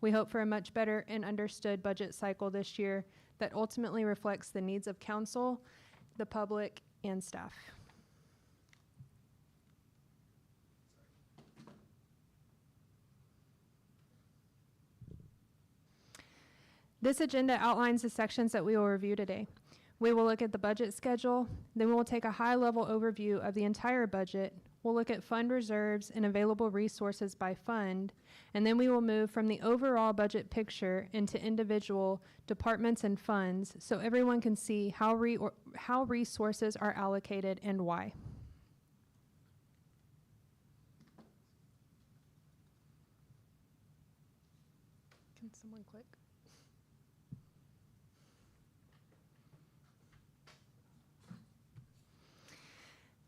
We hope for a much better and understood budget cycle this year that ultimately reflects the needs of council, the public, and staff. This agenda outlines the sections that we will review today. We will look at the budget schedule, then we will take a high-level overview of the entire budget. We'll look at fund reserves and available resources by fund, and then we will move from the overall budget picture into individual departments and funds so everyone can see how resources are allocated and why. Can someone click?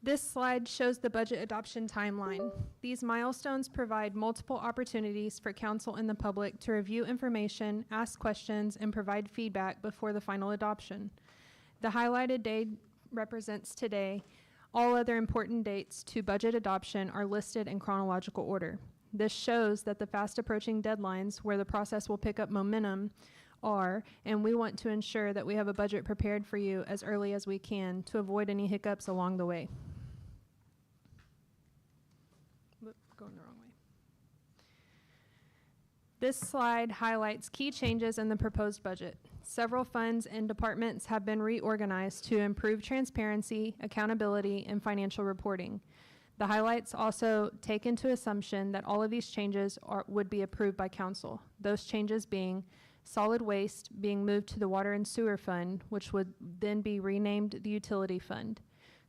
This slide shows the budget adoption timeline. These milestones provide multiple opportunities for council and the public to review information, ask questions, and provide feedback before the final adoption. The highlighted date represents today. All other important dates to budget adoption are listed in chronological order. This shows that the fast approaching deadlines where the process will pick up momentum are, and we want to ensure that we have a budget prepared for you as early as we can to avoid any hiccups along the way. Going the wrong way. This slide highlights key changes in the proposed budget. Several funds and departments have been reorganized to improve transparency, accountability, and financial reporting. The highlights also take into assumption that all of these changes would be approved by council. Those changes being solid waste being moved to the water and sewer fund, which would then be renamed the utility fund.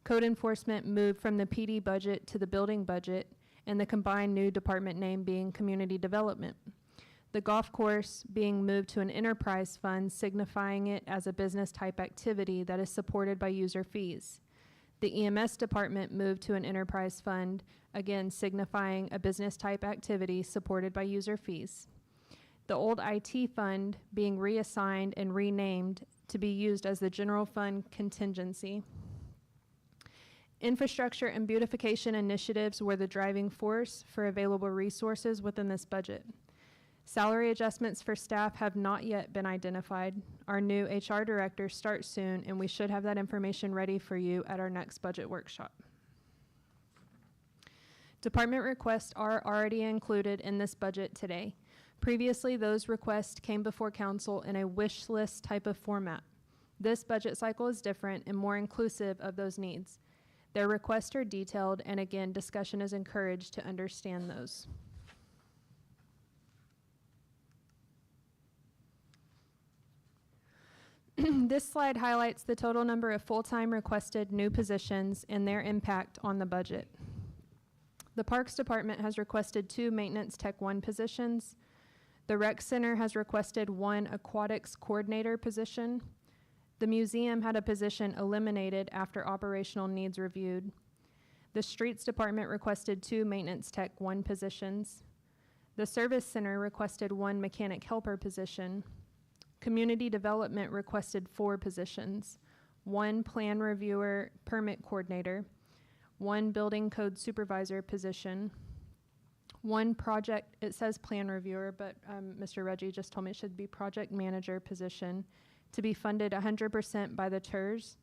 Code enforcement moved from the PD budget to the building budget, and the combined new department name being Community Development. The golf course being moved to an enterprise fund, signifying it as a business type activity that is supported by user fees. The EMS department moved to an enterprise fund, again signifying a business type activity supported by user fees. The old IT fund being reassigned and renamed to be used as the general fund contingency. Infrastructure and beautification initiatives were the driving force for available resources within this budget. Salary adjustments for staff have not yet been identified. Our new HR director starts soon, and we should have that information ready for you at our next budget workshop. Department requests are already included in this budget today. Previously, those requests came before council in a wish list type of format. This budget cycle is different and more inclusive of those needs. Their requests are detailed, and again, discussion is encouraged to understand those. This slide highlights the total number of full-time requested new positions and their impact on the budget. The Parks Department has requested 2 Maintenance Tech 1 positions. The Rec Center has requested 1 Aquatics Coordinator position. The museum had a position eliminated after operational needs reviewed. The Streets Department requested 2 Maintenance Tech 1 positions. The Service Center requested 1 Mechanic Helper position. Community Development requested 4 positions, 1 Plan Reviewer Permit Coordinator, 1 Building Code Supervisor position, 1 Project, it says Plan Reviewer, but Mr. Reggie just told me it should be Project Manager position to be funded 100% by the TERS,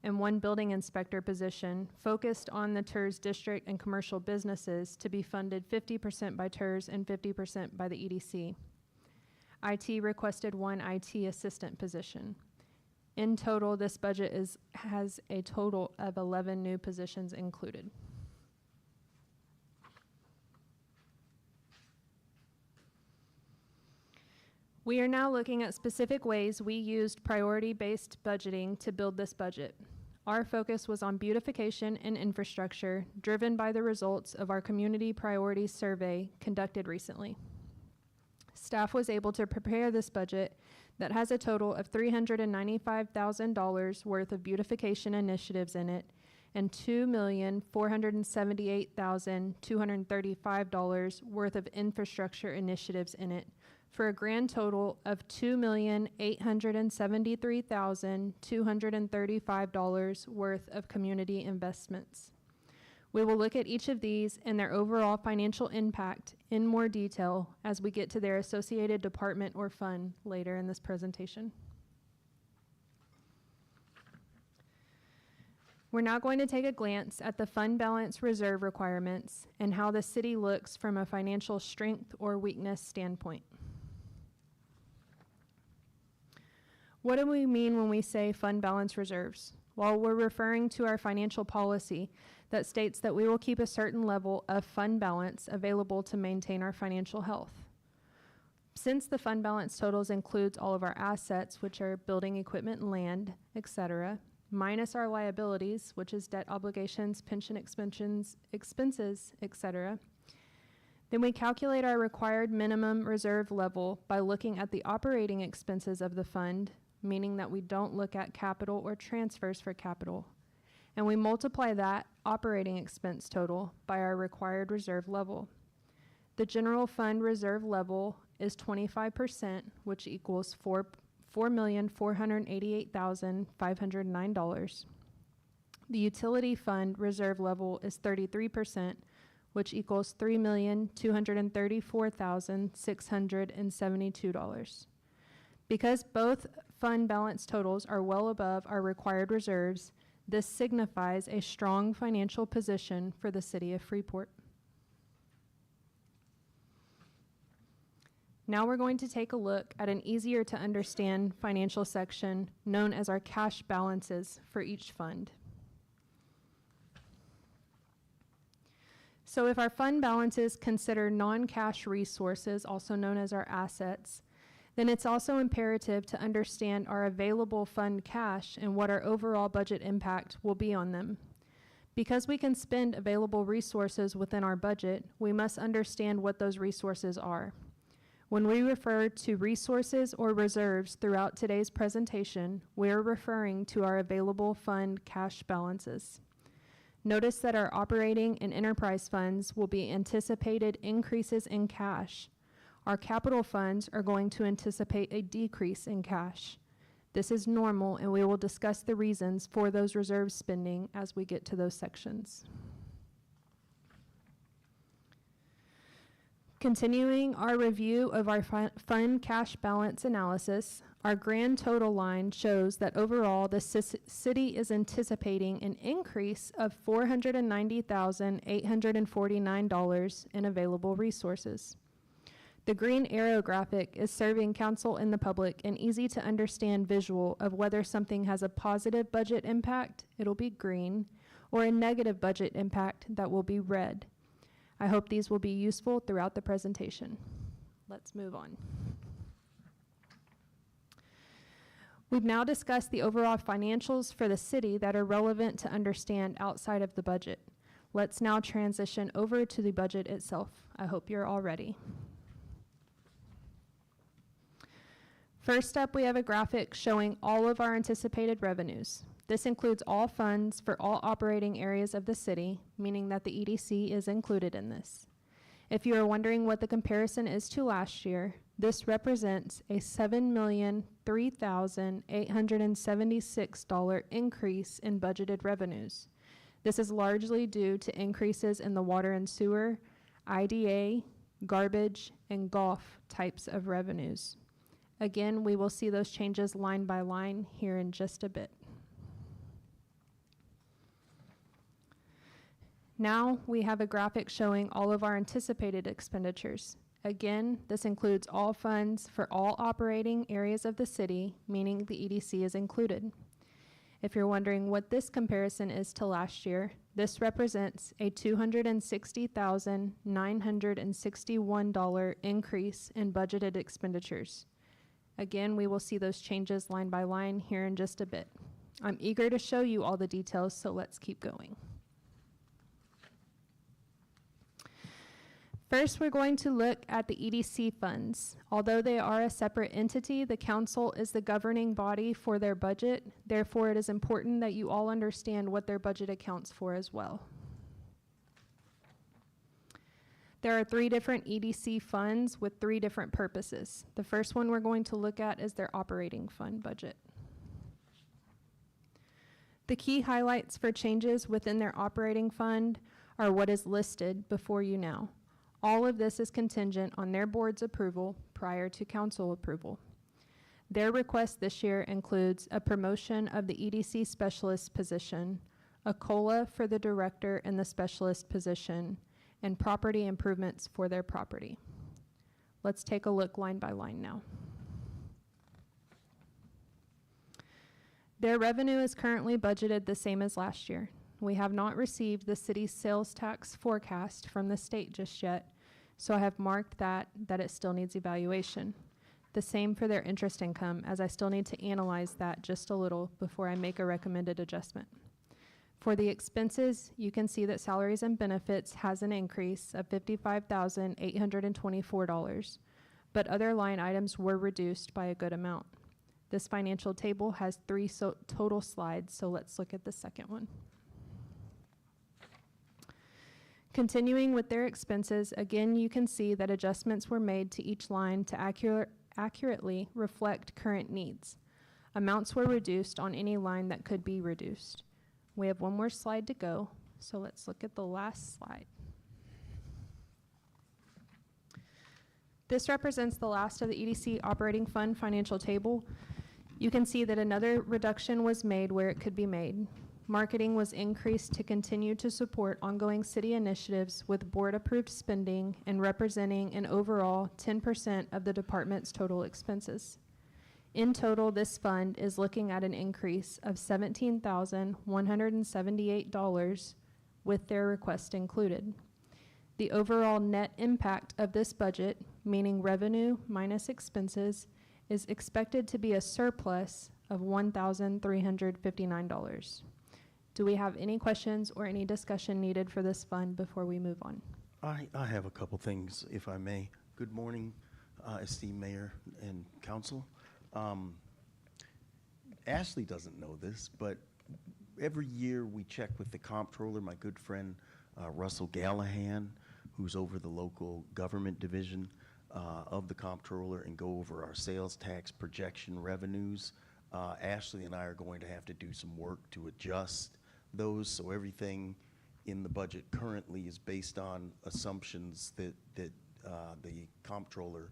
and 1 Building Inspector position focused on the TERS district and commercial businesses to be funded 50% by TERS and 50% by the EDC. IT requested 1 IT assistant position. In total, this budget has a total of 11 new positions included. We are now looking at specific ways we used priority-based budgeting to build this budget. Our focus was on beautification and infrastructure, driven by the results of our community priorities survey conducted recently. Staff was able to prepare this budget that has a total of $395,000 worth of beautification initiatives in it and $2,478,235 worth of infrastructure initiatives in it, for a grand total of $2,873,235 worth of community investments. We will look at each of these and their overall financial impact in more detail as we get to their associated department or fund later in this presentation. We're now going to take a glance at the fund balance reserve requirements and how the city looks from a financial strength or weakness standpoint. What do we mean when we say fund balance reserves? Well, we're referring to our financial policy that states that we will keep a certain level of fund balance available to maintain our financial health. Since the fund balance totals includes all of our assets, which are building equipment and land, etc., minus our liabilities, which is debt obligations, pension expenses, etc., then we calculate our required minimum reserve level by looking at the operating expenses of the fund, meaning that we don't look at capital or transfers for capital. And we multiply that operating expense total by our required reserve level. The general fund reserve level is 25%, which equals $4,488,509. The utility fund reserve level is 33%, which equals $3,234,672. Because both fund balance totals are well above our required reserves, this signifies a strong financial position for the city of Freeport. Now we're going to take a look at an easier to understand financial section known as our cash balances for each fund. So if our fund balances consider non-cash resources, also known as our assets, then it's also imperative to understand our available fund cash and what our overall budget impact will be on them. Because we can spend available resources within our budget, we must understand what those resources are. When we refer to resources or reserves throughout today's presentation, we are referring to our available fund cash balances. Notice that our operating and enterprise funds will be anticipated increases in cash. Our capital funds are going to anticipate a decrease in cash. This is normal, and we will discuss the reasons for those reserve spending as we get to those sections. Continuing our review of our fund cash balance analysis, our grand total line shows that overall the city is anticipating an increase of $490,849 in available resources. The green arrow graphic is serving council and the public an easy to understand visual of whether something has a positive budget impact, it'll be green, or a negative budget impact, that will be red. I hope these will be useful throughout the presentation. Let's move on. We've now discussed the overall financials for the city that are relevant to understand outside of the budget. Let's now transition over to the budget itself. I hope you're all ready. First up, we have a graphic showing all of our anticipated revenues. This includes all funds for all operating areas of the city, meaning that the EDC is included in this. If you are wondering what the comparison is to last year, this represents a $7,003,876 increase in budgeted revenues. This is largely due to increases in the water and sewer, IDA, garbage, and golf types of revenues. Again, we will see those changes line by line here in just a bit. Now we have a graphic showing all of our anticipated expenditures. Again, this includes all funds for all operating areas of the city, meaning the EDC is included. If you're wondering what this comparison is to last year, this represents a $260,961 increase in budgeted expenditures. Again, we will see those changes line by line here in just a bit. I'm eager to show you all the details, so let's keep going. First, we're going to look at the EDC funds. Although they are a separate entity, the council is the governing body for their budget. Therefore, it is important that you all understand what their budget accounts for as well. There are 3 different EDC funds with 3 different purposes. The first one we're going to look at is their operating fund budget. The key highlights for changes within their operating fund are what is listed before you now. All of this is contingent on their board's approval prior to council approval. Their request this year includes a promotion of the EDC specialist position, a COLA for the director in the specialist position, and property improvements for their property. Let's take a look line by line now. Their revenue is currently budgeted the same as last year. We have not received the city's sales tax forecast from the state just yet, so I have marked that it still needs evaluation. The same for their interest income, as I still need to analyze that just a little before I make a recommended adjustment. For the expenses, you can see that salaries and benefits has an increase of $55,824, but other line items were reduced by a good amount. This financial table has 3 total slides, so let's look at the second one. Continuing with their expenses, again, you can see that adjustments were made to each line to accurately reflect current needs. Amounts were reduced on any line that could be reduced. We have one more slide to go, so let's look at the last slide. This represents the last of the EDC operating fund financial table. You can see that another reduction was made where it could be made. Marketing was increased to continue to support ongoing city initiatives with board-approved spending and representing an overall 10% of the department's total expenses. In total, this fund is looking at an increase of $17,178 with their request included. The overall net impact of this budget, meaning revenue minus expenses, is expected to be a surplus of $1,359. Do we have any questions or any discussion needed for this fund before we move on? I have a couple things, if I may. Good morning, esteemed mayor and council. Ashley doesn't know this, but every year we check with the comptroller, my good friend Russell Gallahan, who's over the local government division of the comptroller, and go over our sales tax projection revenues. Ashley and I are going to have to do some work to adjust those, so everything in the budget currently is based on assumptions that the comptroller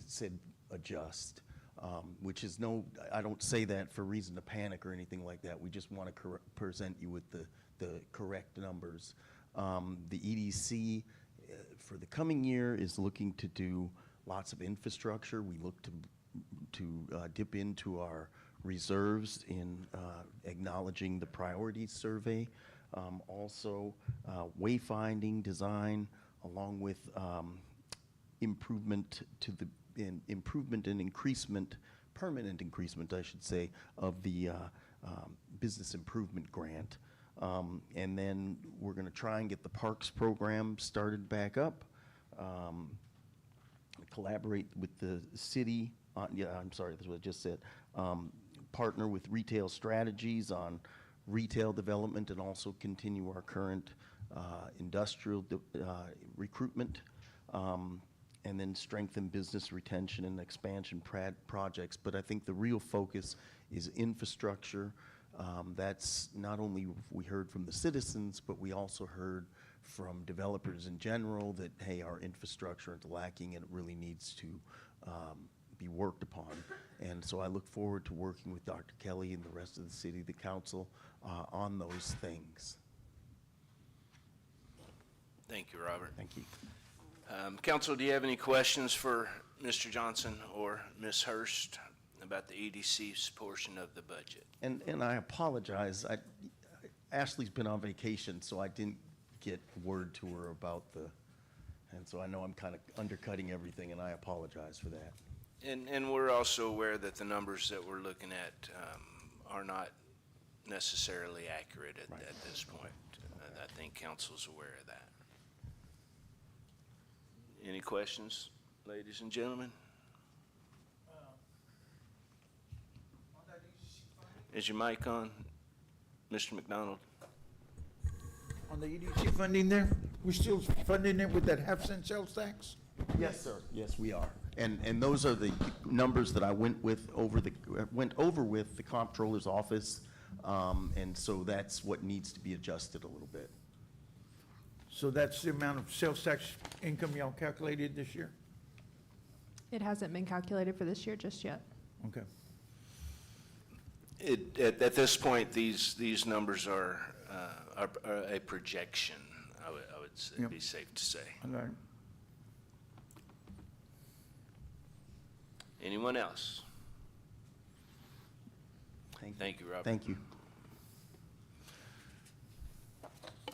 said adjust, which is I don't say that for reason to panic or anything like that. We just want to present you with the correct numbers. The EDC for the coming year is looking to do lots of infrastructure. We look to dip into our reserves in acknowledging the priorities survey. Also, wayfinding design, along with improvement and increasement, permanent increasement, I should say, of the business improvement grant. And then we're going to try and get the parks program started back up. Collaborate with the city on, I'm sorry, that's what I just said. Partner with retail strategies on retail development, and also continue our current industrial recruitment, and then strengthen business retention and expansion projects. But I think the real focus is infrastructure. That's not only we heard from the citizens, but we also heard from developers in general that, hey, our infrastructure is lacking and it really needs to be worked upon. And so I look forward to working with Dr. Kelly and the rest of the city, the council, on those things. Thank you, Robert. Thank you. Council, do you have any questions for Mr. Johnson or Ms. Hurst about the EDC's portion of the budget? And I apologize. Ashley's been on vacation, so I didn't get word to her about and so I know I'm kind of undercutting everything, and I apologize for that. And we're also aware that the numbers that we're looking at are not necessarily accurate at this point. I think council's aware of that. Any questions, ladies and gentlemen? Is your mic on, Mr. McDonald? On the EDC funding there, we're still funding it with that half-cent sales tax? Yes, sir. Yes, we are. And those are the numbers that I went over with the comptroller's office, and so that's what needs to be adjusted a little bit. So that's the amount of sales tax income y'all calculated this year? It hasn't been calculated for this year just yet. Okay. At this point, these numbers are a projection, I would say, Yep. be safe to say. All right. Anyone else? Thank you, Robert. Thank you.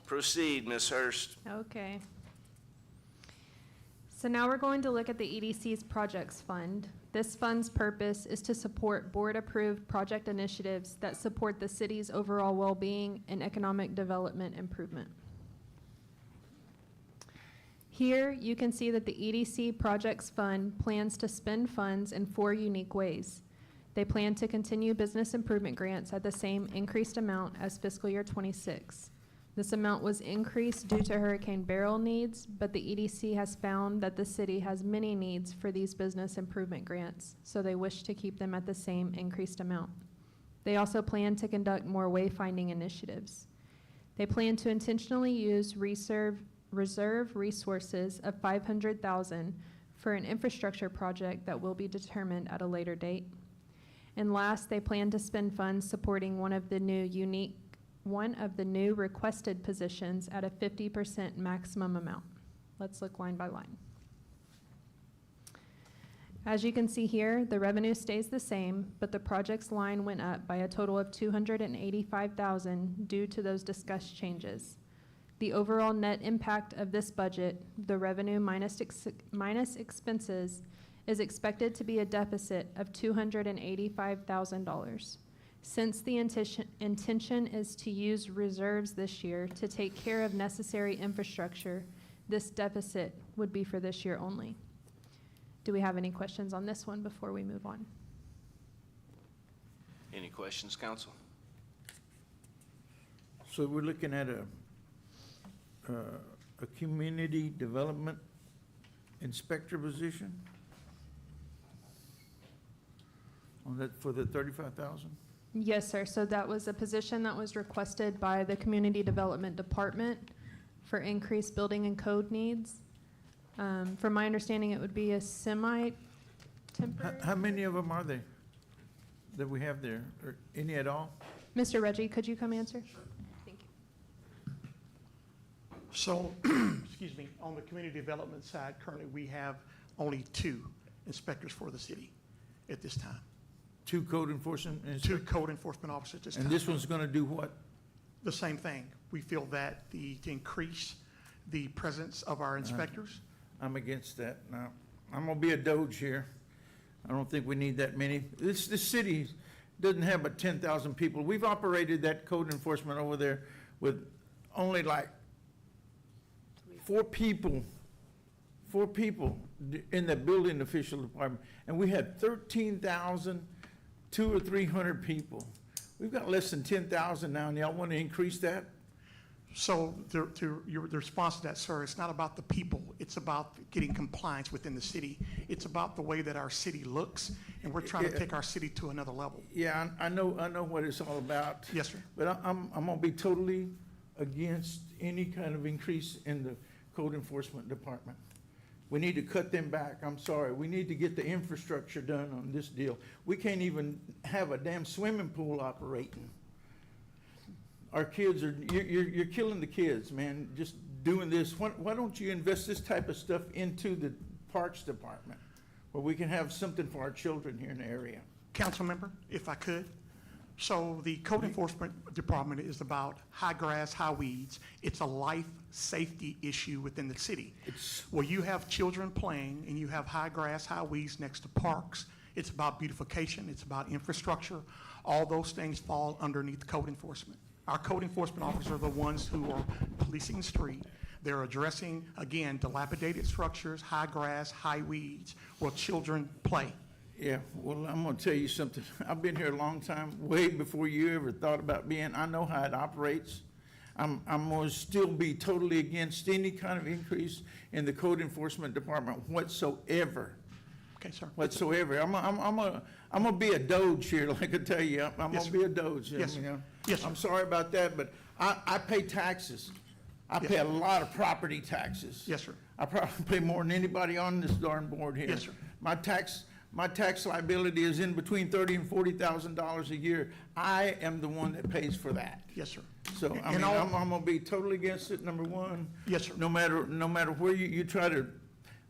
Proceed, Ms. Hurst. Okay. So now we're going to look at the EDC's Projects Fund. This fund's purpose is to support board-approved project initiatives that support the city's overall well-being and economic development improvement. Here, you can see that the EDC Projects Fund plans to spend funds in 4 unique ways. They plan to continue business improvement grants at the same increased amount as fiscal year 26. This amount was increased due to Hurricane Beryl needs, but the EDC has found that the city has many needs for these business improvement grants, so they wish to keep them at the same increased amount. They also plan to conduct more wayfinding initiatives. They plan to intentionally use reserve resources of $500,000 for an infrastructure project that will be determined at a later date. And last, they plan to spend funds supporting one of the new requested positions at a 50% maximum amount. Let's look line by line. As you can see here, the revenue stays the same, but the projects line went up by a total of $285,000 due to those discussed changes. The overall net impact of this budget, the revenue minus expenses, is expected to be a deficit of $285,000. Since the intention is to use reserves this year to take care of necessary infrastructure, this deficit would be for this year only. Do we have any questions on this one before we move on? Any questions, council? So we're looking at a community development inspector position? On that, for the 35,000? Yes, sir. So that was a position that was requested by the Community Development Department for increased building and code needs. From my understanding, it would be a semi-temporary. How many of them are there that we have there, or any at all? Mr. Reggie, could you come answer? Thank you. So, excuse me, on the community development side, currently we have only 2 inspectors for the city at this time. 2 code enforcement 2 inspectors? code enforcement officers at this time. And this one's gonna do what? The same thing. We feel that to increase the presence of our inspectors. I'm against that. Now, I'm gonna be a doge here. I don't think we need that many. This city doesn't have but 10,000 people. We've operated that code enforcement over there with only like 4 people in the building official department. And we had 13,000, 200 or 300 people. We've got less than 10,000 now, and y'all want to increase that? So the response to that, sir, it's not about the people. It's about getting compliance within the city. It's about the way that our city looks, and we're trying to take our city to another level. Yeah, I know what it's all about. Yes, sir. But I'm gonna be totally against any kind of increase in the code enforcement department. We need to cut them back. I'm sorry. We need to get the infrastructure done on this deal. We can't even have a damn swimming pool operating. Our kids are, you're killing the kids, man, just doing this. Why don't you invest this type of stuff into the Parks Department, where we can have something for our children here in the area? Council member, if I could. So the code enforcement department is about high grass, high weeds. It's a life safety issue within the city. Where you have children playing and you have high grass, high weeds next to parks, it's about beautification, it's about infrastructure. All those things fall underneath code enforcement. Our code enforcement officers are the ones who are policing the street. They're addressing, again, dilapidated structures, high grass, high weeds, where children play. Yeah, well, I'm gonna tell you something. I've been here a long time, way before you ever thought about being. I know how it operates. I'm gonna still be totally against any kind of increase in the code enforcement department whatsoever. Okay, sir? Whatsoever. I'm gonna be a doge here, like I tell you. I'm Yes, gonna be a doge. Yes, you sir. know. Yes, sir. I'm sorry about that, but I pay taxes. I Yes. pay a lot of property taxes. Yes, sir. I probably pay more than anybody on this darn board here. Yes, sir. My tax liability is in between $30,000 and $40,000 a year. I am the one that pays for that. Yes, sir. So, I And mean, all- I'm gonna be totally against it, number one. Yes, sir. No matter where you try to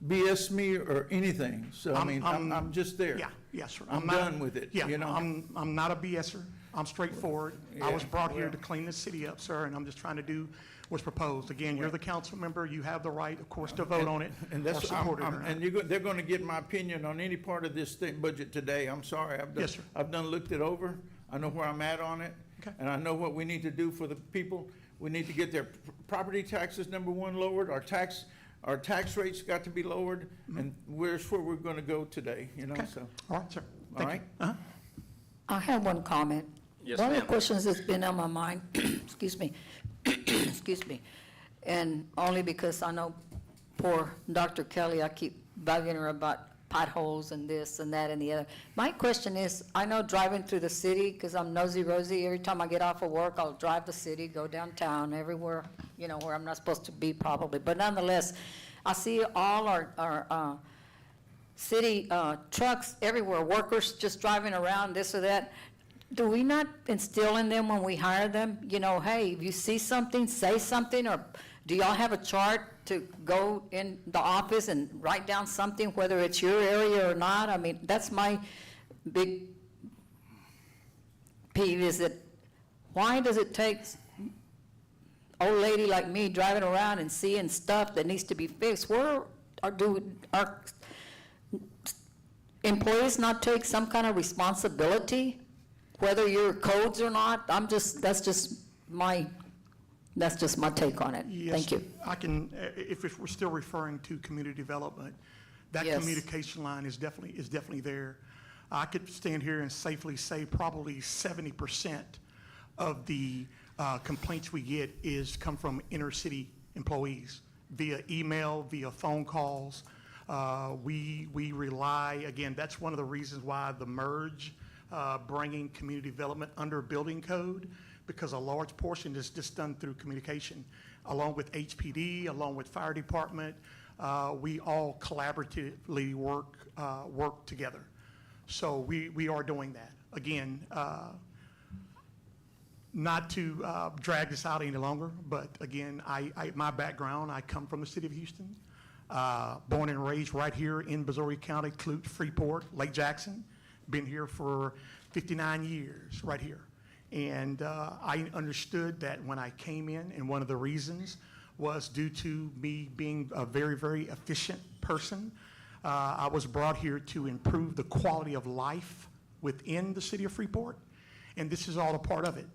BS me or anything. So, I mean, I'm just there. Yeah, yes, sir. I'm not- done with it, Yeah, you know? I'm not a BSer. I'm straightforward. I was Yeah, brought here well- to clean this city up, sir, and I'm just trying to do what's proposed. Again, you're the council member. You have the right, of course, to vote on it And or that's, support it or not. and they're gonna get my opinion on any part of this state budget today. I'm sorry. Yes, sir. I've done looked it over. I know where I'm at on it. Okay. And I know what we need to do for the people. We need to get their property taxes, number one, lowered. Our tax rates got to be lowered, and where's where we're gonna go today, you know, Okay. so. All right, sir. All Thank you. right. Uh-huh. I have one comment. Yes, One of the ma'am. questions that's been on my mind, excuse me, excuse me, and only because I know poor Dr. Kelly, I keep bugging her about potholes and this and that and the other. My question is, I know driving through the city, because I'm nosy-rosy, every time I get off of work, I'll drive the city, go downtown, everywhere, you know, where I'm not supposed to be probably. But nonetheless, I see all our city trucks everywhere, workers just driving around, this or that. Do we not instill in them when we hire them, you know, hey, if you see something, say something, or do y'all have a chart to go in the office and write down something, whether it's your area or not? I mean, that's my big peeve, is that why does it take old lady like me driving around and seeing stuff that needs to be fixed? Where do our employees not take some kind of responsibility whether you're codes or not, that's just my take on it. Yes, Thank you. I can, if we're still referring to community development, that Yes. communication line is definitely there. I could stand here and safely say probably 70% of the complaints we get come from inner city employees via email, via phone calls. We rely, again, that's one of the reasons why the merge, bringing community development under building code, because a large portion is just done through communication, along with HPD, along with fire department. We all collaboratively work together. So we are doing that. Again, not to drag this out any longer, but again, my background, I come from the city of Houston, born and raised right here in Missouri County, Clute, Freeport, Lake Jackson. Been here for 59 years, right here. And I understood that when I came in, and one of the reasons was due to me being a very, very efficient person. I was brought here to improve the quality of life within the city of Freeport, and this is all a part of it.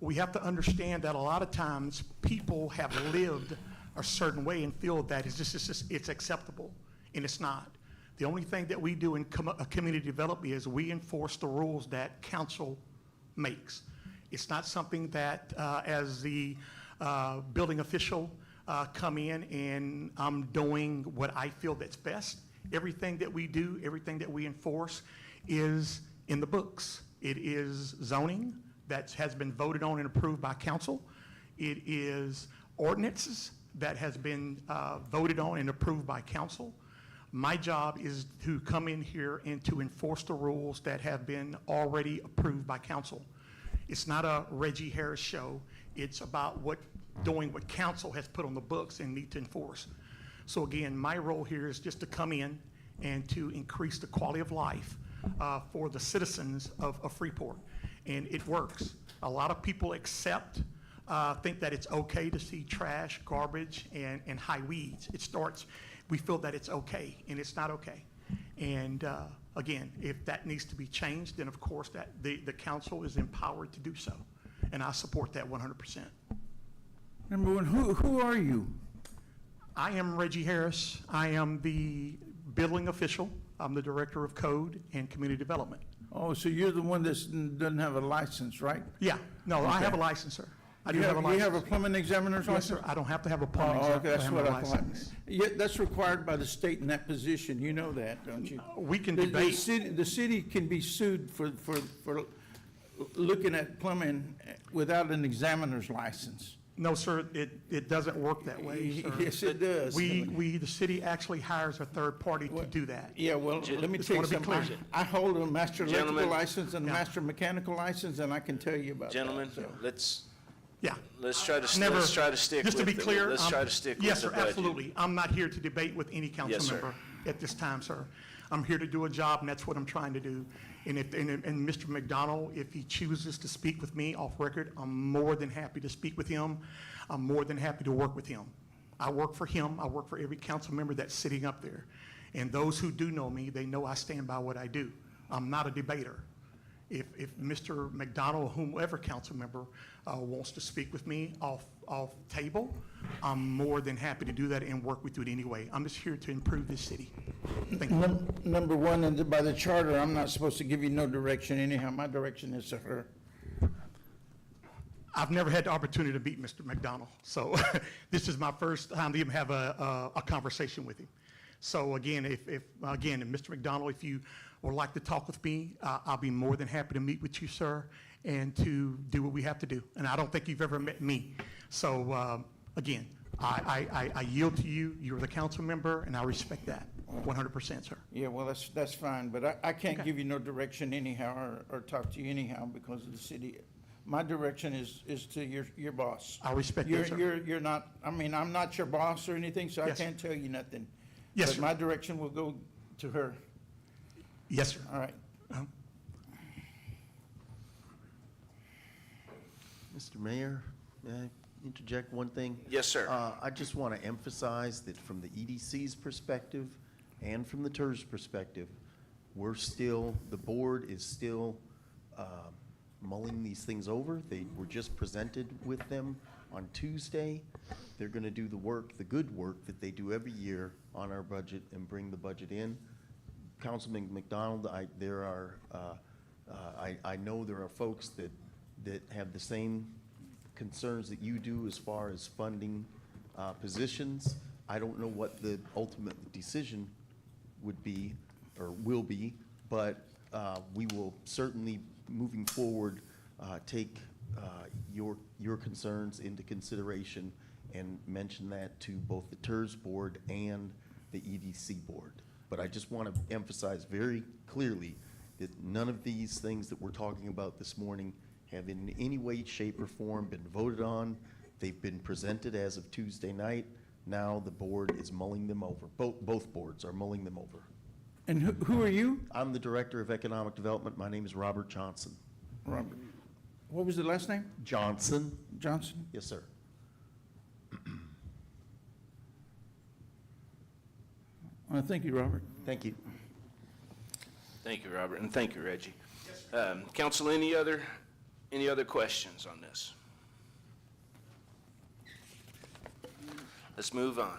We have to understand that a lot of times people have lived a certain way and feel that it's acceptable, and it's not. The only thing that we do in community development is we enforce the rules that council makes. It's not something that as the building official come in and I'm doing what I feel that's best. Everything that we do, everything that we enforce is in the books. It is zoning that has been voted on and approved by council. It is ordinances that has been voted on and approved by council. My job is to come in here and to enforce the rules that have been already approved by council. It's not a Reggie Harris show. It's about doing what council has put on the books and need to enforce. So again, my role here is just to come in and to increase the quality of life for the citizens of Freeport. And it works. A lot of people think that it's okay to see trash, garbage, and high weeds. We feel that it's okay, and it's not okay. And again, if that needs to be changed, then of course that the council is empowered to do so. And I support that 100%. Number one, who are you? I am Reggie Harris. I am the building official. I'm the director of code and community development. Oh, so you're the one that doesn't have a license, right? Yeah, no, I Okay. have a license, sir. I do You have a license. You have a plumbing examiner's Yes, license? sir. I don't have to have a plumbing. Oh, okay, that's have what a I thought. license. Yeah, that's required by the state in that position, you know that, don't you? We can The debate. city can be sued for looking at plumbing without an examiner's license. No, sir, it doesn't work that way, sir. Yes, it does. The city actually hires a third party to do that. Yeah, well, let me Just tell you wanna be something. clear. I hold a master electrical Gentlemen. license and a Yeah. master mechanical license, and I can tell you about that. Gentlemen, so. let's Yeah. try to Never- let's try to stick Just with to be clear. let's try to stick with Yes, the sir, budget. absolutely. I'm not here to debate with any council Yes, sir. member at this time, sir. I'm here to do a job, and that's what I'm trying to do. And Mr. McDonald, if he chooses to speak with me off record, I'm more than happy to speak with him. I'm more than happy to work with him. I work for him. I work for every council member that's sitting up there. And those who do know me, they know I stand by what I do. I'm not a debater. If Mr. McDonald or whomever council member wants to speak with me off table, I'm more than happy to do that and work with you in any way. I'm just here to improve this city. Thank you. Number one, and by the charter, I'm not supposed to give you no direction anyhow. My direction is to her. I've never had the opportunity to meet Mr. McDonald, so this is my first time to even have a conversation with him. So again, if Mr. McDonald, if you would like to talk with me, I'll be more than happy to meet with you, sir, and to do what we have to do. And I don't think you've ever met me. So again, I yield to you. You're the council member, and I respect that 100%, sir. Yeah, well, that's fine, but I can't Okay. give you no direction anyhow or talk to you anyhow because of the city. My direction is to your boss. I respect that, sir. You're not, I mean, I'm not your boss or anything, so I Yes. can't tell you nothing. Yes, But sir. my direction will go to her. Yes, sir. All right. Mr. Mayor, may I interject one thing? Yes, sir. I just want to emphasize that from the EDC's perspective and from the TERS perspective, the board is still mulling these things over. They were just presented with them on Tuesday. They're gonna do the work, the good work that they do every year on our budget and bring the budget in. Councilman McDonald, I know there are folks that have the same concerns that you do as far as funding positions. I don't know what the ultimate decision would be or will be, but we will certainly, moving forward, take your concerns into consideration and mention that to both the TERS board and the EDC board. But I just want to emphasize very clearly that none of these things that we're talking about this morning have in any way, shape, or form been voted on. They've been presented as of Tuesday night. Now the board is mulling them over. Both boards are mulling them over. And who are you? I'm the Director of Economic Development. My name is Robert Johnson. Robert. What was the last name? Johnson? Johnson? Yes, sir. Thank you, Robert. Thank you. Thank you, Robert, and thank you, Reggie. Council, any other questions on this? Let's move on.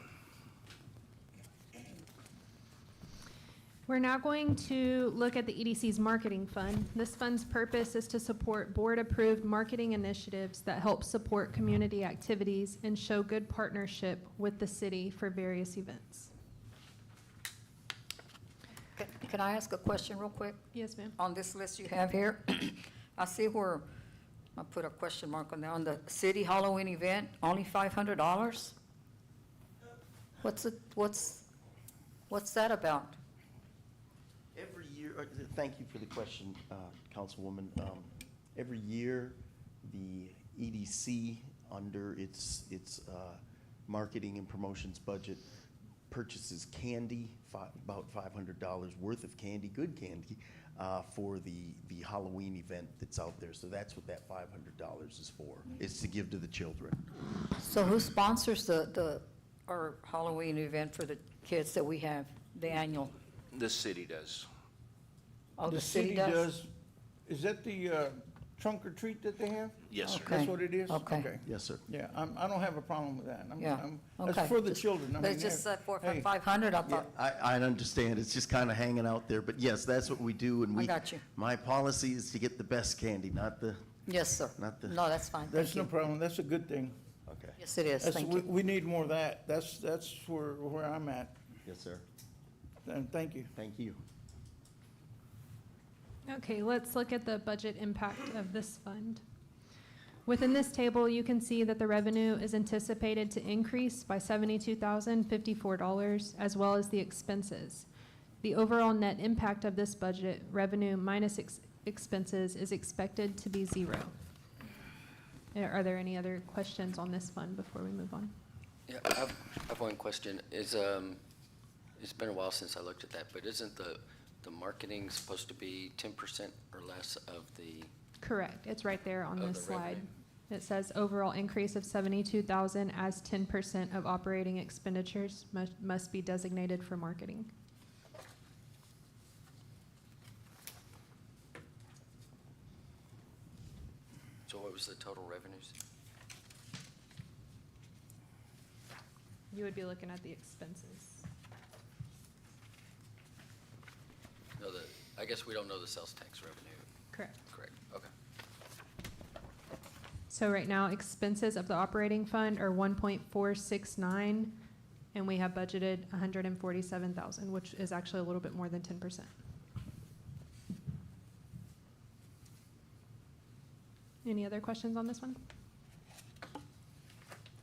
We're now going to look at the EDC's marketing fund. This fund's purpose is to support board-approved marketing initiatives that help support community activities and show good partnership with the city for various events. Can I ask a question real quick? Yes, ma'am. On this list you have here, I see where, I put a question mark on there, on the city Halloween event, only $500? What's that about? Every year, thank you for the question, Councilwoman. Every year, the EDC, under its marketing and promotions budget, purchases candy, about $500 worth of candy, good candy, for the Halloween event that's out there. So that's what that $500 is for, is to give to the children. So who sponsors our Halloween event for the kids that we have, the annual? The city does. Oh, the city does? Is that the trunk or treat that they have? Yes, sir. Okay. That's what it is? Okay. Yes, sir. Yeah, I don't have a problem with that. Yeah, okay. That's for the children. I But mean, it's just for hey, 500, I Yeah, thought. I understand. It's just kind of hanging out there. But yes, that's what we do. And I got you. My policy is to get the best candy, not the, Yes, sir. Not the- No, that's fine. That's Thank no you. problem. That's a good thing. okay. Yes, it is. That's, Thank we, you. we need more of that. That's where I'm at. Yes, sir. And thank you. Thank you. Okay, let's look at the budget impact of this fund. Within this table, you can see that the revenue is anticipated to increase by $72,054, as well as the expenses. The overall net impact of this budget, revenue minus expenses, is expected to be zero. Are there any other questions on this fund before we move on? Yeah, I have one question. It's been a while since I looked at that, but isn't the marketing supposed to be 10% or less of the, Correct, it's right there on Of this the slide. revenue. It says overall increase of 72,000 as 10% of operating expenditures must be designated for marketing. so what was the total revenues? You would be looking at the expenses. No, I guess we don't know the sales tax revenue, Correct. correct? Okay. So right now, expenses of the operating fund are 1.469, and we have budgeted 147,000, which is actually a little bit more than 10%. Any other questions on this one?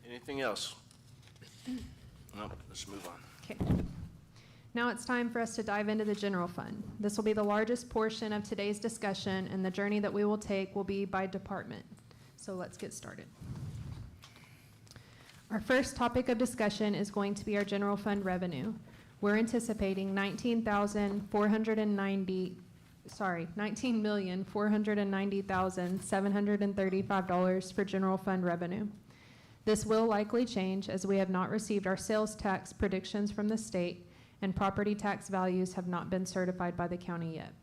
Anything else? No, let's move on. Okay. Now it's time for us to dive into the general fund. This will be the largest portion of today's discussion, and the journey that we will take will be by department. So let's get started. Our first topic of discussion is going to be our general fund revenue. We're anticipating $19,490,735 for general fund revenue. This will likely change as we have not received our sales tax predictions from the state, and property tax values have not been certified by the county yet.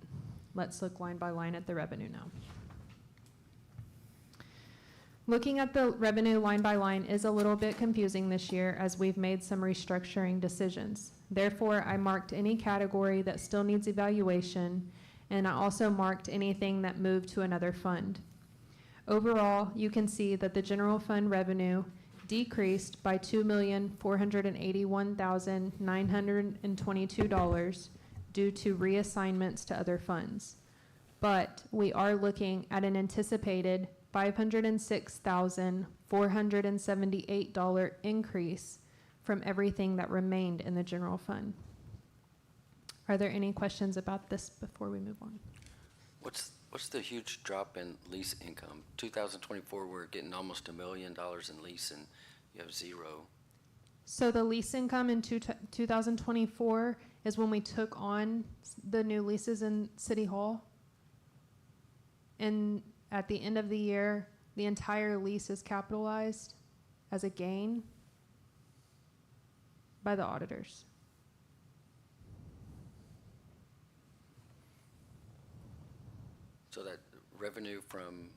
Let's look line by line at the revenue now. Looking at the revenue line by line is a little bit confusing this year as we've made some restructuring decisions. Therefore, I marked any category that still needs evaluation, and I also marked anything that moved to another fund. Overall, you can see that the general fund revenue decreased by $2,481,922 due to reassignments to other funds. But we are looking at an anticipated $506,478 increase from everything that remained in the general fund. Are there any questions about this before we move on? What's the huge drop in lease income? 2024, we're getting almost $1 million in lease, and you have zero. So the lease income in 2024 is when we took on the new leases in City Hall. And at the end of the year, the entire lease is capitalized as a gain by the auditors. So that revenue from,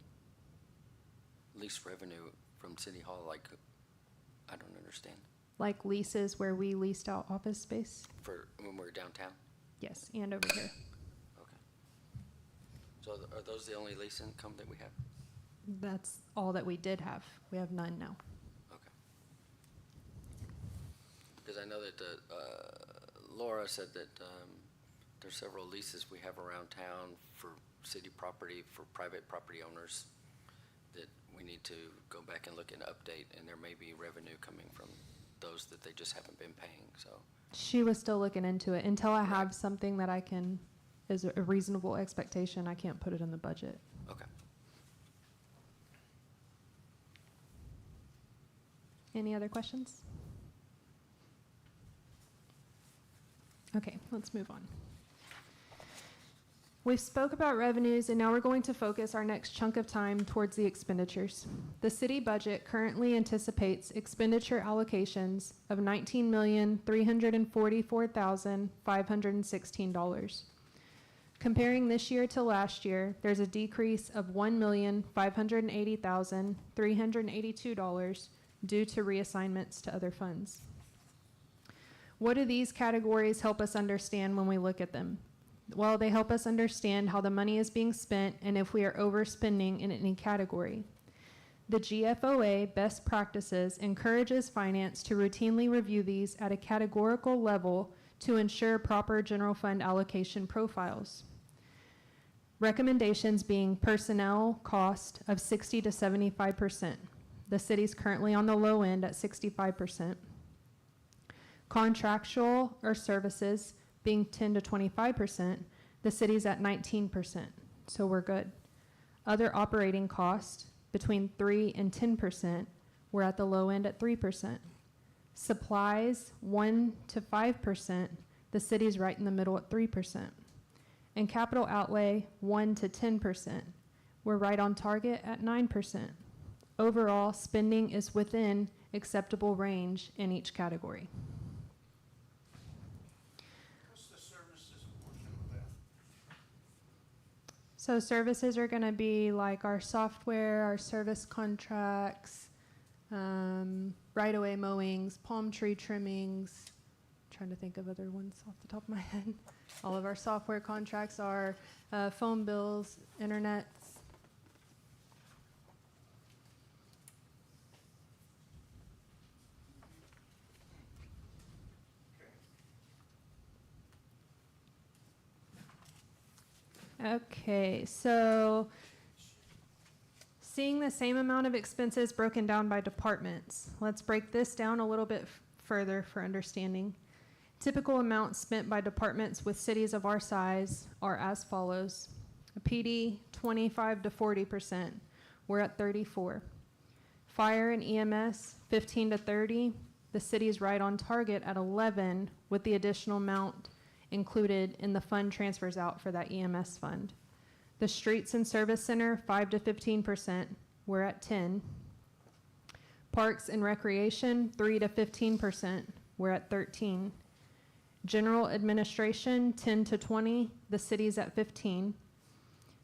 lease revenue from City Hall, like, I don't understand. Like leases where we leased out office space? For when we're downtown? Yes, and over here. Okay. So are those the only lease income that we have? That's all that we did have. We have none now. Okay. Because I know that Laura said that there's several leases we have around town for city property, for private property owners, that we need to go back and look and update, and there may be revenue coming from those that they just haven't been paying, so. She was still looking into it. Until I have something that I can, is a reasonable expectation, I can't put it in the budget. Okay. Any other questions? Okay, let's move on. We've spoke about revenues, and now we're going to focus our next chunk of time towards the expenditures. The city budget currently anticipates expenditure allocations of $19,344,516. Comparing this year to last year, there's a decrease of $1,580,382 due to reassignments to other funds. What do these categories help us understand when we look at them? Well, they help us understand how the money is being spent and if we are overspending in any category. The GFOA best practices encourages finance to routinely review these at a categorical level to ensure proper general fund allocation profiles. Recommendations being personnel cost of 60 to 75%. The city's currently on the low end at 65%. Contractual or services being 10 to 25%, the city's at 19%, so we're good. Other operating costs between 3 and 10%, we're at the low end at 3%. Supplies 1 to 5%, the city's right in the middle at 3%. And capital outlay 1 to 10%, we're right on target at 9%. Overall, spending is within acceptable range in each category. So services are going to be like our software, our service contracts, right-of-way mowings, palm tree trimmings. I'm trying to think of other ones off the top of my head. All of our software contracts are phone bills, internet. Okay, so seeing the same amount of expenses broken down by departments. Let's break this down a little bit further for understanding. Typical amounts spent by departments with cities of our size are as follows. A PD, 25 to 40%. We're at 34. Fire and EMS, 15 to 30. The city's right on target at 11 with the additional amount included in the fund transfers out for that EMS fund. The streets and service center, 5 to 15%, we're at 10. Parks and recreation, 3 to 15%, we're at 13. General administration, 10 to 20, the city's at 15.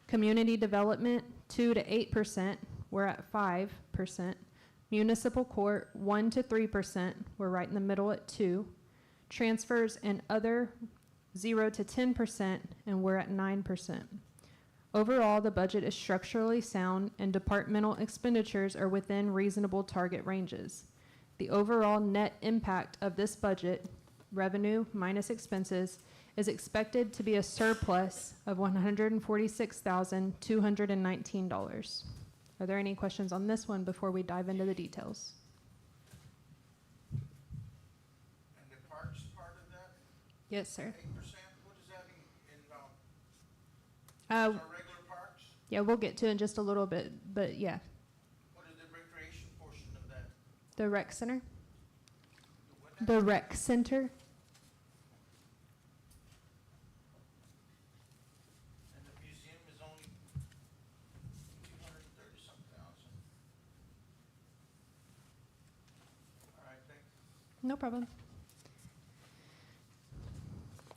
Community development, 2 to 8%, we're at 5%. Municipal court, 1 to 3%, we're right in the middle at 2. Transfers and other, 0 to 10%, and we're at 9%. Overall, the budget is structurally sound and departmental expenditures are within reasonable target ranges. The overall net impact of this budget, revenue minus expenses, is expected to be a surplus of $146,219. Are there any questions on this one before we dive into the details? And the parks part of that, Yes, sir. 8%, what does that mean in, Uh, our regular parks? yeah, we'll get to it in just a little bit, but yeah. What is the recreation portion of that? The rec center? What now? The rec center? And the museum is only 230-some thousand. All right, thanks. No problem.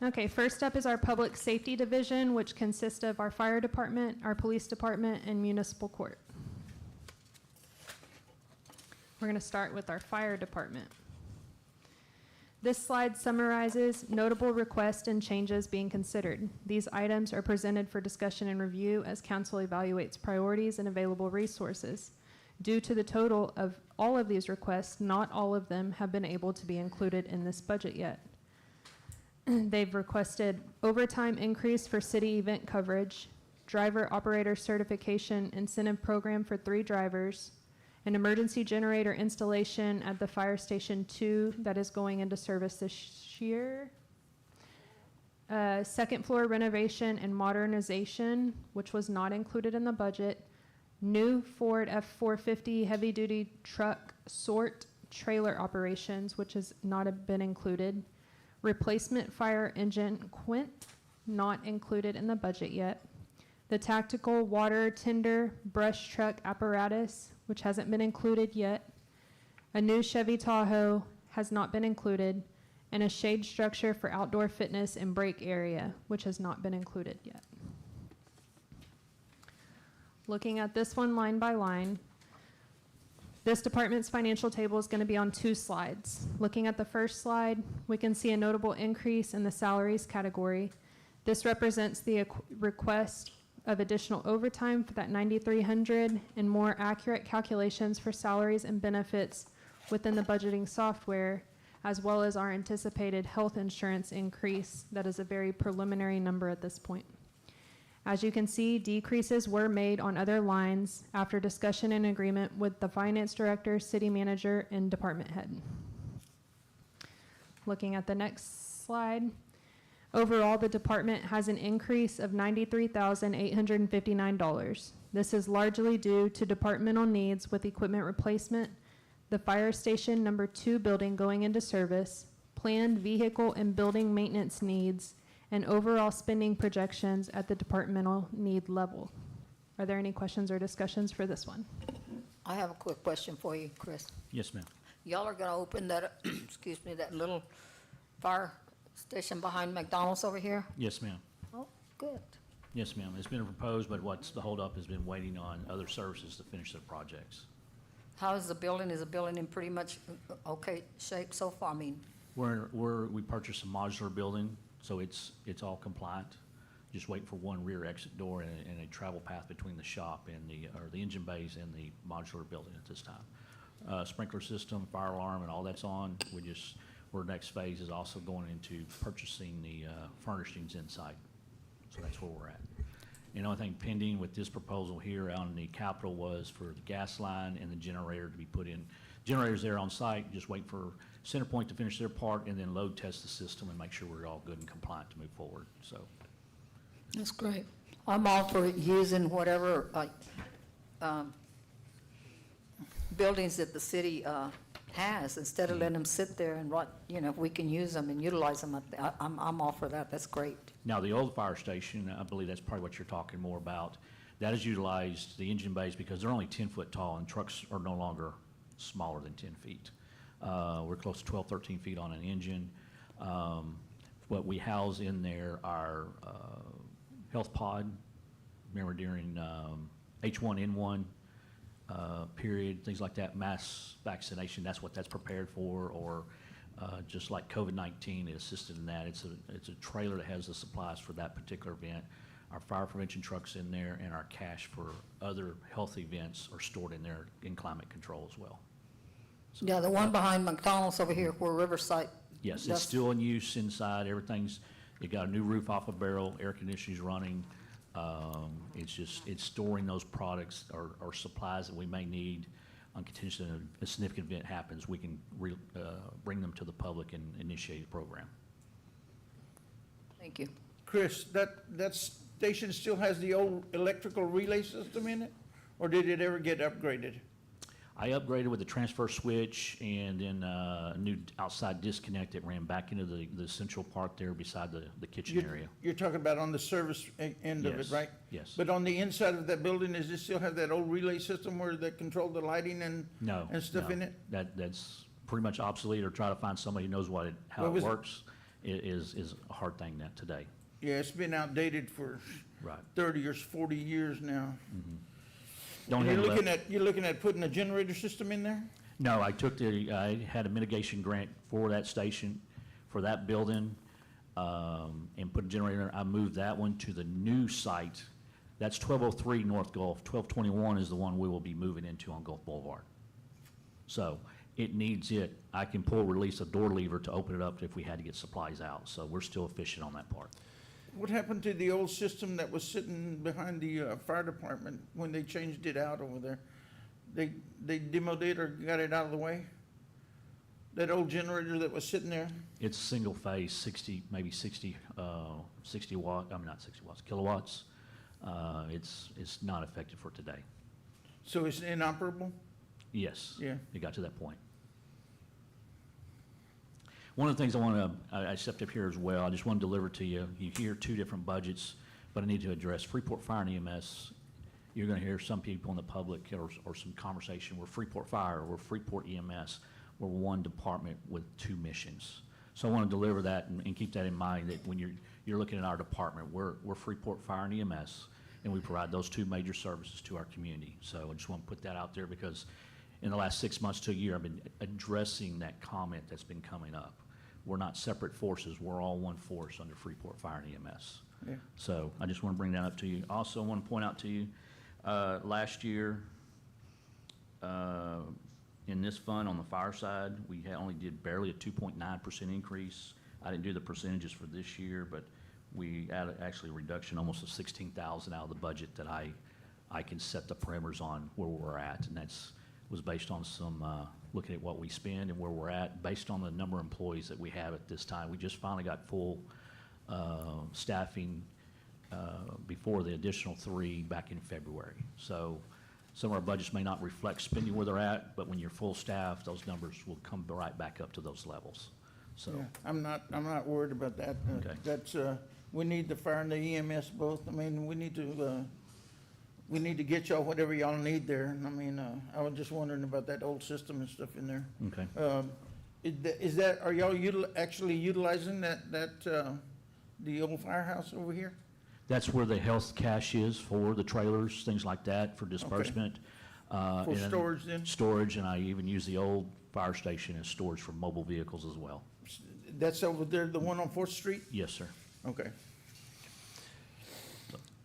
Okay, first up is our public safety division, which consists of our fire department, our police department, and municipal court. We're going to start with our fire department. This slide summarizes notable requests and changes being considered. These items are presented for discussion and review as council evaluates priorities and available resources. Due to the total of all of these requests, not all of them have been able to be included in this budget yet. They've requested overtime increase for city event coverage, driver operator certification incentive program for 3 drivers, an emergency generator installation at the Fire Station 2 that is going into service this year, second floor renovation and modernization, which was not included in the budget, new Ford F-450 heavy-duty truck sort trailer operations, which has not been included, replacement fire engine quint, not included in the budget yet, the tactical water tender brush truck apparatus, which hasn't been included yet, a new Chevy Tahoe has not been included, and a shade structure for outdoor fitness and break area, which has not been included yet. Looking at this one line by line, this department's financial table is going to be on 2 slides. Looking at the first slide, we can see a notable increase in the salaries category. This represents the request of additional overtime for that 9,300 and more accurate calculations for salaries and benefits within the budgeting software, as well as our anticipated health insurance increase. That is a very preliminary number at this point. As you can see, decreases were made on other lines after discussion and agreement with the finance director, city manager, and department head. Looking at the next slide, overall, the department has an increase of $93,859. This is largely due to departmental needs with equipment replacement, the fire station number 2 building going into service, planned vehicle and building maintenance needs, and overall spending projections at the departmental need level. Are there any questions or discussions for this one? I have a quick question for you, Chris. Yes, ma'am. Y'all are gonna open that, excuse me, that little fire station behind McDonald's over here? Yes, ma'am. Oh, good. Yes, ma'am. It's been proposed, but what's the holdup has been waiting on other services to finish their projects. How is the building? Is the building in pretty much okay shape so far? I mean, We purchased a modular building, so it's all compliant. Just waiting for one rear exit door and a travel path between the shop and the engine bays and the modular building at this time. Sprinkler system, fire alarm, and all that's on. Our next phase is also going into purchasing the furnishings inside. So that's where we're at. And the only thing pending with this proposal here on the capital was for the gas line and the generator to be put in. Generator's there on site, just waiting for CenterPoint to finish their part and then load test the system and make sure we're all good and compliant to move forward, so. that's great. I'm all for using whatever, buildings that the city, has, instead of letting them sit there and rot, if we can use them and utilize them, I'm all for that. That's great. Now, the old fire station, I believe that's probably what you're talking more about. That is utilized, the engine bays, because they're only 10 foot tall and trucks are no longer smaller than 10 feet. We're close to 12, 13 feet on an engine. What we house in there are health pod. Remember during H1N1, period, things like that, mass vaccination, that's what that's prepared for, or just like COVID-19, it assisted in that. It's a trailer that has the supplies for that particular event. Our fire prevention truck's in there, and our cash for other health events are stored in there in climate control as well. Yeah, the one behind McDonald's over here where Riverside. Yes, it's that's- still in use inside, everything's, it got a new roof off a barrel, air conditioning's running. It's storing those products or supplies that we may need on contingency that a significant event happens, we can bring them to the public and initiate a program. Thank you. Chris, that station still has the old electrical relay system in it? Or did it ever get upgraded? I upgraded with the transfer switch and then a new outside disconnect that ran back into the central part there beside the kitchen area. You're talking about on the service end of it, Yes, right? yes. But on the inside of that building, does it still have that old relay system where they control the lighting and stuff No. in it? That's pretty much obsolete, or try to find somebody who knows how What it was it? works is a hard thing today. Yeah, it's been outdated for Right. 30 or 40 years now. Don't And have you're looking at putting a generator system in there? No, I had a mitigation grant for that station, for that building, and put a generator in. I moved that one to the new site. That's 1203 North Gulf. 1221 is the one we will be moving into on Gulf Boulevard. So it needs it. I can release a door lever to open it up if we had to get supplies out. So we're still efficient on that part. What happened to the old system that was sitting behind the fire department when they changed it out over there? They demoed it or got it out of the way? That old generator that was sitting there? It's single phase, 60 watt, not 60 watts, kilowatts. It's not effective for today. So it's inoperable? Yes. Yeah. It got to that point. One of the things I stepped up here as well, I just want to deliver to you. You hear two different budgets, but I need to address Freeport Fire and EMS. You're going to hear some people in the public or some conversation, we're Freeport Fire, we're Freeport EMS, we're one department with two missions. So I want to deliver that and keep that in mind, that when you're looking at our department, we're Freeport Fire and EMS, and we provide those two major services to our community. So I just want to put that out there, because in the last 6 months to a year, I've been addressing that comment that's been coming up. We're not separate forces, we're all one force under Freeport Fire and EMS. Yeah. So I just want to bring that up to you. Also want to point out to you, last year, in this fund on the fire side, we only did barely a 2.9% increase. I didn't do the percentages for this year, but we added actually a reduction, almost of 16,000 out of the budget that I can set the parameters on where we're at, and was based on some looking at what we spend and where we're at, based on the number of employees that we have at this time. We just finally got full staffing before the additional 3 back in February. So some of our budgets may not reflect spending where they're at, but when you're full staff, those numbers will come right back up to those levels. So, Yeah, I'm not worried about that. Okay. That's, we need the fire and the EMS both. I mean, we need to get y'all whatever y'all need there. And I mean, I was just wondering about that old system and stuff in there. okay. Are y'all actually utilizing the old firehouse over here? That's where the health cache is for the trailers, things like that, for disbursement. For and storage then? Storage, and I even use the old fire station as storage for mobile vehicles as well. That's over there, the one on 4th Street? Yes, sir. Okay.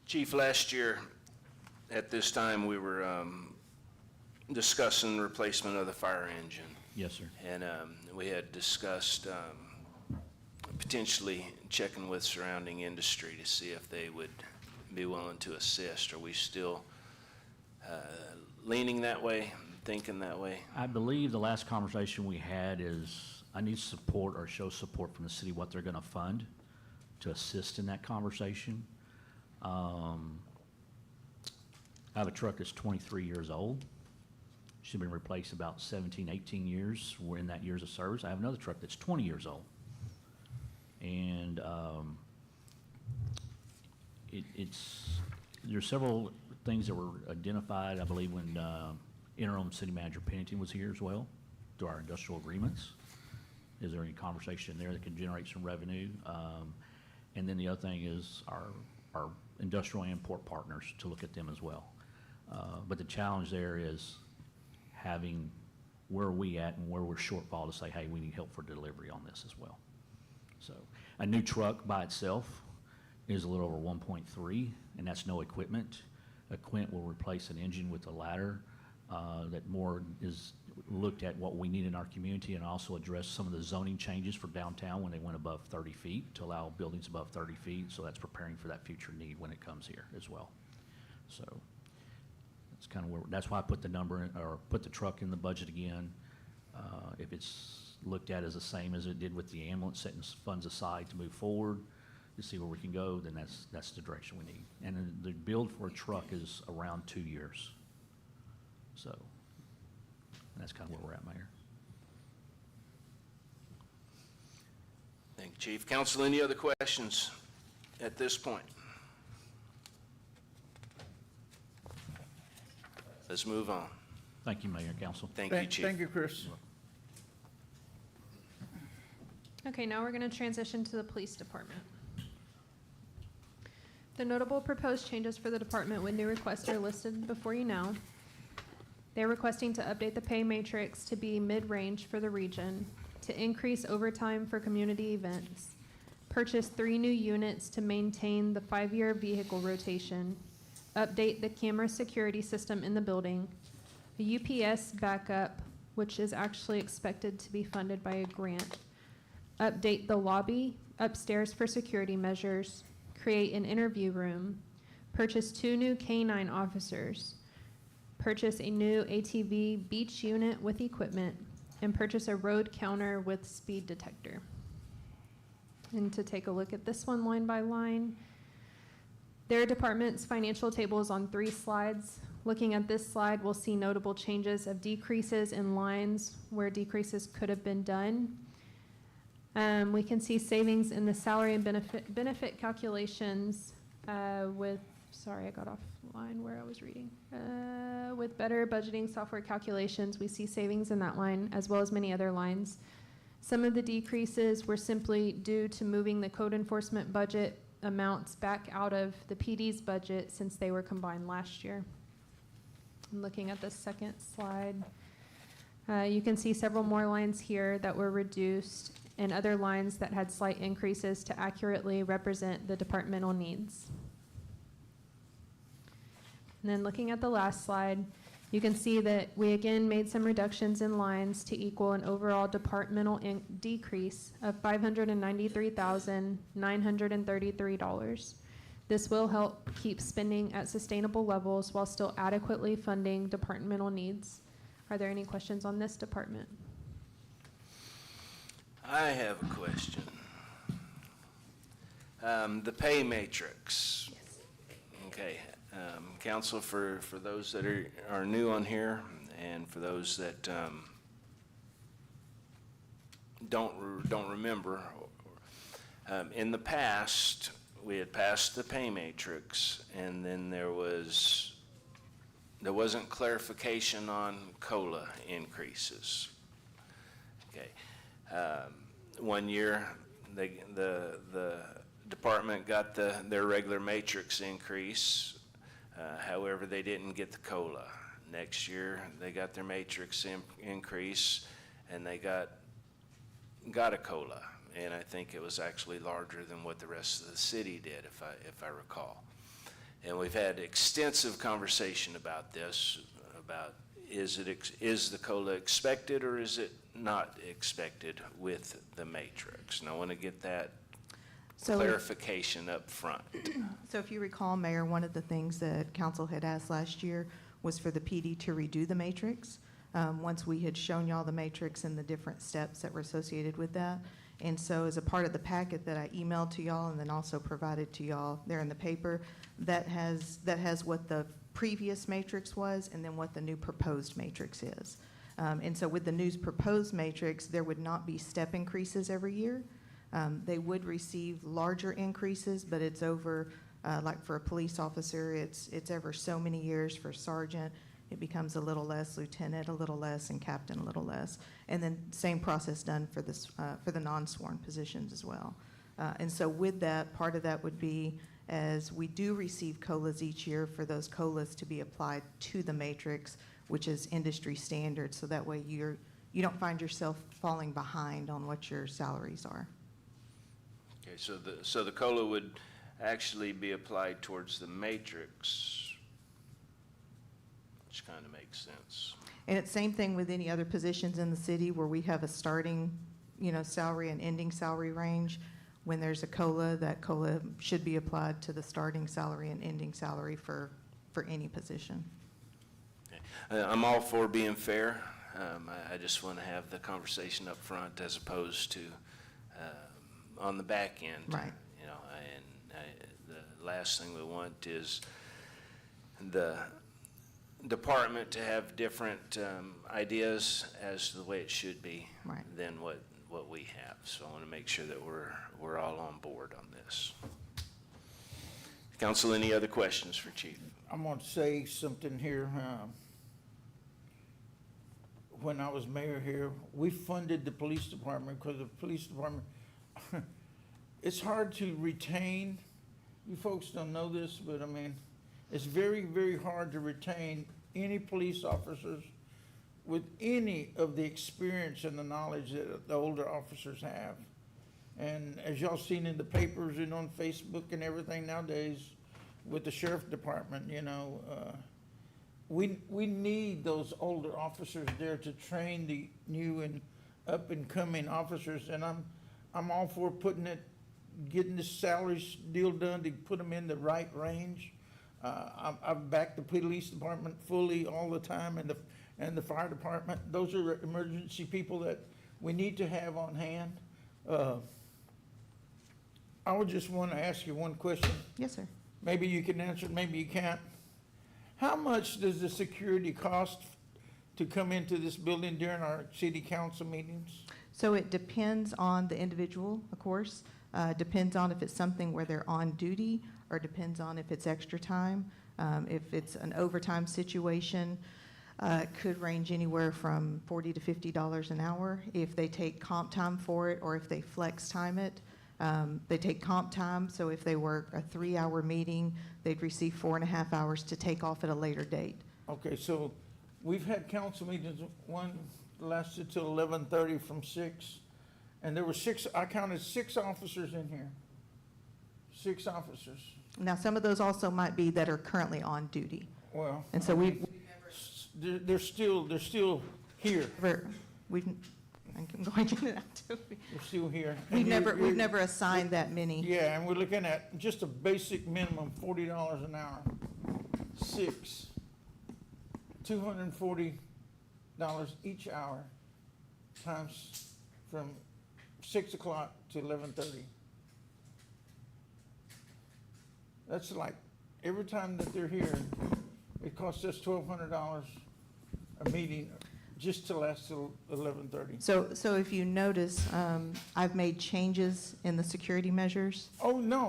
Chief, last year, at this time, we were discussing replacement of the fire engine. Yes, sir. And we had discussed potentially checking with surrounding industry to see if they would be willing to assist. Are we still leaning that way, thinking that way? I believe the last conversation we had is I need support or show support from the city, what they're going to fund to assist in that conversation. I have a truck that's 23 years old. She's been replaced about 17, 18 years. We're in that years of service. I have another truck that's 20 years old. And there's several things that were identified, I believe, when interim city manager Pennington was here as well, through our industrial agreements. Is there any conversation there that can generate some revenue? And then the other thing is our industrial import partners, to look at them as well. But the challenge there is having where are we at and where we're shortfall to say, hey, we need help for delivery on this as well. So a new truck by itself is a little over 1.3, and that's no equipment. A Quint will replace an engine with a ladder that more is looked at what we need in our community and also address some of the zoning changes for downtown when they went above 30 feet to allow buildings above 30 feet. So that's preparing for that future need when it comes here as well. So that's kind of where, that's why I put the number in, or put the truck in the budget again. If it's looked at as the same as it did with the ambulance, setting funds aside to move forward to see where we can go, then that's the direction we need. And then the build for a truck is around 2 years. So that's kind of where we're at, Mayor. Thank you, Chief. Council, any other questions at this point? Let's move on. Thank you, Mayor and Council. Thank you, Chief. Thank you, Chris. Okay, now we're going to transition to the police department. The notable proposed changes for the department with new requests are listed before you now. They're requesting to update the pay matrix to be mid-range for the region, to increase overtime for community events, purchase 3 new units to maintain the 5-year vehicle rotation, update the camera security system in the building, a UPS backup, which is actually expected to be funded by a grant, update the lobby upstairs for security measures, create an interview room, purchase 2 new K-9 officers, purchase a new ATV beach unit with equipment, and purchase a road counter with speed detector. And to take a look at this one line by line, their department's financial table is on 3 slides. Looking at this slide, we'll see notable changes of decreases in lines where decreases could have been done. We can see savings in the salary and benefit calculations with, sorry, I got offline where I was reading. With better budgeting software calculations, we see savings in that line as well as many other lines. Some of the decreases were simply due to moving the code enforcement budget amounts back out of the PD's budget since they were combined last year. I'm looking at the second slide. You can see several more lines here that were reduced and other lines that had slight increases to accurately represent the departmental needs. And then looking at the last slide, you can see that we again made some reductions in lines to equal an overall departmental decrease of $593,933. This will help keep spending at sustainable levels while still adequately funding departmental needs. Are there any questions on this department? I have a question. The pay matrix. Okay, council, for those that are new on here and for those that don't remember, in the past, we had passed the pay matrix and then there wasn't clarification on COLA increases. Okay. 1 year, the department got their regular matrix increase. However, they didn't get the COLA. Next year, they got their matrix increase, and they got a COLA. And I think it was actually larger than what the rest of the city did, if I recall. And we've had extensive conversation about this, about is the COLA expected or is it not expected with the matrix? And I want to get that clarification up front. So if you recall, Mayor, one of the things that council had asked last year was for the PD to redo the matrix. Once we had shown y'all the matrix and the different steps that were associated with that. And so as a part of the packet that I emailed to y'all and then also provided to y'all there in the paper, that has what the previous matrix was and then what the new proposed matrix is. And so with the new proposed matrix, there would not be step increases every year. They would receive larger increases, but it's over, like for a police officer, it's ever so many years. For sergeant, it becomes a little less, lieutenant a little less, and captain a little less. And then same process done for this for the non-sworn positions as well. And so with that, part of that would be as we do receive COLAs each year, for those COLAs to be applied to the matrix, which is industry standard, so that way you don't find yourself falling behind on what your salaries are. Okay, so the COLA would actually be applied towards the matrix, which kind of makes sense. And it's same thing with any other positions in the city where we have a starting, salary and ending salary range. When there's a COLA, that COLA should be applied to the starting salary and ending salary for any position. I'm all for being fair. I just want to have the conversation up front as opposed to on the back end. Right. You know, the last thing we want is the department to have different ideas as to the way it should be Right. than what we have. So I want to make sure that we're all on board on this. Council, any other questions for Chief? I'm going to say something here. When I was mayor here, we funded the police department because the police department, it's hard to retain. You folks don't know this, but I mean, it's very, very hard to retain any police officers with any of the experience and the knowledge that the older officers have. And as y'all seen in the papers and on Facebook and everything nowadays with the sheriff department, we need those older officers there to train the new and up and coming officers. And I'm all for getting this salary deal done to put them in the right range. I've backed the police department fully all the time, and the fire department. Those are emergency people that we need to have on hand. I would just want to ask you one question. Yes, sir. Maybe you can answer it, maybe you can't. How much does the security cost to come into this building during our city council meetings? So it depends on the individual, of course. Depends on if it's something where they're on duty, or depends on if it's extra time. If it's an overtime situation, it could range anywhere from $40 to $50 an hour. If they take comp time for it, or if they flex time it, they take comp time. So if they work a 3-hour meeting, they'd receive 4.5 hours to take off at a later date. Okay, so we've had council meetings, one lasted till 11:30 from 6, and there were I counted 6 officers in here. 6 officers. Now, some of those also might be that are currently on duty. Well, And so they're still here. I can go into that too. They're still here. We've And never, you're- we've never assigned that many. Yeah, and we're looking at just a basic minimum, $40 an hour. 6, $240 each hour, times from 6 o'clock to 11:30. That's like, every time that they're here, it costs us $1,200 a meeting just to last till 11:30. So if you notice, I've made changes in the security measures. Oh, no,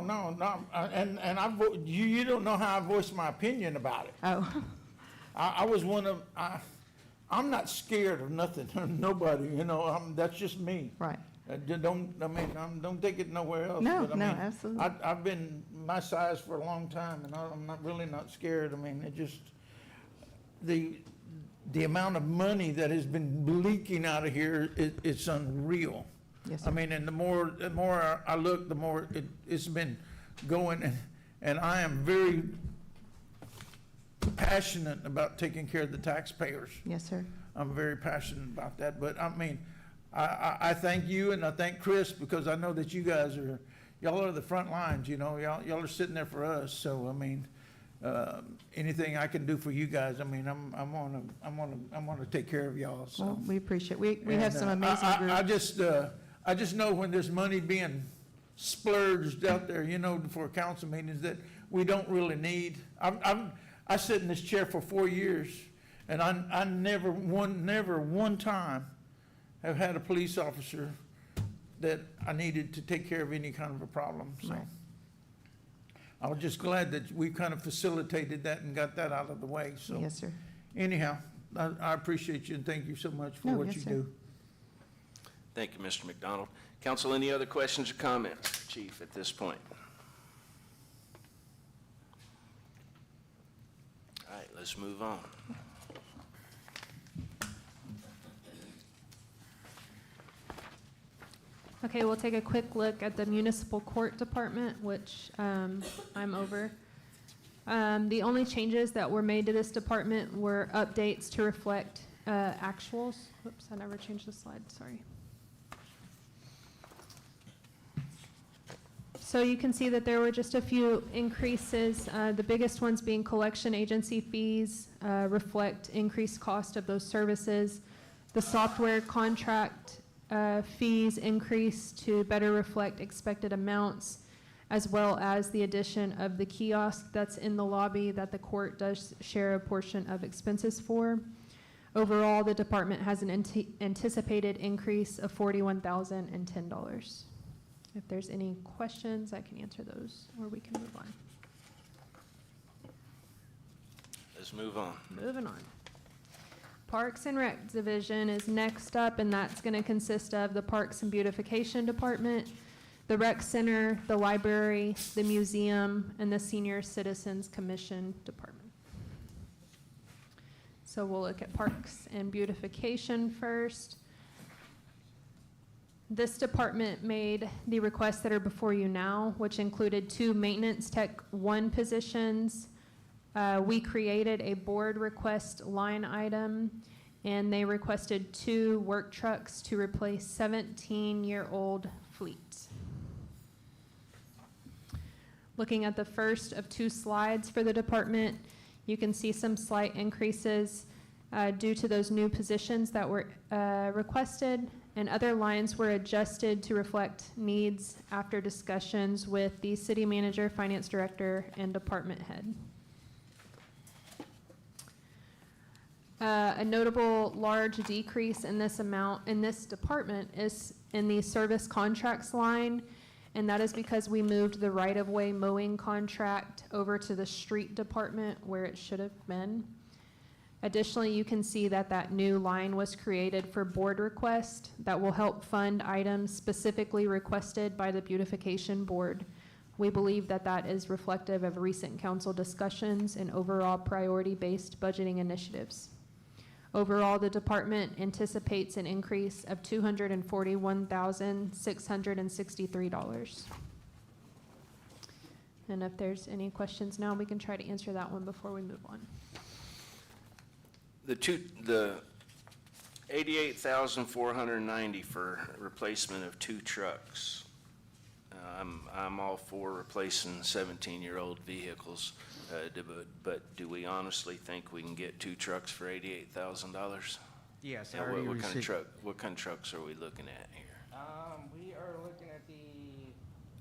and you don't know how I voiced my opinion about it. Oh, I was I'm not scared of nothing, or nobody, that's just me. right. Don't take it nowhere else. No, but I no, mean, absolutely. I've been my size for a long time, and I'm not scared. I mean, it just, the amount of money that has been leaking out of here, it's unreal. Yes, I sir. mean, and the more I look, the more it's been going, and I am very passionate about taking care of the taxpayers. Yes, sir. I'm very passionate about that, but I mean, I thank you and I thank Chris, because I know that y'all are the front lines, y'all are sitting there for us, so I mean, anything I can do for you guys, I mean, I'm gonna take care of y'all, so. Well, we appreciate, we have some And, amazing groups. I just know when there's money being splurged out there, for council meetings that we don't really need. I sit in this chair for 4 years, and I never one time have had a police officer that I needed to take care of any kind of a problem, so. Right. I was just glad that we kind of facilitated that and got that out of the way, so. Yes, sir. Anyhow, I appreciate you, and thank you so much for No, what yes, you sir. do. Thank you, Mr. McDonald. Council, any other questions or comments, Chief, at this point? Let's move on. Okay, we'll take a quick look at the municipal court department, which I'm over. The only changes that were made to this department were updates to reflect actuals. Whoops, I never changed the slide, sorry. So you can see that there were just a few increases, the biggest ones being collection agency fees, reflect increased cost of those services. The software contract fees increased to better reflect expected amounts, as well as the addition of the kiosk that's in the lobby that the court does share a portion of expenses for. Overall, the department has an anticipated increase of $41,010. If there's any questions, I can answer those, or we can move on. Let's move on. Moving on. Parks and Rec Division is next up, and that's going to consist of the Parks and Beautification Department, the Rec Center, the library, the museum, and the Senior Citizens Commission Department. So we'll look at Parks and Beautification first. This department made the requests that are before you now, which included 2 Maintenance Tech 1 positions. We created a board request line item, and they requested 2 work trucks to replace 17-year-old fleet. Looking at the first of 2 slides for the department, you can see some slight increases due to those new positions that were requested, and other lines were adjusted to reflect needs after discussions with the city manager, finance director, and department head. A notable large decrease in this amount in this department is in the service contracts line, and that is because we moved the right-of-way mowing contract over to the street department where it should have been. Additionally, you can see that that new line was created for board request that will help fund items specifically requested by the beautification board. We believe that that is reflective of recent council discussions and overall priority-based budgeting initiatives. Overall, the department anticipates an increase of $241,663. And if there's any questions now, we can try to answer that one before we move on. The $88,490 for replacement of 2 trucks. I'm all for replacing 17-year-old vehicles, but do we honestly think we can get 2 trucks for $88,000? Yes, I And already what kind of received. what kind of trucks are we looking at here? We are looking at the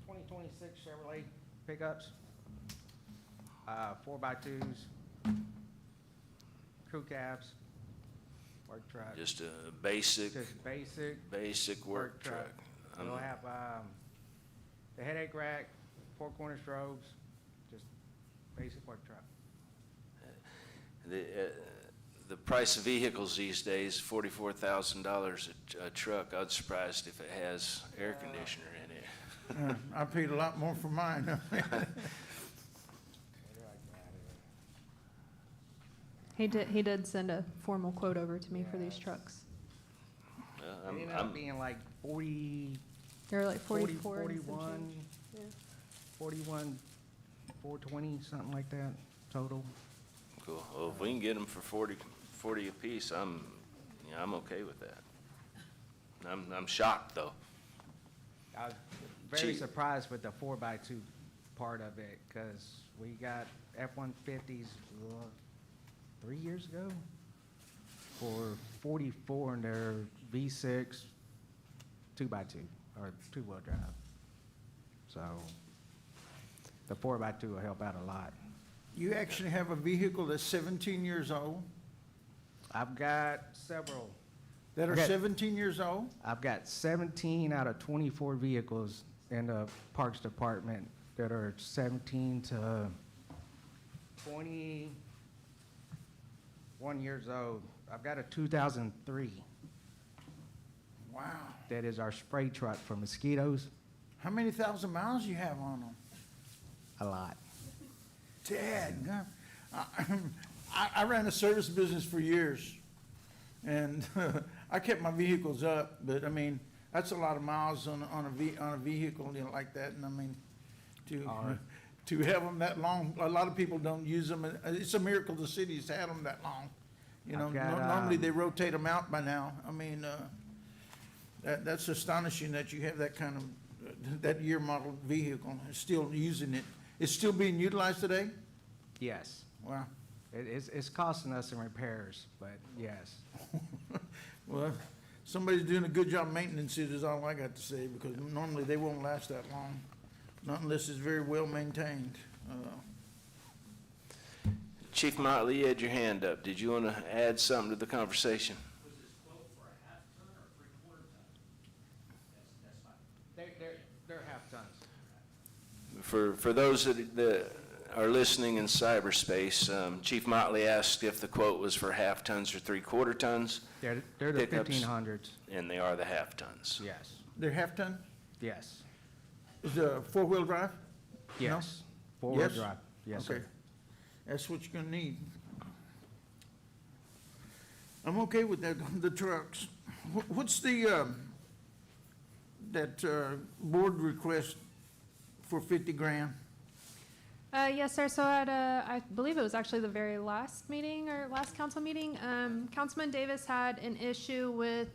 2026 Chevrolet pickups, 4x2s, crew cabs, work truck. Just a basic Just basic work truck. We'll have the headache rack, 4 corner strobes, just basic work truck. The price of vehicles these days, $44,000 a truck. I'm surprised if it has air conditioner in it. I paid a lot more for mine. He did send a formal quote over to me for these trucks. It ended up being like 40, They're like 40, 44 and some 41, change. Yeah. 41, 420, something like that, total. Cool. Well, if we can get them for 40 apiece, I'm okay with that. I'm shocked though. I was very Chief. surprised with the 4x2 part of it, because we got F-150s 3 years ago for 44, and they're V6 2x2 or 2-wheel drive. So the 4x2 will help out a lot. You actually have a vehicle that's 17 years old, I've got several. that are Okay. 17 years old? I've got 17 out of 24 vehicles in the Parks Department that are 17 to 21 years old. I've got a 2003 Wow. that is our spray truck for mosquitoes. How many thousand miles you have on them? A lot. Dad, I ran a service business for years, and I kept my vehicles up, but I mean, that's a lot of miles on a vehicle, you know, like that, and I mean, to have them that long, a lot of people don't use them, and it's a miracle the city's had them that long. You know, I've got, normally they rotate them out by now. I mean, that's astonishing that you have that kind of, that year model vehicle, and still using it. It's still being utilized today? Yes. Wow. It's costing us in repairs, but yes. Well, somebody's doing a good job maintenance it is all I got to say, because normally they won't last that long, not unless it's very well maintained. Chief Motley, you had your hand up. Did you want to add something to the conversation? Was this quote for a half ton or a three-quarter ton? That's fine. They're half tons. For those that are listening in cyberspace, Chief Motley asked if the quote was for half tons or three-quarter tons, They're the Pickups. 1500s. and they are the half tons. Yes, They're half-ton? yes, Is it a four-wheel drive? yes. Four-wheel Yes? drive, yes, Okay. sir. That's what you're gonna need. I'm okay with that, the trucks. What's the, that, board request for 50 grand? Yes, sir. So at, I believe it was actually the very last meeting or last council meeting, Councilman Davis had an issue with,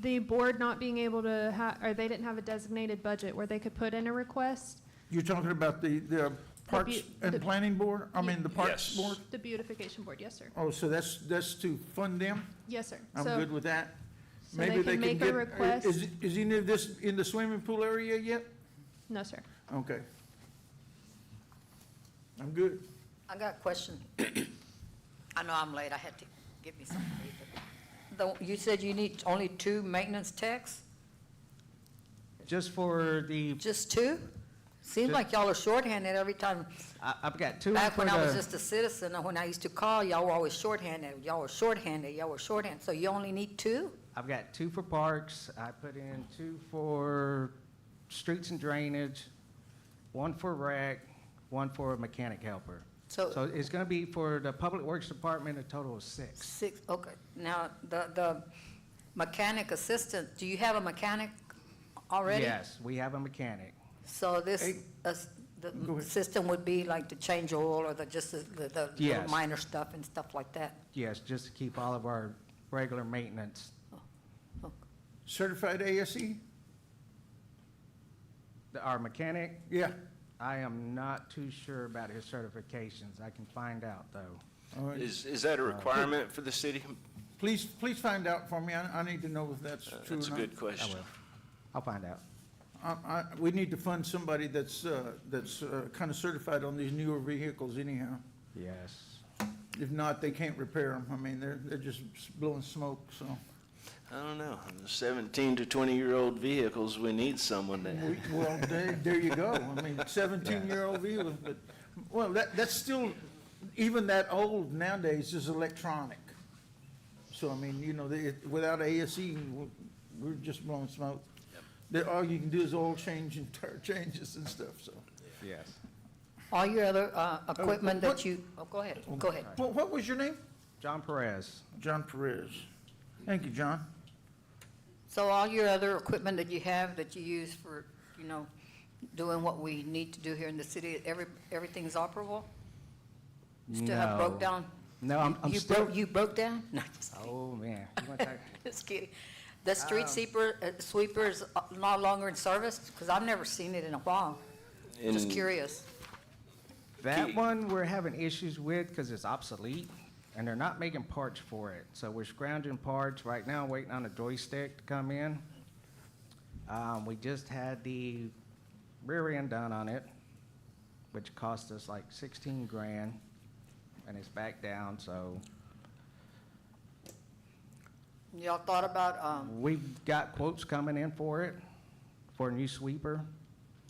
the board not being able to or they didn't have a designated budget where they could put in a request. You're talking about the Parks and the- Planning Board? I mean, the Parks Yes. Board? The beautification board, yes, sir. Oh, so that's to fund them? Yes, sir. I'm So- good with that. so they Maybe can make a get- request. Is any of this in the swimming pool area yet? No, sir. Okay. I'm good. I got a question. I know I'm late, I had to get me something to eat. You said you need only 2 maintenance techs? Just for the, Just 2? Seems like y'all are shorthanded every time. I've got two Back for when I was the, just a citizen, when I used to call, y'all were always shorthanded. Y'all were shorthanded, y'all were shorthanded. So you only need 2? I've got 2 for parks, I put in 2 for streets and drainage, 1 for rec, 1 for a mechanic helper. So- So it's gonna be for the Public Works Department, a total of 6. 6, okay. Now, the mechanic assistant, do you have a mechanic already? Yes, we have a mechanic. So this, Hey, the go ahead. system would be like to change oil or just the little Yes. minor stuff and stuff like that? Yes, just to keep all of our regular maintenance. Certified ASE? Our mechanic, Yeah. I am not too sure about his certifications. I can find out, though. All right. Is that a requirement for the city? Please find out for me. I need to know if that's true or not. That's a good I question. will. I'll find out. We need to fund somebody that's kind of certified on these newer vehicles anyhow. Yes. If not, they can't repair them. I mean, they're just blowing smoke, so. I don't know. The 17 to 20-year-old vehicles, we need someone that. Well, there you go. I mean, 17-year-old vehicle, but, well, that's still, even that old nowadays is electronic. So, I mean, you know, without ASE, we're just blowing smoke. All you can do is oil change and tire changes and stuff, so. Yes. All your other equipment what- that you, go ahead, go ahead. What was your name? John Perez. John Perez. Thank you, John. So all your other equipment that you have that you use for, doing what we need to do here in the city, everything's operable? Still have broke No. down? No, I'm You still. broke, you broke down? No, just kidding. Oh, man. You wanna talk- Just kidding. The street sweeper is no longer in service? Because I've never seen it in a while. Just In- curious. That one we're having issues with because it's obsolete, and they're not making parts for it. So we're scrounging parts right now, waiting on a joystick to come in. We just had the rear end done on it, which cost us like 16 grand, and it's back down, so Y'all thought about, we've got quotes coming in for it, for a new sweeper.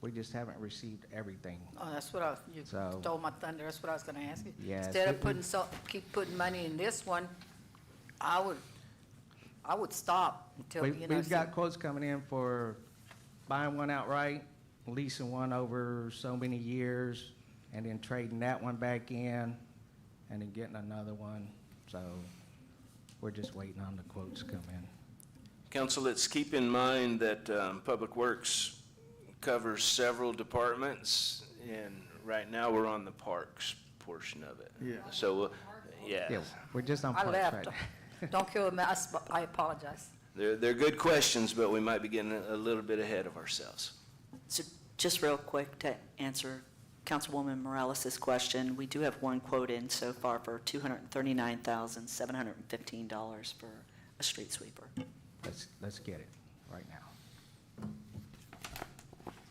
We just haven't received everything. oh, that's what you So- stole my thunder, that's what I was gonna ask you. Yes, Instead of we- keep putting money in this one, I would stop until, We've got quotes coming in for buying one outright, leasing one over so many years, and then trading that one back in, and then getting another one. So we're just waiting on the quotes to come in. Council, let's keep in mind that Public Works covers several departments, and right now we're on the parks portion of it. Yeah. So, yeah, Yeah, we're just on I parks left. right now. Don't kill me, I apologize. they're good questions, but we might be getting a little bit ahead of ourselves. So just real quick to answer Councilwoman Morales' question, we do have one quote in so far for $239,715 for a street sweeper. Let's get it right now.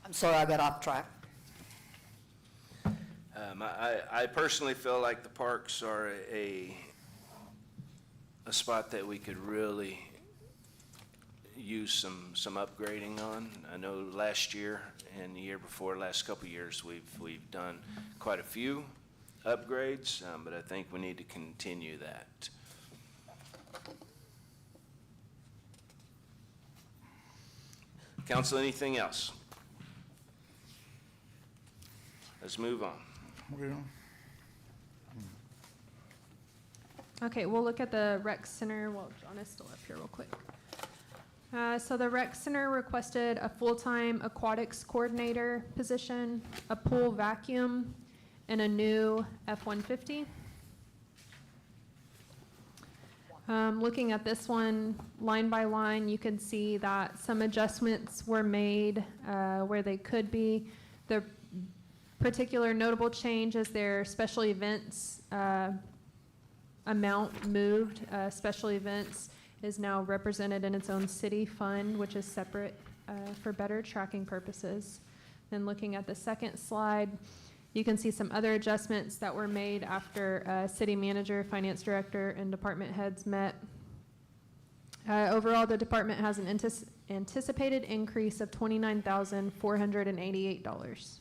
I'm sorry I got off track. I personally feel like the parks are a spot that we could really use some upgrading on. I know last year and the year before, last couple of years, we've done quite a few upgrades, but I think we need to continue that. Council, anything else? Let's move on. Well, Okay, we'll look at the rec center while John is still up here real quick. So the rec center requested a full-time aquatics coordinator position, a pool vacuum, and a new F-150. Looking at this one, line by line, you can see that some adjustments were made where they could be. The particular notable change is their special events amount moved. Special events is now represented in its own city fund, which is separate for better tracking purposes. Then looking at the second slide, you can see some other adjustments that were made after city manager, finance director, and department heads met. Overall, the department has an anticipated increase of $29,488.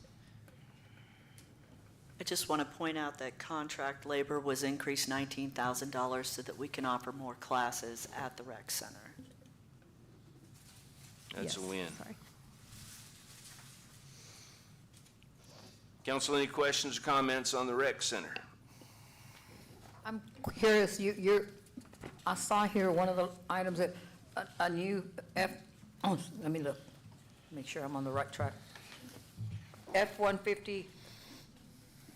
I just want to point out that contract labor was increased $19,000 so that we can offer more classes at the rec center. That's a Yes, win. sorry. Council, any questions or comments on the rec center? I'm curious, I saw here one of the items that, a new let me look, make sure I'm on the right track. F-150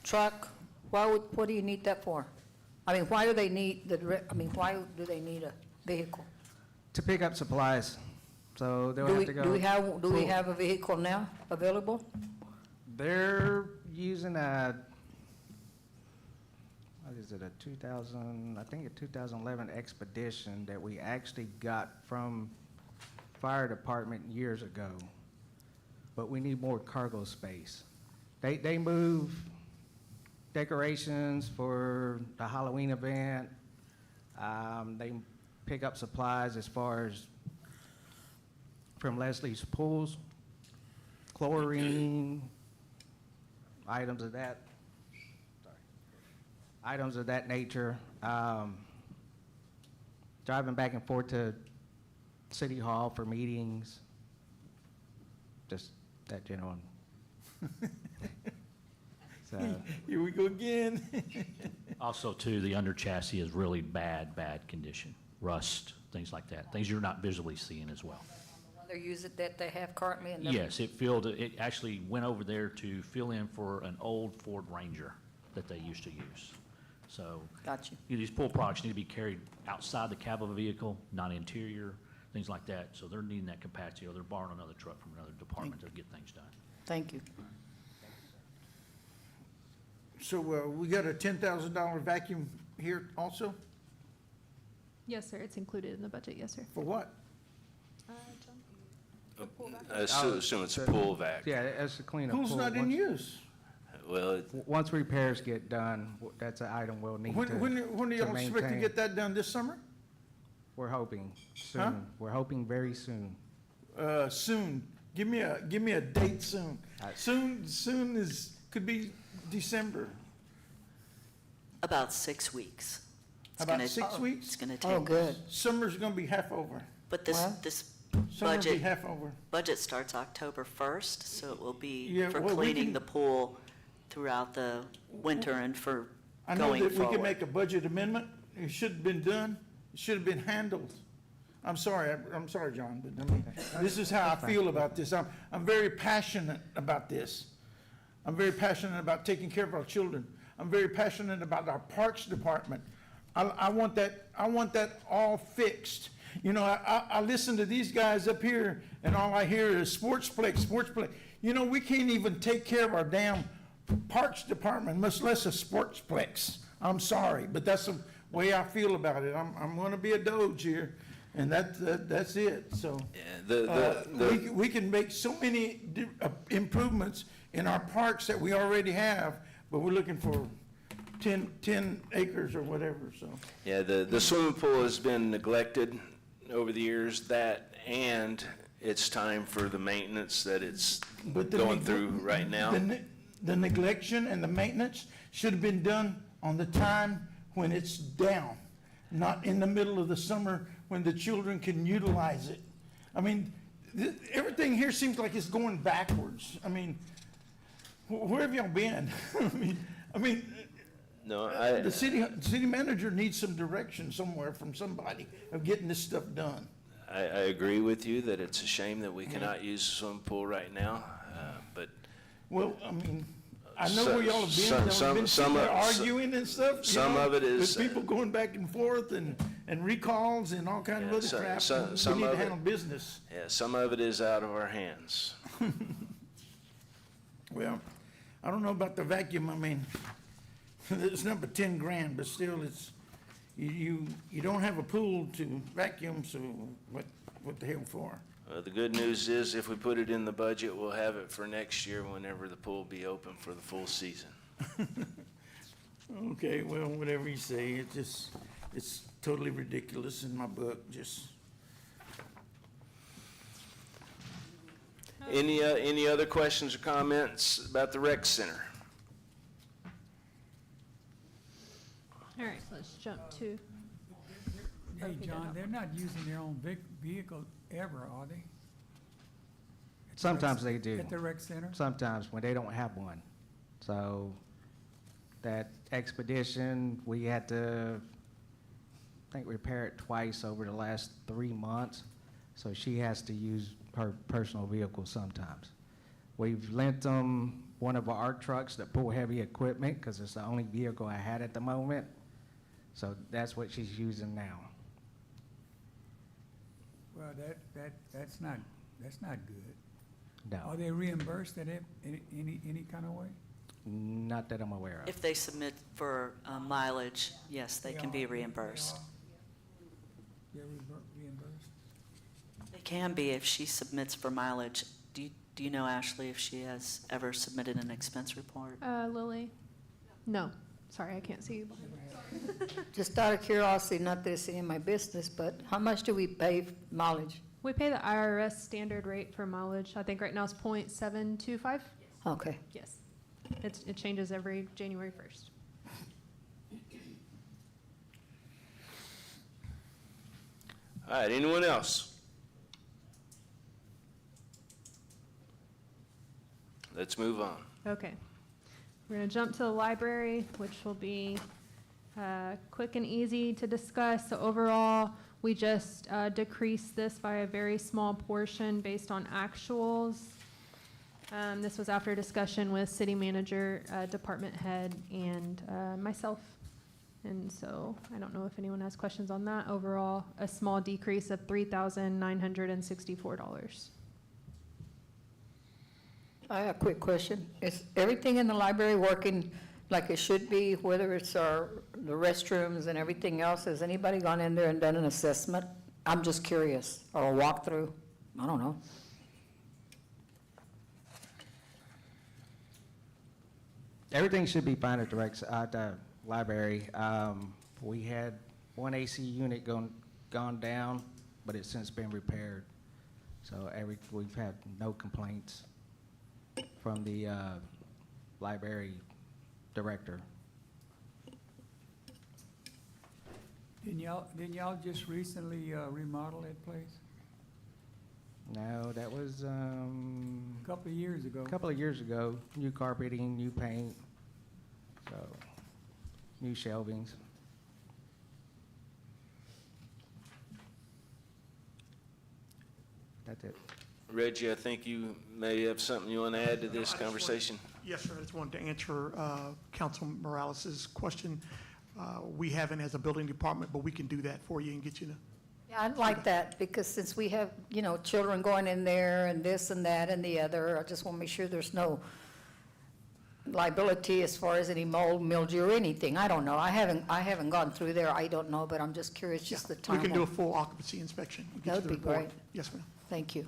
truck, what do you need that for? I mean, why do they need why do they need a vehicle? To pick up supplies, so they'll Do have we, to go. do we have a vehicle now available? They're using what is it, a 2011 Expedition that we actually got from fire department years ago, but we need more cargo space. They move decorations for the Halloween event. They pick up supplies as far as from Leslie's Pools, chlorine, items of that nature. Driving back and forth to City Hall for meetings, just that general. So, here we go again. Also, too, the under chassis is really bad condition, rust, things like that, things you're not visibly seeing as well. They're using that they have currently in the. Yes, it actually went over there to fill in for an old Ford Ranger that they used to use. So, Got you. these pool products need to be carried outside the cab of a vehicle, not interior, things like that. So they're needing that capacity, or they're borrowing another truck from another department to get things done. Thank you. So, we got a $10,000 vacuum here also? Yes, sir, it's included in the budget, yes, sir. For what? I assume it's a pool vac. yeah, that's to clean up. Pool's not in use. Well, Once repairs get done, that's an item we'll need When do to y'all expect to maintain. get that done, this summer? We're hoping soon. Huh? We're hoping very soon. Soon. Give me a date soon. I- Soon could be December. About 6 weeks. It's About gonna- 6 weeks? It's going to take. Oh, good. Summer's gonna be half over. But this Well, Summer'll be budget, half over. budget starts October 1st, so it will be Yeah, for well, we cleaning can- the pool throughout the winter and for I know going that we forward. can make a budget amendment. It should have been done. It should have been handled. I'm sorry, John, but I mean, this is how I feel about this. I'm very passionate about this. I'm very passionate about taking care of our children. I'm very passionate about our Parks Department. I want that all fixed. You know, I listen to these guys up here, and all I hear is sportsplex. You know, we can't even take care of our damn Parks Department, much less a sportsplex. I'm sorry, but that's the way I feel about it. I'm gonna be a Doge here, and that's it, so. Yeah, We can make so many improvements in our parks that we already have, but we're looking for 10 acres or whatever, so. Yeah, the swimming pool has been neglected over the years, that, and it's time for the maintenance that it's But the going neg- through right now. The neglection and the maintenance should have been done on the time when it's down, not in the middle of the summer when the children can utilize it. I mean, everything here seems like it's going backwards. I mean, where have y'all been? I mean, No, the city manager needs some direction somewhere from somebody of getting this stuff done. I agree with you that it's a shame that we cannot use the swimming pool right now, but Well, I mean, I know So- where y'all have been. some- Y'all some- have been some sitting there of- arguing and stuff. you some know, of it is- With people going back and forth and recalls and all kind of Yeah, other so- crap. so- We some need to of it- handle business. yeah, some of it is out of our hands. Well, I don't know about the vacuum. I mean, it's not but 10 grand, but still it's, you don't have a pool to vacuum, so what the hell for? The good news is if we put it in the budget, we'll have it for next year whenever the pool be open for the full season. Okay, well, whatever you say, it's totally ridiculous in my book, just. Any other questions or comments about the rec center? All right, let's jump to, Hey, John, they're not using their own vehicle ever, are they? Sometimes they do. At the rec center? Sometimes when they don't have one. So that expedition, we had to, I think, repair it twice over the last 3 months. So she has to use her personal vehicle sometimes. We've lent them one of our ARC trucks that pull heavy equipment because it's the only vehicle I had at the moment. So that's what she's using now. Well, that's not good. No, Are they reimbursed at any kind of way? not that I'm aware of. If they submit for mileage, yes, they can be reimbursed. They're reimbursed? They can be if she submits for mileage. Do you know, Ashley, if she has ever submitted an expense report? Lily? No, sorry, I can't see you. Just out of curiosity, not that it's any of my business, but how much do we pay for mileage? We pay the IRS standard rate for mileage. I think right now it's .725. Okay. Yes. It changes every January 1st. All right, anyone else? Let's move on. Okay. We're going to jump to the library, which will be quick and easy to discuss. So overall, we just decreased this by a very small portion based on actuals. This was after discussion with city manager, department head, and myself. And so I don't know if anyone has questions on that. Overall, a small decrease of $3,964. I have a quick question. Is everything in the library working like it should be, whether it's the restrooms and everything else? Has anybody gone in there and done an assessment? I'm just curious, or a walkthrough? I don't know. Everything should be fine at the library. We had one AC unit gone down, but it's since been repaired. So we've had no complaints from the library director. Didn't y'all just recently remodel that place? No, that was A couple of years ago. a couple of years ago. New carpeting, new paint. So new shelvings. That's it. Reggie, I think you may have something you want to add to this conversation? Yes, sir, I just wanted to answer Councilman Morales's question. We haven't as a building department, but we can do that for you and get you the. Yeah, I'd like that, because since we have, you know, children going in there and this and that and the other, I just want to make sure there's no liability as far as any mold, mildew, or anything. I don't know. I haven't gone through there. I don't know, but I'm just curious, just the We time. can do a full occupancy inspection. and get That you would the be report. great. Yes, ma'am. Thank you.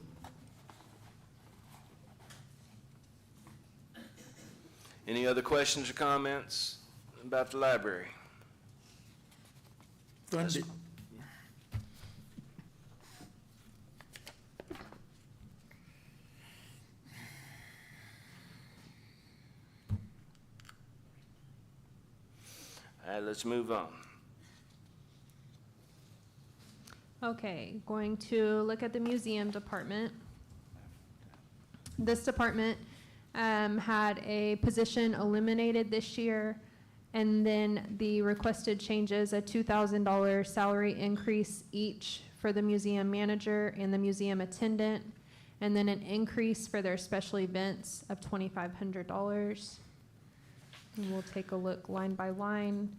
Any other questions or comments about the library? Funded. All right, let's move on. Okay, going to look at the museum department. This department had a position eliminated this year, and then the requested changes, a $2,000 salary increase each for the museum manager and the museum attendant, and then an increase for their special events of $2,500. And we'll take a look line by line.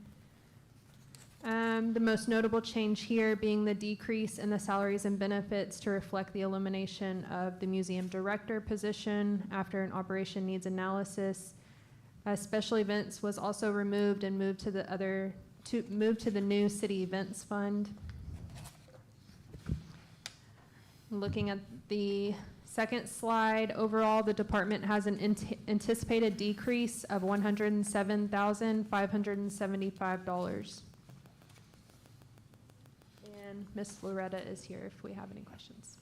The most notable change here being the decrease in the salaries and benefits to reflect the elimination of the museum director position after an operation needs analysis. Special events was also removed and moved to the new city events fund. Looking at the second slide, overall, the department has an anticipated decrease of $107,575. And Ms. Loretta is here if we have any questions.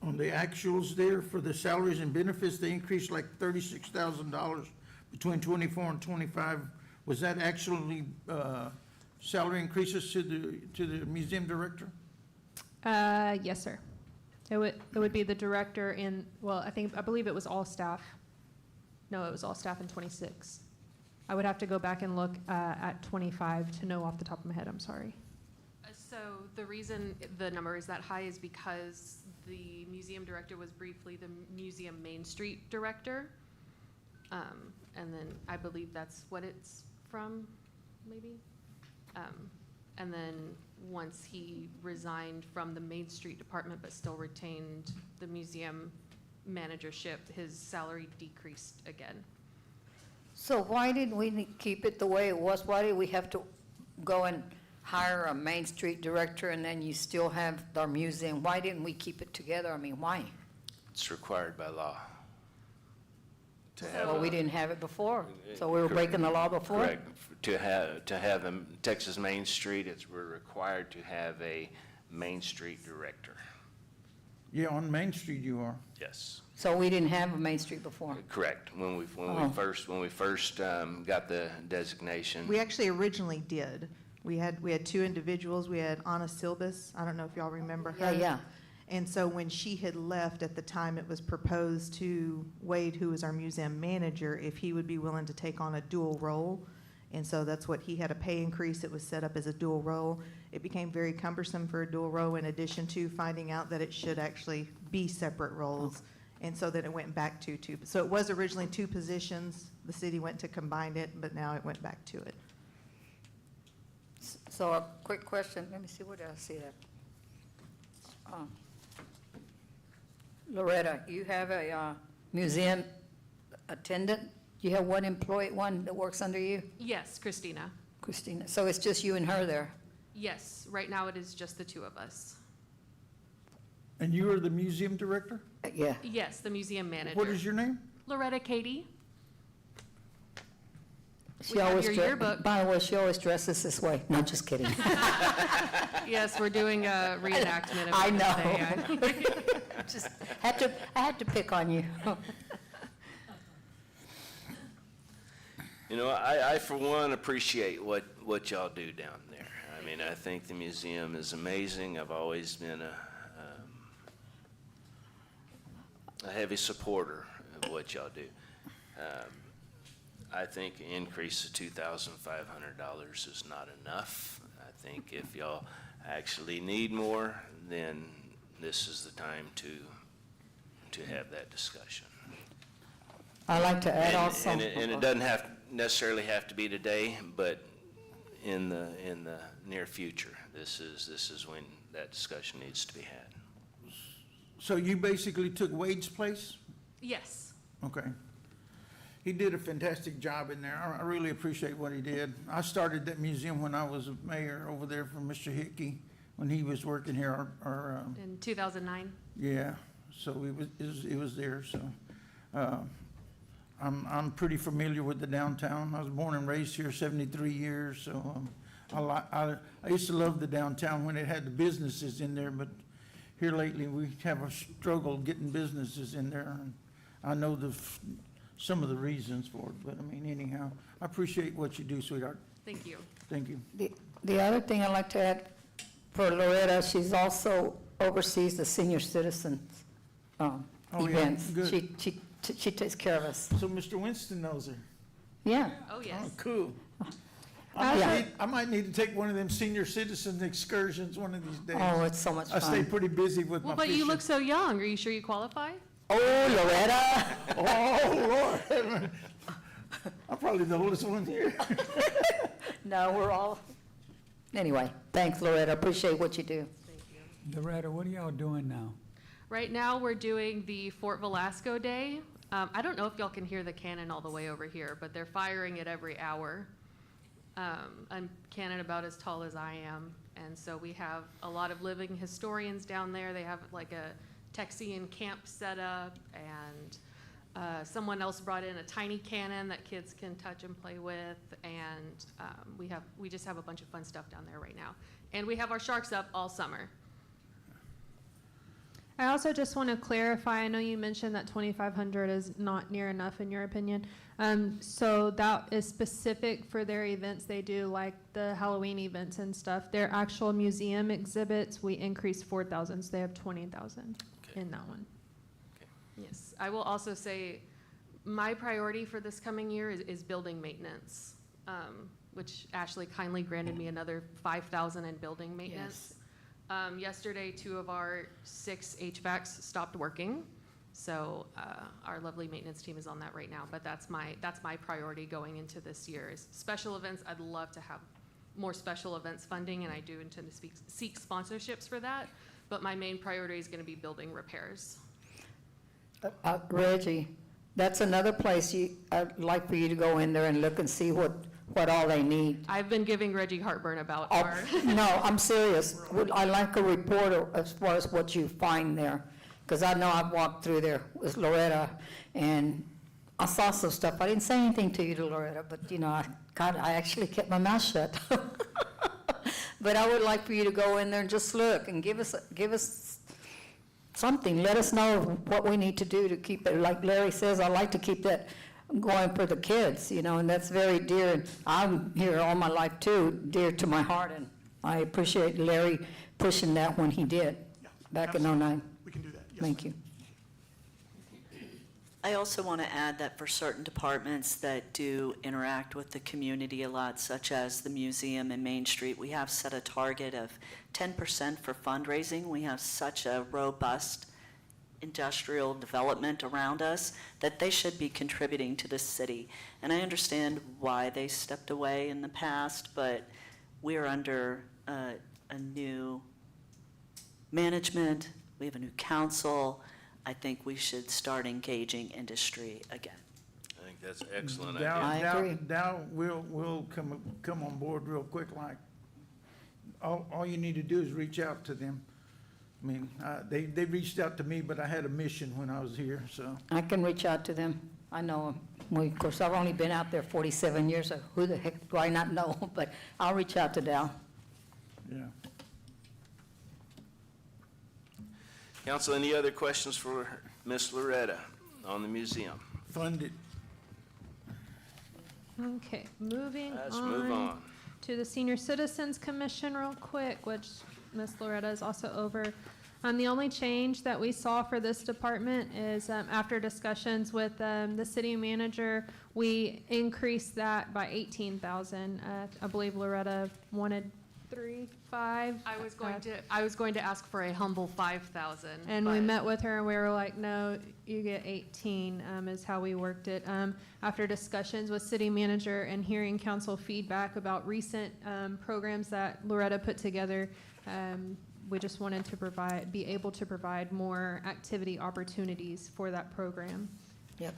On the actuals there for the salaries and benefits, they increased like $36,000 between 24 and 25. Was that actually salary increases to the museum director? Yes, sir. It would be the director and, well, I believe it was all staff. No, it was all staff in 26. I would have to go back and look at 25 to know off the top of my head, I'm sorry. So the reason the number is that high is because the museum director was briefly the museum Main Street director. And then I believe that's what it's from, maybe. And then once he resigned from the Main Street department but still retained the museum managership, his salary decreased again. So why didn't we keep it the way it was? Why did we have to go and hire a Main Street director and then you still have our museum? Why didn't we keep it together? I mean, why? It's required by law. To have Well, we didn't have it before, so we were breaking the law before? Correct. To have a Texas Main Street, we're required to have a Main Street director. Yeah, on Main Street you are. Yes, So we didn't have a Main Street before? correct. When we Oh. first got the designation. We actually originally did. We had two individuals. We had Anna Silbus. I don't know if y'all remember her. Yeah. And so when she had left, at the time, it was proposed to Wade, who was our museum manager, if he would be willing to take on a dual role. And so that's what, he had a pay increase. It was set up as a dual role. It became very cumbersome for a dual role, in addition to finding out that it should actually be separate roles. And so then it went back to two. So it was originally two positions. The city went to combine it, but now it went back to it. So a quick question, let me see, where did I see that? Loretta, you have a museum attendant? You have one employee, one that works under you? Yes, Christina. Christina, so it's just you and her there? Yes, right now it is just the two of us. And you are the museum director? Yeah. Yes, the museum manager. What is your name? Loretta Katie. She We have always your dre- yearbook. By the way, she always dresses this way. No, just kidding. Yes, we're doing a reenactment of I Independence Day. know. Just I had to pick on you. You know, I for one appreciate what y'all do down there. I mean, I think the museum is amazing. I've always been a heavy supporter of what y'all do. I think increase of $2,500 is not enough. I think if y'all actually need more, then this is the time to have that discussion. I'd like to add also. And it doesn't necessarily have to be today, but in the near future, this is when that discussion needs to be had. So you basically took Wade's place? Yes. Okay. He did a fantastic job in there. I really appreciate what he did. I started that museum when I was a mayor over there for Mr. Hickey, when he was working here, In 2009. yeah, so it was there, so. I'm pretty familiar with the downtown. I was born and raised here 73 years, so, I used to love the downtown when it had the businesses in there, but here lately, we have a struggle getting businesses in there, and I know some of the reasons for it, but I mean, anyhow, I appreciate what you do, sweetheart. Thank you. Thank you. The other thing I'd like to add for Loretta, she's also oversees the senior citizens Oh, yeah, events. good. She takes care of us. So Mr. Winston knows her. Yeah. Oh, yes. Oh, cool. Yeah. I might need to take one of them senior citizen excursions one of these days. Oh, it's so much I stay fun. pretty busy with my Well, but fishing. you look so young. Are you sure you qualify? Oh, Loretta. Oh, Lord. I'm probably the oldest one here. No, we're all, anyway, thanks, Loretta. Appreciate what you do. Loretta, what are y'all doing now? Right now, we're doing the Fort Velasco Day. I don't know if y'all can hear the cannon all the way over here, but they're firing it every hour. I'm cannon about as tall as I am, and so we have a lot of living historians down there. They have like a Texian camp set up, and someone else brought in a tiny cannon that kids can touch and play with, and we just have a bunch of fun stuff down there right now. And we have our sharks up all summer. I also just want to clarify, I know you mentioned that 2,500 is not near enough in your opinion. So that is specific for their events they do, like the Halloween events and stuff. Their actual museum exhibits, we increased 4,000, so they have 20,000 in that one. Yes, I will also say, my priority for this coming year is building maintenance, which Ashley kindly granted me another 5,000 in building maintenance. Yesterday, 2 of our 6 HVACs stopped working, so our lovely maintenance team is on that right now. But that's my priority going into this year is special events. I'd love to have more special events funding, and I do intend to seek sponsorships for that. But my main priority is going to be building repairs. Reggie, that's another place I'd like for you to go in there and look and see what all they need. I've been giving Reggie heartburn about Oh, our. no, I'm serious. I like a report as far as what you find there, because I know I've walked through there with Loretta, and I saw some stuff. I didn't say anything to you, Loretta, but, you know, I actually kept my mouth shut. But I would like for you to go in there and just look and give us something. Let us know what we need to do to keep it, like Larry says, I like to keep that going for the kids, you know, and that's very dear. And I'm here all my life too, dear to my heart, and I appreciate Larry pushing that when he did Yeah, back in absolutely. '09. We can do that, yes. Thank you. I also want to add that for certain departments that do interact with the community a lot, such as the museum and Main Street, we have set a target of 10% for fundraising. We have such a robust industrial development around us that they should be contributing to the city. And I understand why they stepped away in the past, but we're under a new management. We have a new council. I think we should start engaging industry again. I think that's an excellent Dow- idea. I Dow- agree. Dow will come on board real quick, like, all you need to do is reach out to them. I mean, they reached out to me, but I had a mission when I was here, so. I can reach out to them. I know them. Well, of course, I've only been out there 47 years, so who the heck do I not know? But I'll reach out to Dal. Yeah. Council, any other questions for Ms. Loretta on the museum? Funded. Okay, moving Let's move on. to the Senior Citizens Commission real quick, which Ms. Loretta is also over. The only change that we saw for this department is, after discussions with, the city manager, we increased that by 18,000. I believe Loretta wanted 3.5. I was going to ask for a humble 5,000. And we but- met with her and we were like, no, you get 18, is how we worked it. After discussions with city manager and hearing council feedback about recent, programs that Loretta put together, we just wanted to be able to provide more activity opportunities for that program. Yep,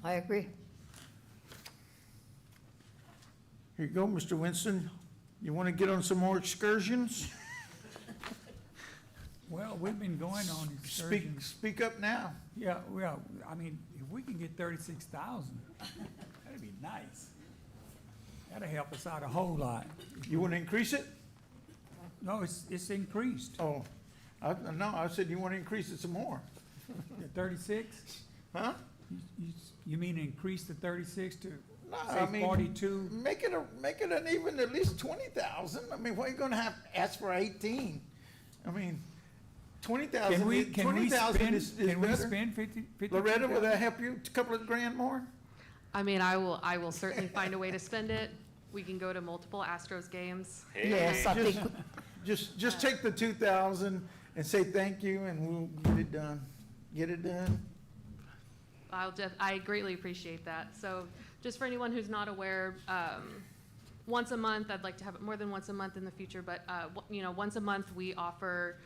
I agree. Here you go, Mr. Winston. You want to get on some more excursions? Well, we've been going on excursions. Speak up now. Yeah, well, I mean, if we can get 36,000, that'd be nice. That'll help us out a whole lot. You want to increase it? No, it's increased. Oh, no, I said you want to increase it some more. The 36? Huh? You mean increase the 36 to, No, say, I mean, 42? Make it an even at least 20,000. I mean, why are you gonna have, ask for 18? I mean, 20,000, Can we 20,000 spend, is can we better. spend 50? Loretta, will that help you, a couple of grand more? I mean, I will certainly find a way to spend it. We can go to multiple Astros games. Yes, I think, Just take the 2,000 and say thank you, and we'll get it done. Get it done. I greatly appreciate that. So just for anyone who's not aware, once a month, I'd like to have it more than once a month in the future, but, once a month, we offer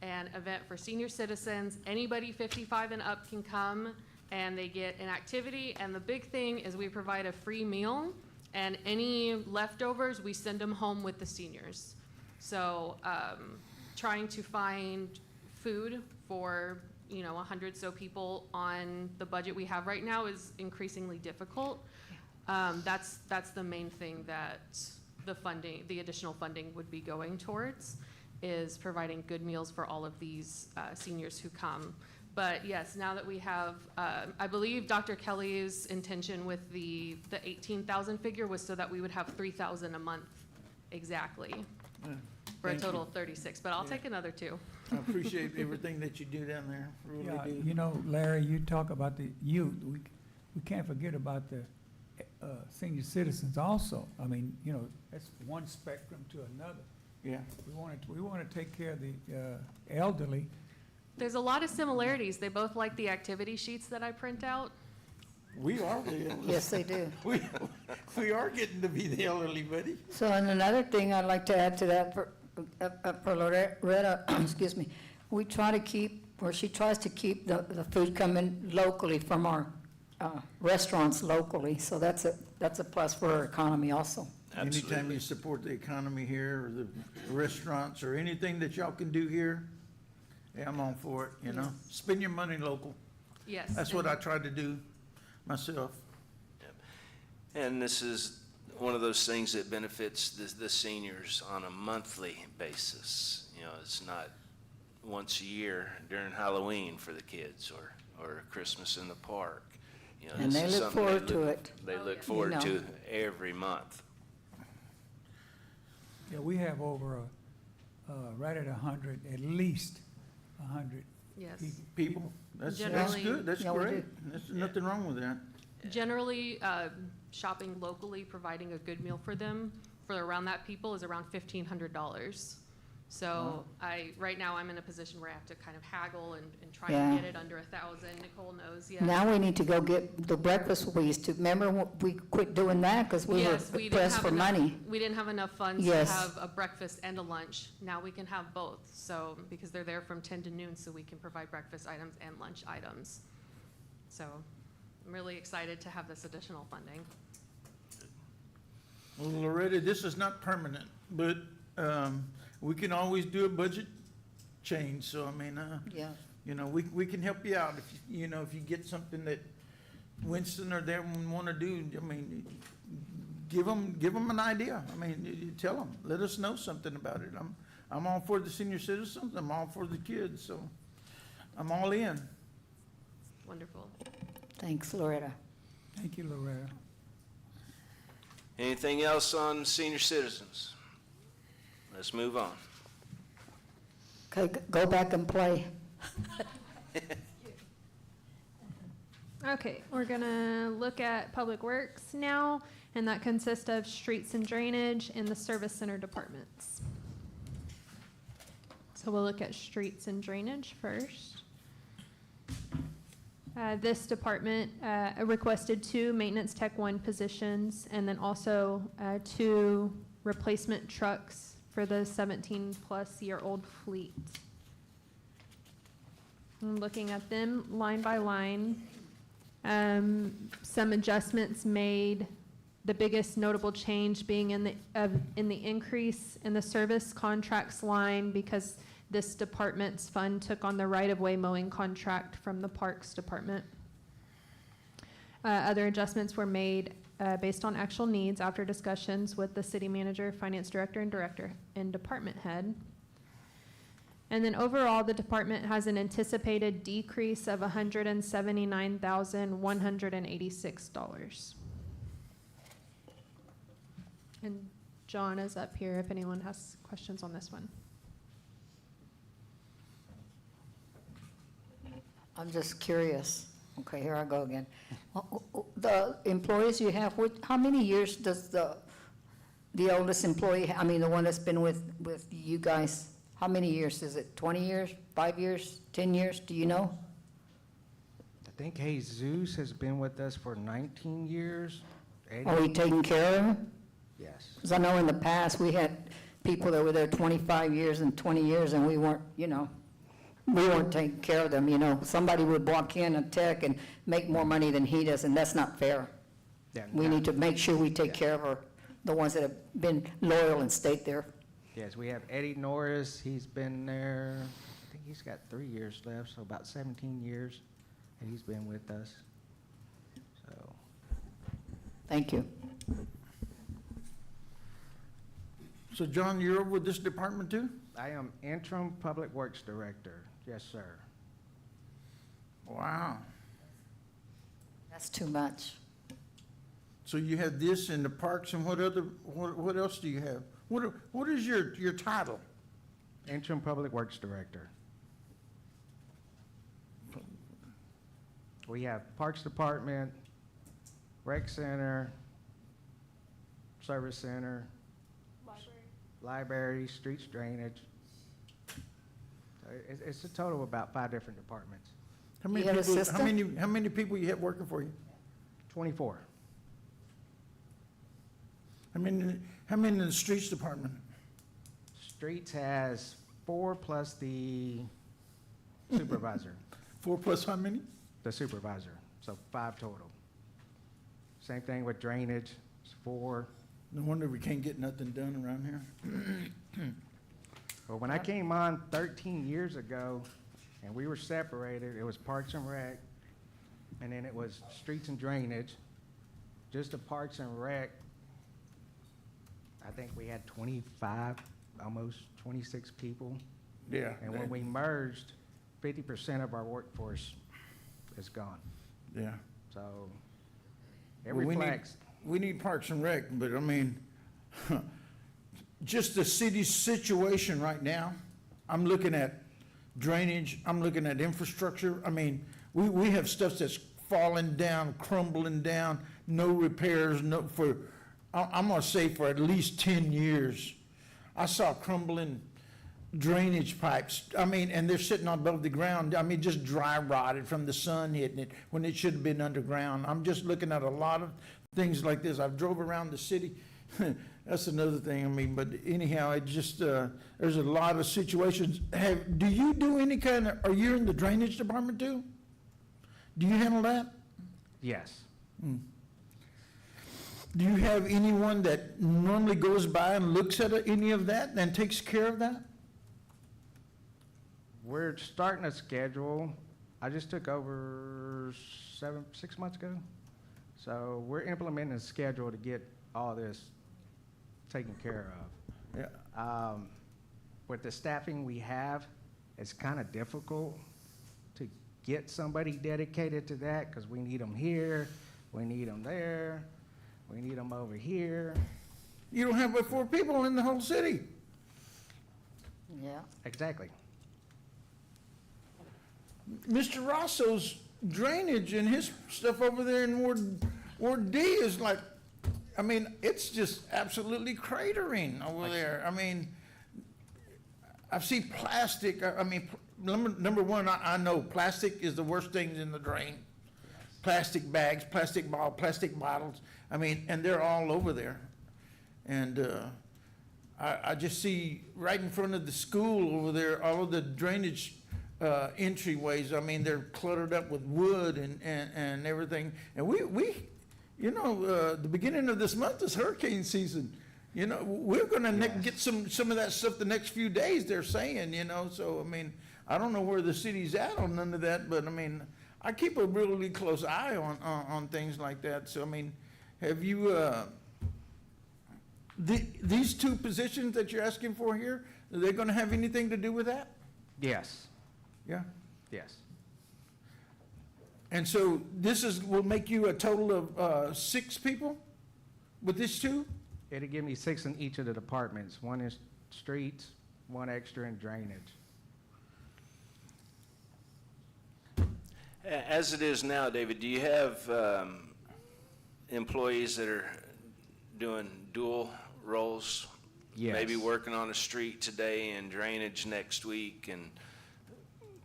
an event for senior citizens. Anybody 55 and up can come, and they get an activity. And the big thing is we provide a free meal, and any leftovers, we send them home with the seniors. So trying to find food for 100 so people on the budget we have right now is increasingly difficult. That's the main thing that the additional funding would be going towards, is providing good meals for all of these seniors who come. But yes, now that we have, I believe Dr. Kelly's intention with the 18,000 figure was so that we would have 3,000 a month exactly, for a Thank total you. of 36, but I'll take another two. I appreciate everything that you do down there, Yeah, really do. Larry, you talk about the youth. We can't forget about the senior citizens also. I mean, that's one spectrum to another. Yeah. We want to take care of the elderly. There's a lot of similarities. They both like the activity sheets that I print out. We are the elderly. yes, they do. We are getting to be the elderly, buddy. So, and another thing I'd like to add to that for Loretta, excuse me, we try to keep, or she tries to keep the food coming locally from our restaurants locally, so that's a plus for our economy also. Anytime Absolutely. you support the economy here, or the restaurants, or anything that y'all can do here, yeah, I'm on for it, Spend your money local. Yes. That's what I try to do myself. And this is one of those things that benefits the seniors on a monthly basis. It's not once a year during Halloween for the kids or Christmas in the park. And this they is look something forward to it. They Oh, look yeah. forward to every month. Yeah, we have over right at 100, at least 100 Yes. People, that's Generally- good, that's Yeah, we great. There's nothing wrong with that. Generally, shopping locally, providing a good meal for them, for around that people, is around $1,500. So right now, I'm in a position where I have to kind of haggle and try Yeah. to get it under 1,000. Nicole knows, yeah. Now we need to go get the breakfast we used to, remember when we quit doing that because we were Yes, we didn't pressed have for enough- money? We didn't have enough funds to Yes. have a breakfast and a lunch. Now we can have both, so, because they're there from 10 to noon, so we can provide breakfast items and lunch items. So I'm really excited to have this additional funding. Well, Loretta, this is not permanent, but we can always do a budget change, so I mean, Yeah. we can help you out if, if you get something that Winston or them want to do. I mean, give them an idea. I mean, you tell them, let us know something about it. I'm all for the senior citizens, I'm all for the kids, so I'm all in. Wonderful. Thanks, Loretta. Thank you, Loretta. Anything else on senior citizens? Let's move on. Okay, go back and play. Okay, we're gonna look at Public Works now, and that consists of streets and drainage and the service center departments. So we'll look at streets and drainage first. This department requested 2 maintenance tech 1 positions, and then also 2 replacement trucks for the 17-plus-year-old fleet. I'm looking at them line by line. Some adjustments made, the biggest notable change being in the increase in the service contracts line, because this department's fund took on the right-of-way mowing contract from the Parks Department. Other adjustments were made based on actual needs after discussions with the city manager, finance director, and department head. And then overall, the department has an anticipated decrease of $179,186. And John is up here if anyone has questions on this one. I'm just curious. Okay, here I go again. The employees you have, how many years does the oldest employee, I mean, the one that's been with you guys, how many years? Is it 20 years, 5 years, 10 years? Do you know? I think Jesus has been with us for 19 years. Are we taking care of him? Yes. Because I know in the past, we had people that were there 25 years and 20 years, and we weren't taking care of them, Somebody would walk in, a tech, and make more money than he does, and that's not fair. Yeah, We need to make sure we take care of the ones that have been loyal and stayed there. Yes, we have Eddie Norris. He's been there, I think he's got 3 years left, so about 17 years, and he's been with us. So, Thank you. So John, you're over with this department too? I am interim Public Works Director. Yes, sir. Wow. That's too much. So you have this in the parks, and what else do you have? What is your title? Interim Public Works Director. We have Parks Department, Rec Center, Service Center, Library, Streets, Drainage. It's a total of about 5 different departments. How many You have people, assistant? how many people you have working for you? 24. How many in the streets department? Streets has 4 plus the supervisor, 4 plus how many? the supervisor, so 5 total. Same thing with drainage, it's 4. No wonder we can't get nothing done around here. Well, when I came on 13 years ago, and we were separated, it was Parks and Rec, and then it was Streets and Drainage. Just the Parks and Rec, I think we had 25, almost 26 people. Yeah. And when we merged, 50% of our workforce is gone. Yeah. So it Well, reflects. We need Parks and Rec, but I mean, just the city's situation right now, I'm looking at drainage, I'm looking at infrastructure. I mean, we have stuff that's falling down, crumbling down, no repairs, I'm gonna say for at least 10 years. I saw crumbling drainage pipes, I mean, and they're sitting above the ground, I mean, just dry rotted from the sun hitting it when it should have been underground. I'm just looking at a lot of things like this. I've drove around the city. That's another thing, I mean, but anyhow, it just, there's a lot of situations. Do you do any are you in the drainage department too? Do you handle that? Yes. Do you have anyone that normally goes by and looks at any of that and takes care of that? We're starting a schedule. I just took over 6 months ago. So we're implementing a schedule to get all this taken care of. Yeah. With the staffing we have, it's kind of difficult to get somebody dedicated to that because we need them here, we need them there, we need them over here. You don't have but 4 people in the whole city. Yeah. Exactly. Mr. Rosso's drainage and his stuff over there in Ward D is like, I mean, it's just absolutely cratering over there. I mean, I've seen plastic, I mean, number one, I know plastic is the worst things in the drain. Plastic bags, plastic bottles, I mean, and they're all over there. And, I just see right in front of the school over there, all of the drainage entryways, I mean, they're cluttered up with wood and everything. And we you know, the beginning of this month is hurricane season. You know, we're gonna get some of that stuff the next few days, they're saying, you know. So, I mean, I don't know where the city's at on none of that, but I mean, I keep a really close eye on things like that. So, I mean, have you, these two positions that you're asking for here, are they gonna have anything to do with that? Yes, Yeah? yes. And so this will make you a total of 6 people with this two? It'll give me 6 in each of the departments. 1 is streets, 1 extra in drainage. As it is now, David, do you have employees that are doing dual roles? Yes. Maybe working on a street today and drainage next week and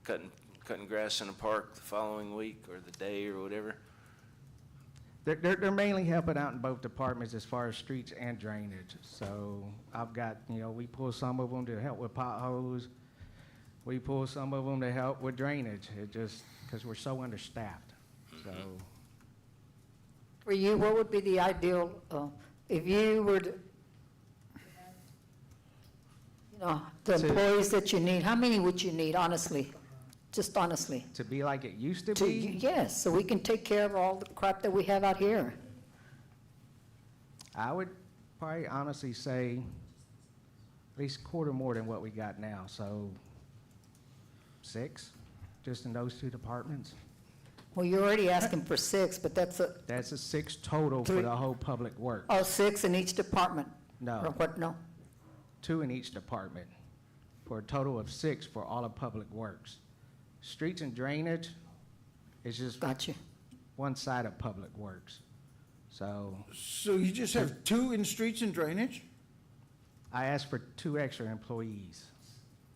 cutting grass in a park the following week or the day or whatever? They're mainly helping out in both departments as far as streets and drainage. So I've got, you know, we pull some of them to help with potholes. We pull some of them to help with drainage. It just, because we're so understaffed. So For you, what would be the ideal, if you were to, you know, the To- employees that you need, how many would you need, honestly? Just honestly? to be like it used to be, Yes, so we can take care of all the crap that we have out here. I would probably honestly say at least quarter more than what we got now. So 6, just in those 2 departments. Well, you're already asking for 6, but that's That's a 6 total for Three. the whole public work. 6 in each department? Or No, what, no? 2 in each department, for a total of 6 for all of public works. Streets and drainage is just Got you. one side of public works. So So you just have 2 in streets and drainage? I asked for 2 extra employees.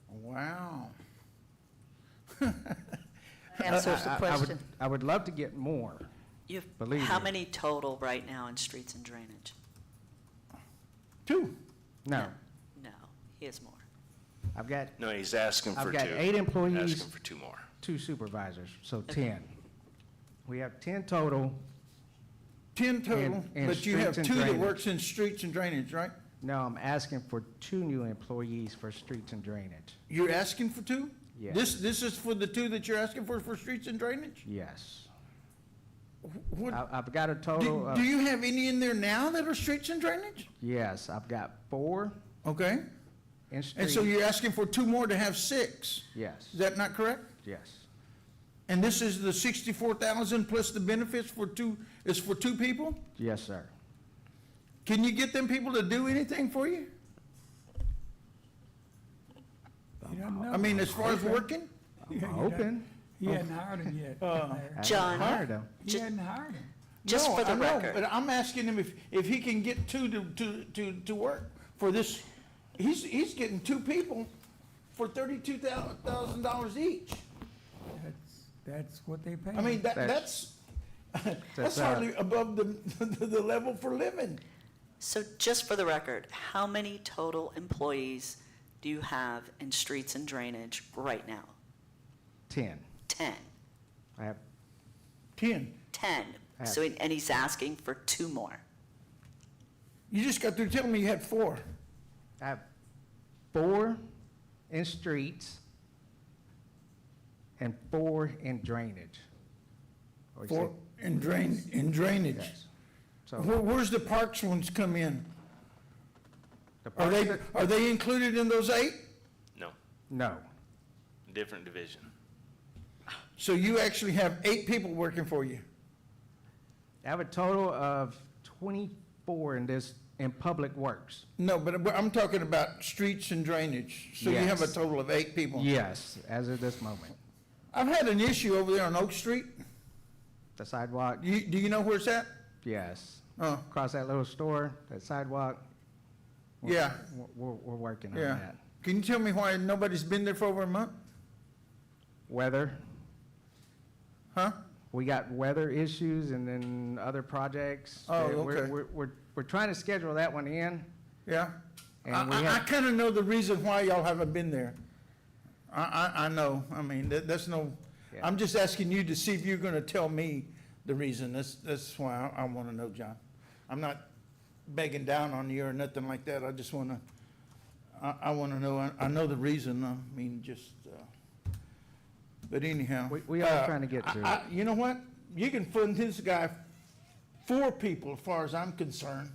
Wow. Answers the I would- question. I would love to get more. Believe How me. many total right now in streets and drainage? 2. No, No, he has more. I've got No, he's asking for I've 2. got 8 employees. Asking for 2 more. 2 supervisors, so 10. We have 10 total. 10 total, And but you have streets and 2 that drainage. works in streets and drainage, right? No, I'm asking for 2 new employees for streets and drainage. You're asking for 2? Yes. This is for the 2 that you're asking for streets and drainage? Yes. What, I've got a total of, do you have any in there now that are streets and drainage? yes, I've got 4 Okay, in and streets. so you're asking for 2 more to have 6? Yes, Is that not correct? yes, And this is the 64,000 plus the benefits for 2, is for 2 people? yes, sir. Can you get them people to do anything for you? You don't know. I mean, as far as Okay. working? Yeah, you Hoping. He hadn't hired him yet. I haven't John. hired them. He hadn't hired him. Just No, for the I know, record. but I'm asking him if he can get 2 to work for this. He's getting 2 people for $32,000 each. That's what they pay. I mean, That's- that's hardly above the level for living. So just for the record, how many total employees do you have in streets and drainage right now? 10. 10. I have 10. 10. So, and he's asking for 2 more. You just got through telling me you had 4. I have 4 in streets and 4 in drainage. Or you 4 say- in drainage. Yes. So Where's the parks ones come in? the Are parts they, that- are they included in those 8? No, No, different division. So you actually have 8 people working for you? I have a total of 24 in public works. No, but I'm talking about streets and drainage. So you have a Yes. total of 8 people? Yes, as of this moment. I've had an issue over there on Oak Street. The sidewalk, Do you know where it's at? yes. Oh, Across that little store, that sidewalk. we're- Yeah. We're working on yeah. that. Can you tell me why nobody's been there for over a month? Weather, Huh? we got weather issues and then other projects. Oh, that we're- okay. We're trying to schedule that one in. Yeah? And we I have- kind of know the reason why y'all haven't been there. I know. I mean, that's no, Yeah. I'm just asking you to see if you're going to tell me the reason. That's why I want to know, John. I'm not begging down on you or nothing like that. I just want to, I want to know, I know the reason. I mean, just, but anyhow. We are trying to get to it. You know what? You can fund this guy 4 people as far as I'm concerned.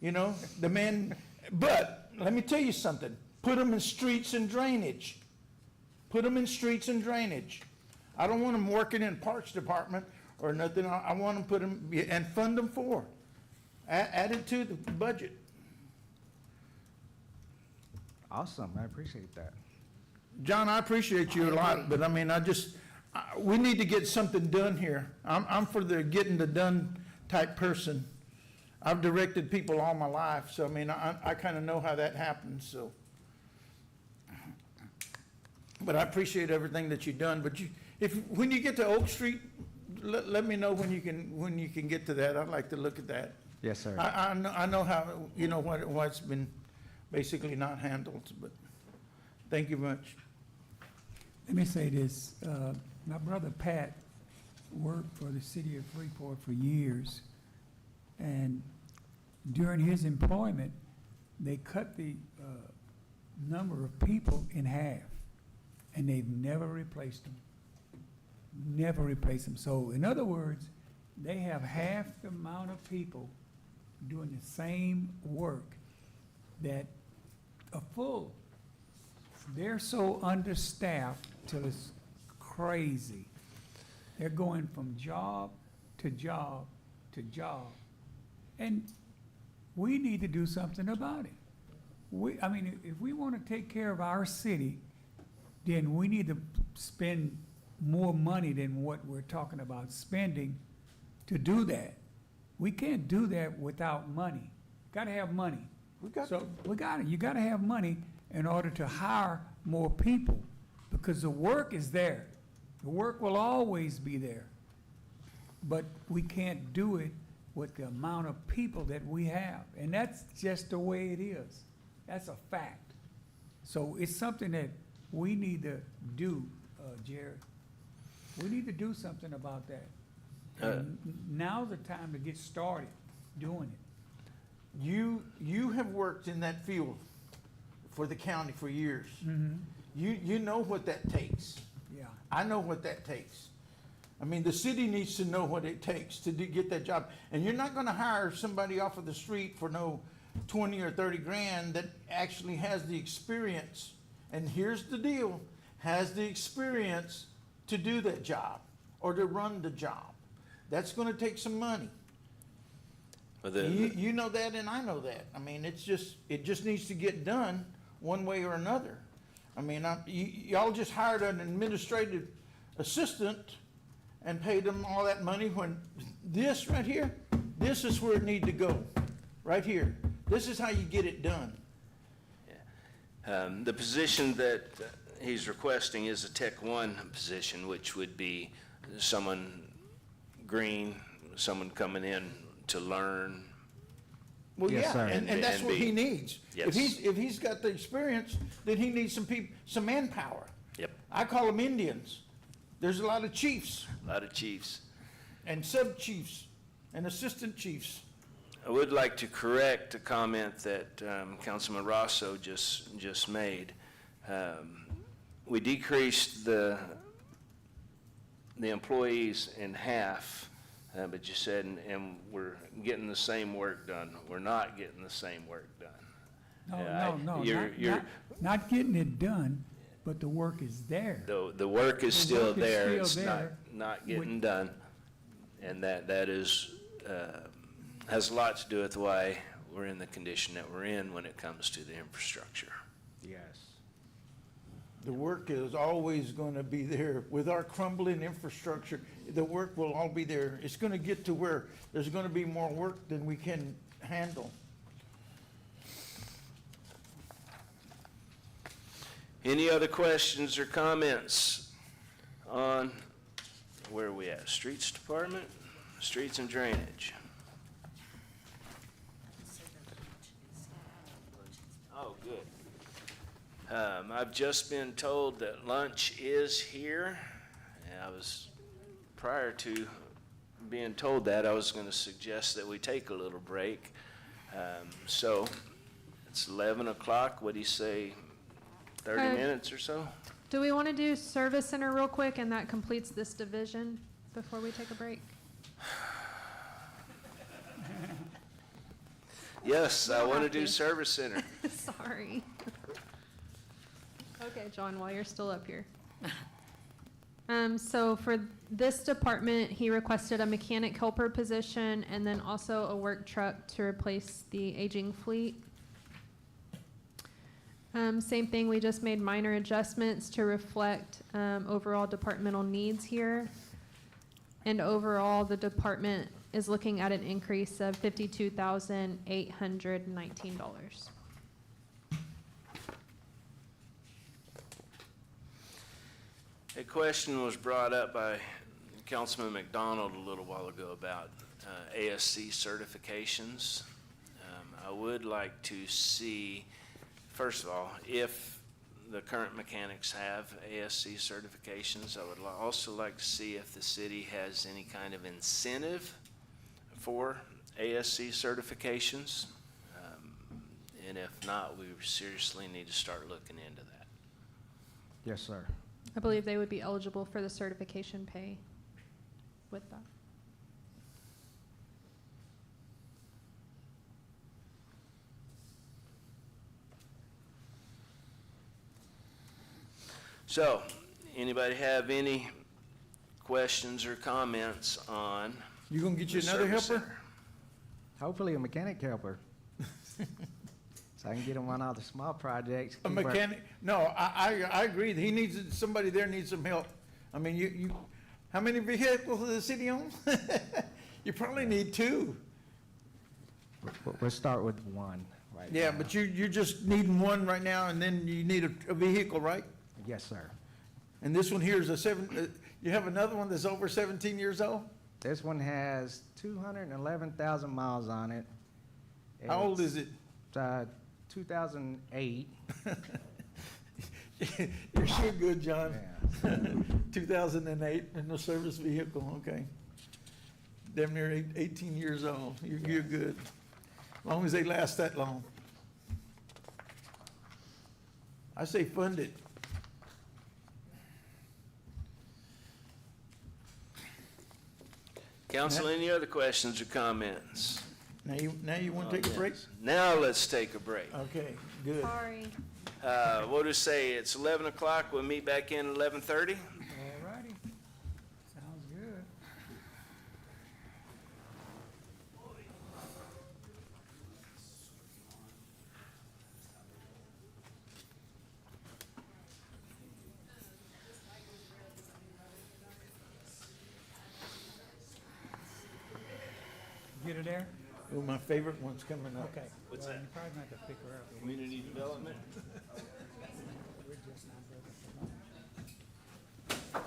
You know, the man, but let me tell you something. Put them in streets and drainage. Put them in streets and drainage. I don't want them working in Parks Department or nothing. I want them put them, and fund them for. Add it to the budget. Awesome, I appreciate that. John, I appreciate you a lot, but I mean, we need to get something done here. I'm for the getting the done type person. I've directed people all my life, so I mean, I kind of know how that happens, so. But I appreciate everything that you've done, but when you get to Oak Street, let me know when you can get to that. I'd like to look at that. Yes, sir. I know how, you know, why it's been basically not handled, but thank you much. Let me say this, my brother Pat worked for the city of Freeport for years, and during his employment, they cut the number of people in half, and they've never replaced them. Never replaced them. So in other words, they have half the amount of people doing the same work that are full. They're so understaffed till it's crazy. They're going from job to job to job. And we need to do something about it. I mean, if we want to take care of our city, then we need to spend more money than what we're talking about spending to do that. We can't do that without money. Got to have money. You got to have money in order to hire more people, because the work is there. The work will always be there. But we can't do it with the amount of people that we have. And that's just the way it is. That's a fact. So it's something that we need to do, Jared. We need to do something about that. And now's the time to get started doing it. You have worked in that field for the county for years. You know what that takes. Yeah. I know what that takes. I mean, the city needs to know what it takes to get that job. And you're not gonna hire somebody off of the street for no 20 or 30 grand that actually has the experience. And here's the deal, has the experience to do that job or to run the job. That's gonna take some money. But You know that and I know that. I mean, it just needs to get done one way or another. I mean, y'all just hired an administrative assistant and paid them all that money when this right here, this is where it need to go, right here. This is how you get it done. The position that he's requesting is a Tech 1 position, which would be someone green, someone coming in to learn. Well, Yes, yeah, sir. and that's And what he be- needs. Yes. If he's got the experience, then he needs some manpower. Yep, I call them Indians. There's a lot of chiefs a lot of chiefs. and sub-chiefs and assistant chiefs. I would like to correct a comment that Councilman Rosso just made. We decreased the employees in half, but you said, and we're getting the same work done. We're not getting the same work done. No, you're- not getting it done, but the work is there. The work is The still work is there. still It's there. not getting done. And that is, has a lot to do with why we're in the condition that we're in when it comes to the infrastructure. Yes. The work is always gonna be there. With our crumbling infrastructure, the work will all be there. It's gonna get to where there's gonna be more work than we can handle. Any other questions or comments on, where are we at? Streets Department, Streets and Drainage? Oh, good. I've just been told that lunch is here. And I was, prior to being told that, I was gonna suggest that we take a little break. So, it's 11 o'clock. What do you say, 30 minutes or so? Do we want to do Service Center real quick, and that completes this division before we take a break? Yes, I don't want to have do to. Service Center. Sorry. Okay, John, while you're still up here. So for this department, he requested a mechanic helper position and then also a work truck to replace the aging fleet. Same thing, we just made minor adjustments to reflect overall departmental needs here. And overall, the department is looking at an increase of $52,819. A question was brought up by Councilman McDonald a little while ago about ASC certifications. I would like to see, first of all, if the current mechanics have ASC certifications. I would also like to see if the city has any kind of incentive for ASC certifications. And if not, we seriously need to start looking into that. Yes, sir. I believe they would be eligible for the certification pay with that. So, anybody have any questions or comments on? You gonna get you the another service helper? center? Hopefully a mechanic helper. So I can get him on all the small projects. A keep our- mechanic? No, I agree. He needs, somebody there needs some help. I mean, you, how many vehicles does the city own? You probably need two. We'll start with one right now. Yeah, but you're just needing one right now, and then you need a vehicle, right? Yes, sir. And this one here is you have another one that's over 17 years old? This one has 211,000 miles on it. How old is it? 2008. You're sure good, John. Yeah. 2008, and a service vehicle, okay. Damn near 18 years old. You're good. As long as they last that long. I say fund it. Council, any other questions or comments? Now you want to take a break? Now let's take a break. Okay, good. Sorry. What do we say? It's 11 o'clock. We'll meet back in 11:30? All righty. Sounds good. Get her there? Oh, my favorite one's coming up. Okay. What's Well, that? you probably gonna have to pick her up. Community development? We're just not ready for that.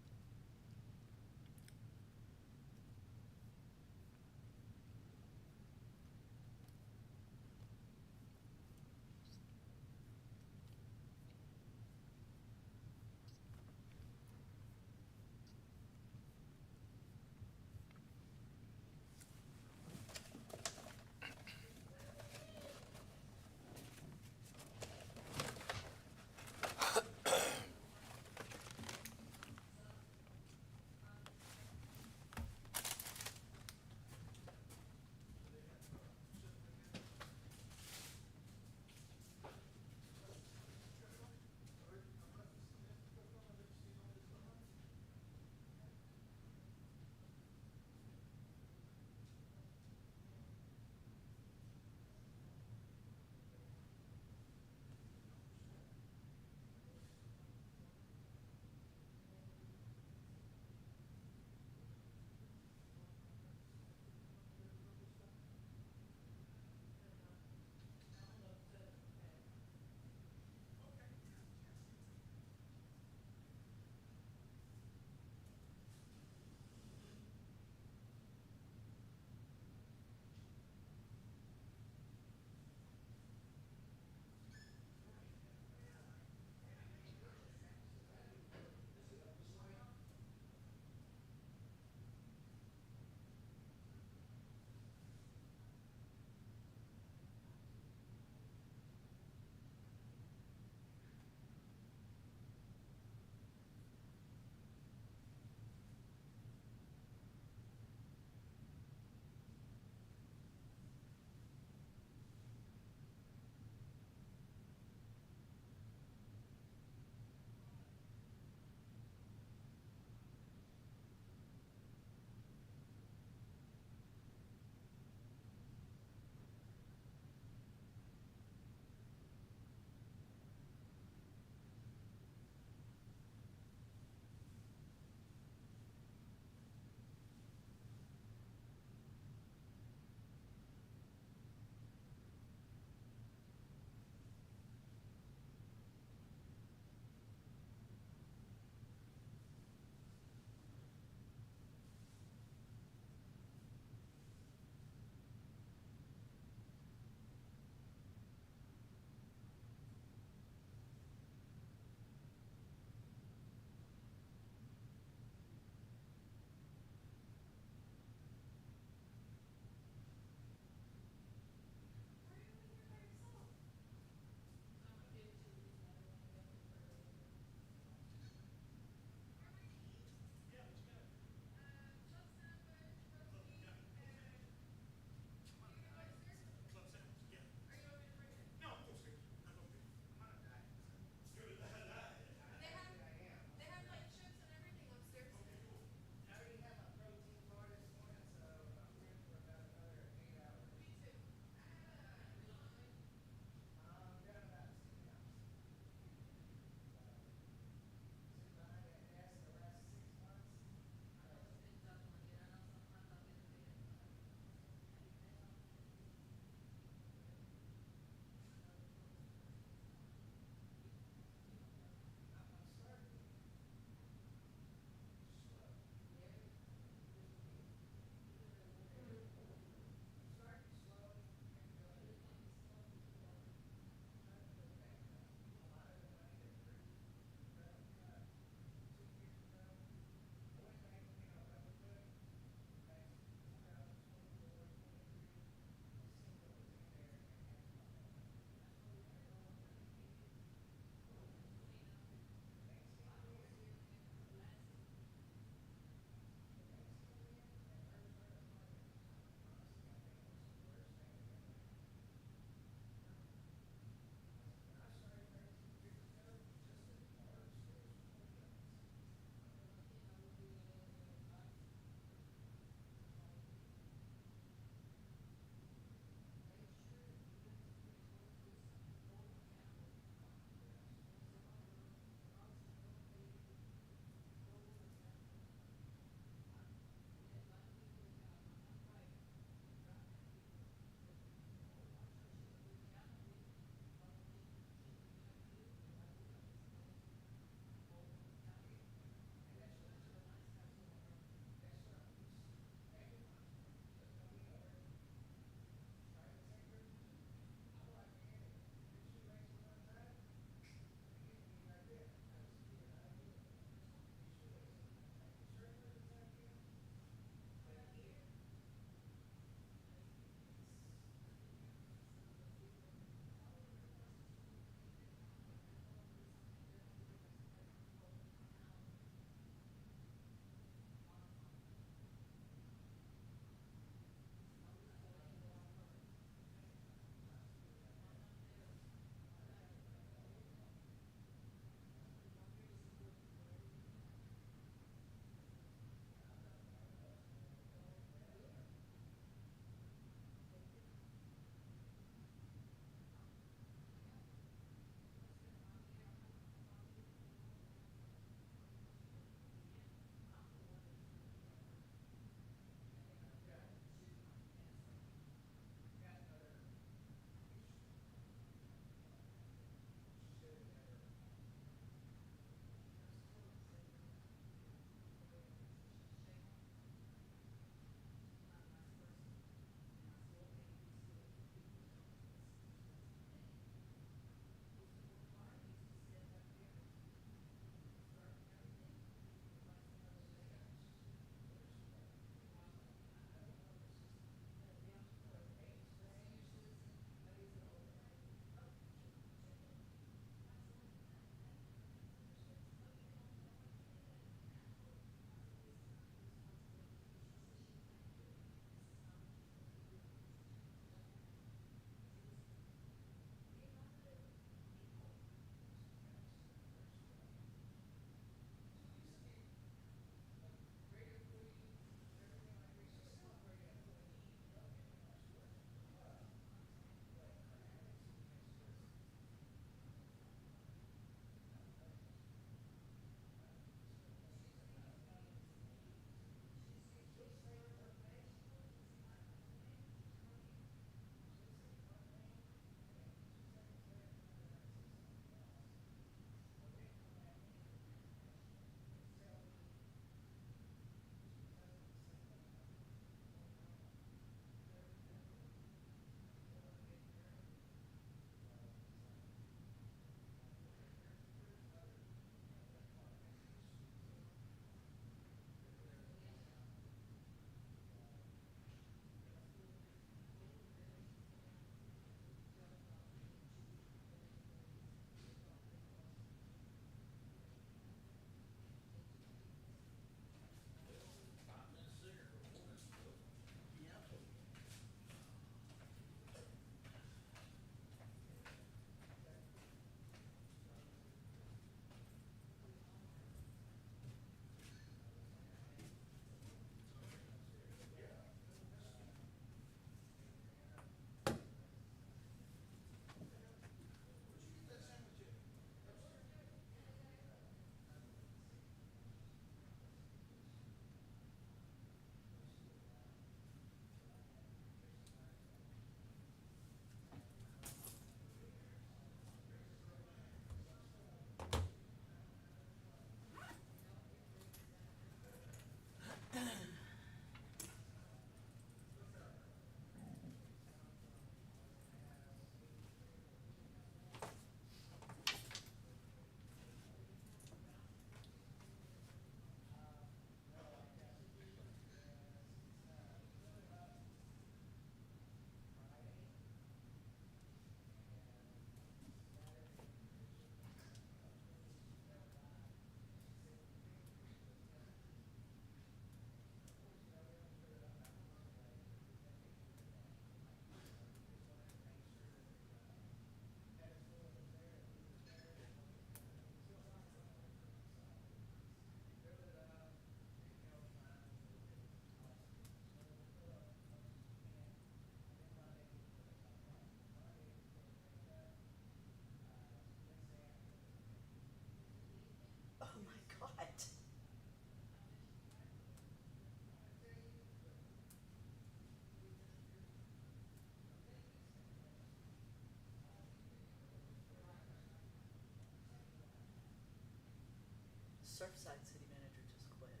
Surfside city manager just quit.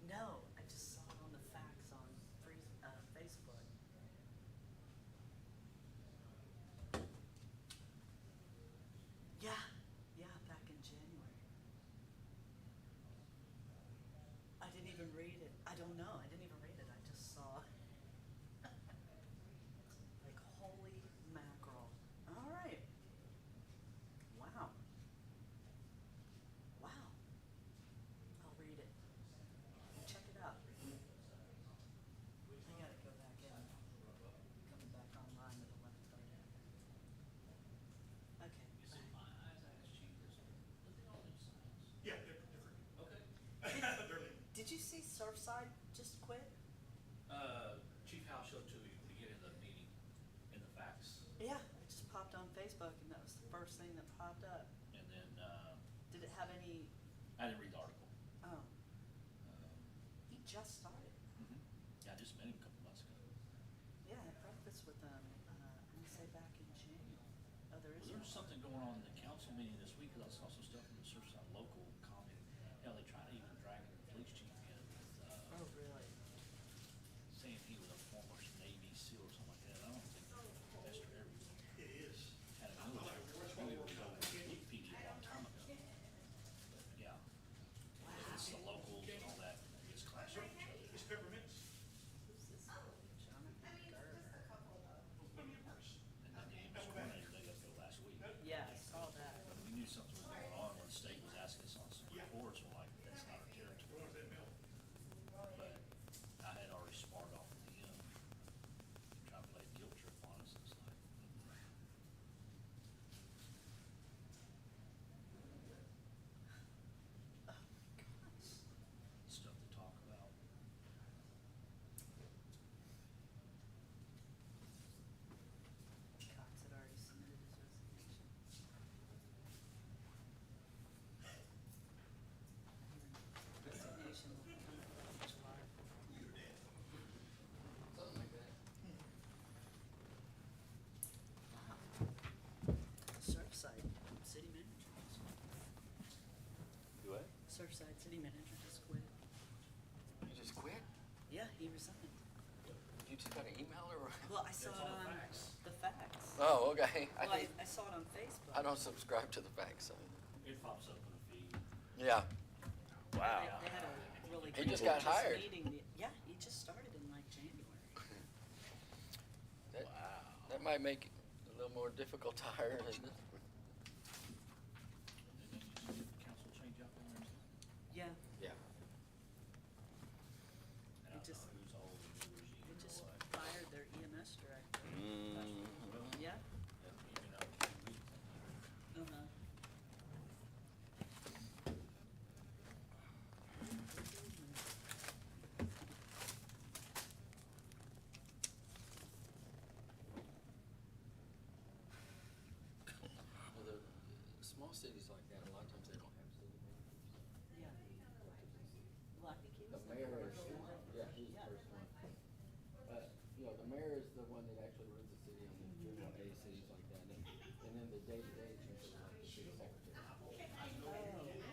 No, I just saw it on the facts on Facebook. Yeah, back in January. I didn't even read it. I don't know. I didn't even read it. I just saw. Like, holy mackerel. All right. Wow. Wow. I'll read it. Check it out. I gotta go back in. Coming back online at 11:30. Okay. Yeah, they're different. Did you see Surfside just quit? Chief Howe showed to me at the beginning of the meeting in the facts, Yeah, it just popped on Facebook and that was the first thing that popped up. and then, Did it have any, I didn't read the article. oh, he just started. Yeah, I just met him a couple months ago. Yeah, I had breakfast with them, I'm gonna say back in January. Oh, there is There was one. something going on in the council meeting this week, because I saw some stuff in the Surfside local comment, how they try to even drag the police chief in with, Oh, really? saying he was a former Navy SEAL or something like that. I don't think Mr. ever It is. had a military. We were going to PD a long time ago. But yeah, it's the locals and all that, I guess, clash with each other. It's peppermints. Jonathan Gerber. And then the Ames coordinator, they got to go last week. Yeah, I saw that. But we knew something was going on when the state was asking us on some reports, we're like, that's not our territory. But I had already sparred off with him, trying to play a guilt trip on us, it's like, stuff to talk about. Cox had already submitted his resignation. Resignation will come in July. Something like that. Wow. Surfside city manager just quit. Do what? Surfside city manager just quit. You just quit? Yeah, he resigned. You just got an email or? Well, I saw it on the facts. Oh, okay. Well, I saw it on Facebook. I don't subscribe to the facts, so, It pops up in the feed. yeah. Wow. They had a really He good just got hired. meeting. Yeah, he just started in like January. That, Wow. that might make it a little more difficult to hire, isn't it? And then you see the council change up on there. Yeah, Yeah. And I don't just- know who's old and who's young they or just what. fired their EMS director. Mm-hmm. Yeah. Even up 2 weeks. Uh-huh. Well, the small cities like that, a lot of times they don't have city managers. Yeah. Like the The mayor is, yeah, he's the first one. You know, the mayor is the one that actually runs the city on the general A cities like that, and then the day-to-day is usually like the city secretary.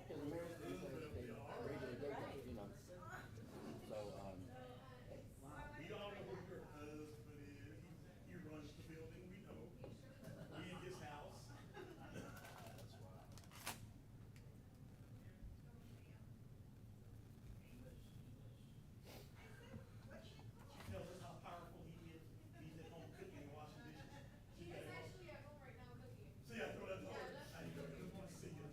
Because the mayor's the regular day, you know, so, We all know who your husband is. He runs the building, we know. We in his house. She tells us how powerful he is. He's at home cooking and washing dishes. She got home. See, that's what I told her. I just want to see you.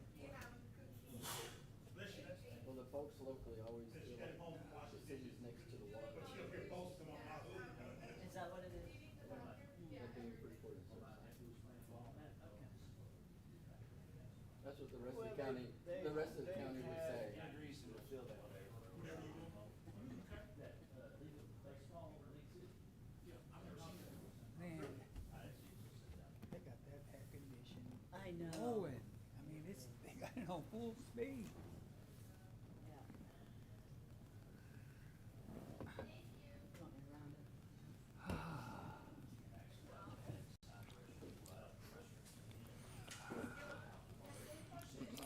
Bless you. well, the folks locally always She feel got like home and washed the the dishes. city's next to the water. But she'll hear folks come on my hood. Is that what it is? That being pretty important. That's what the rest of the county, would say. Man, they got that air conditioning I know. going. I mean, it's, they got it on full speed. Yeah. Want me around it?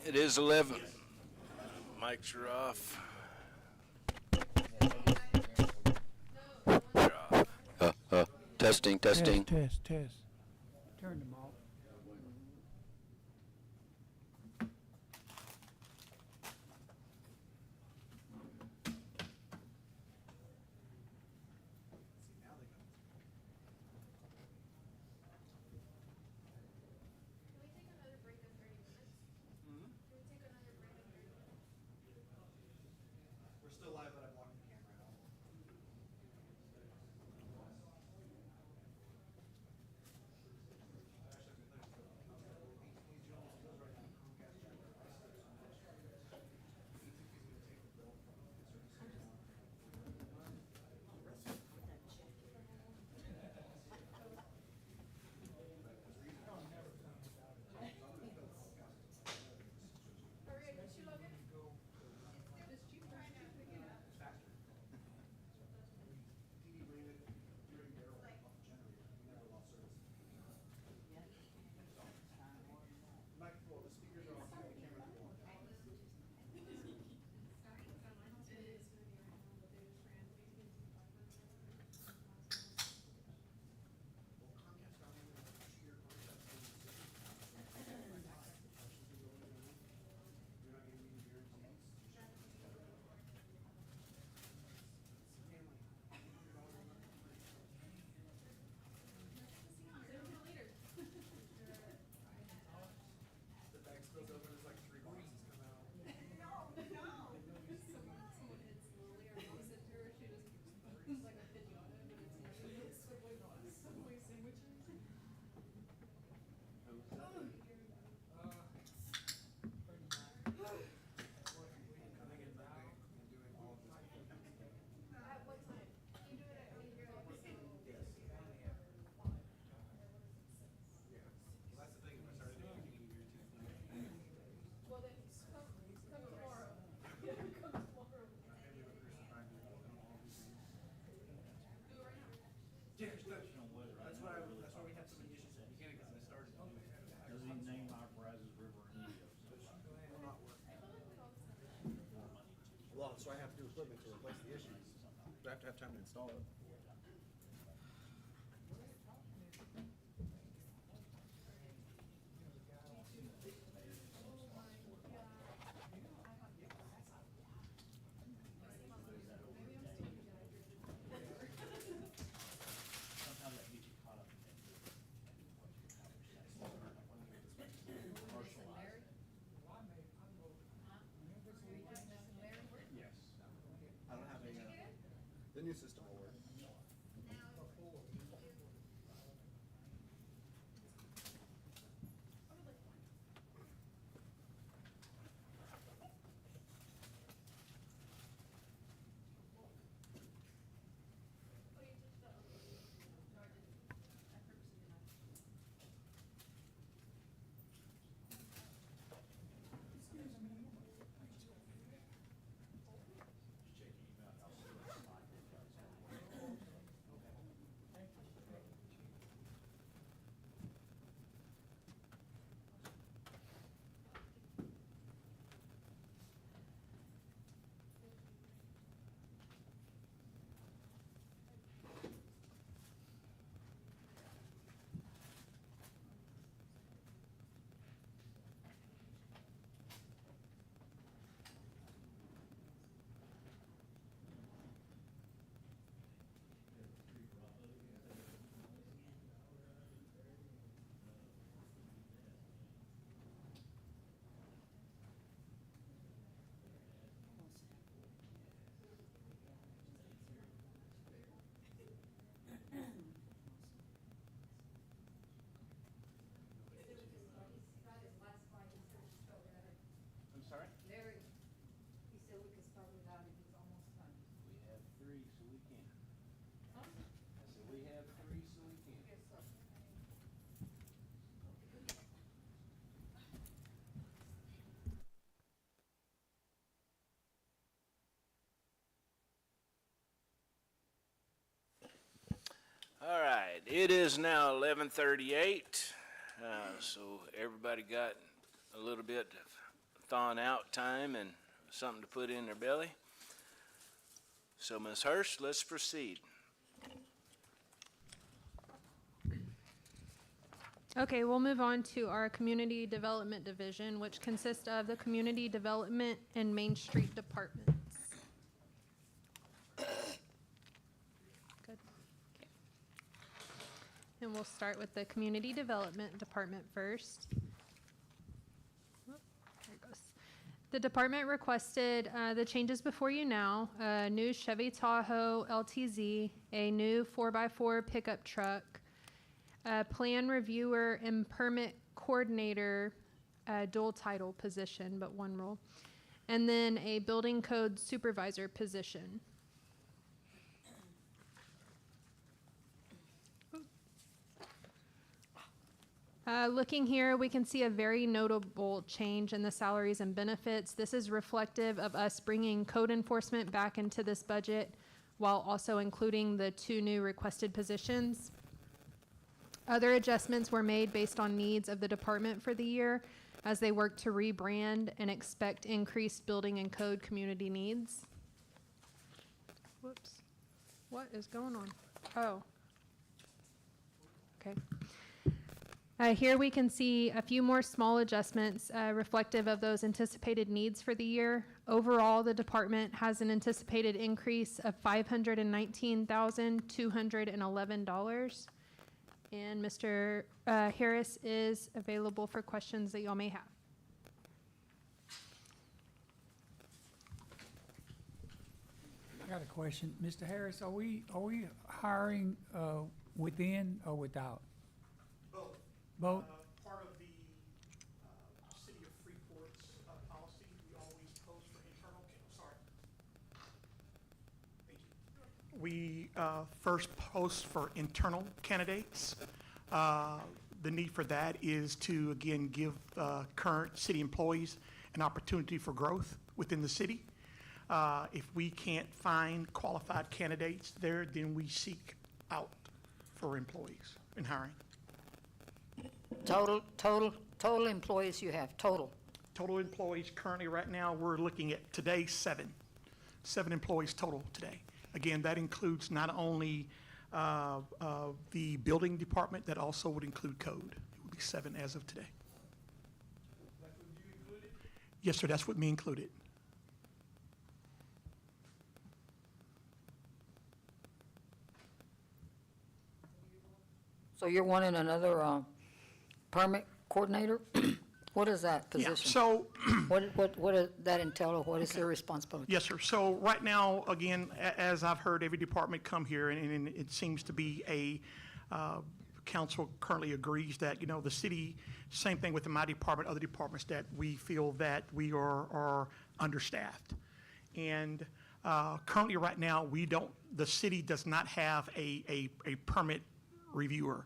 It is 11. Mics are off. Testing, testing. Test. Turn them off. Well, so I have to do equipment to replace the issues. I have to have time to install it. I don't have the new system will work. All right, it is now 11:38, so everybody got a little bit of thawing out time and something to put in their belly. So, Ms. Hurst, let's proceed. Okay, we'll move on to our Community Development Division, which consists of the Community Development and Main Street Departments. Good. Okay. And we'll start with the Community Development Department first. There it goes. The department requested the changes before you now, a new Chevy Tahoe LTZ, a new 4x4 pickup truck, a plan reviewer and permit coordinator, dual title position, but one role, and then a building code supervisor position. Looking here, we can see a very notable change in the salaries and benefits. This is reflective of us bringing code enforcement back into this budget while also including the 2 new requested positions. Other adjustments were made based on needs of the department for the year as they work to rebrand and expect increased building and code community needs. Whoops. What is going on? Oh. Okay. Here we can see a few more small adjustments reflective of those anticipated needs for the year. Overall, the department has an anticipated increase of $519,211. And Mr. Harris is available for questions that y'all may have. I got a question. Mr. Harris, are we hiring within or without? Both. Both? Part of the City of Freeport's policy, we always post for internal, Thank you. We first post for internal candidates. The need for that is to, again, give current city employees an opportunity for growth within the city. If we can't find qualified candidates there, then we seek out for employees in hiring. Total employees you have, total. Total employees currently, right now, we're looking at today, 7. 7 employees total today. Again, that includes not only the building department, that also would include code. It would be 7 as of today. That would you included? Yes, sir, that's what me included. So you're wanting another permit coordinator? What is that Yeah, position? so, What does that entail, or what is their responsibility? yes, sir. So right now, again, as I've heard every department come here, and it seems to be a, council currently agrees that, the city, same thing with my department, other departments, that we feel that we are understaffed. And currently, right now, the city does not have a permit reviewer.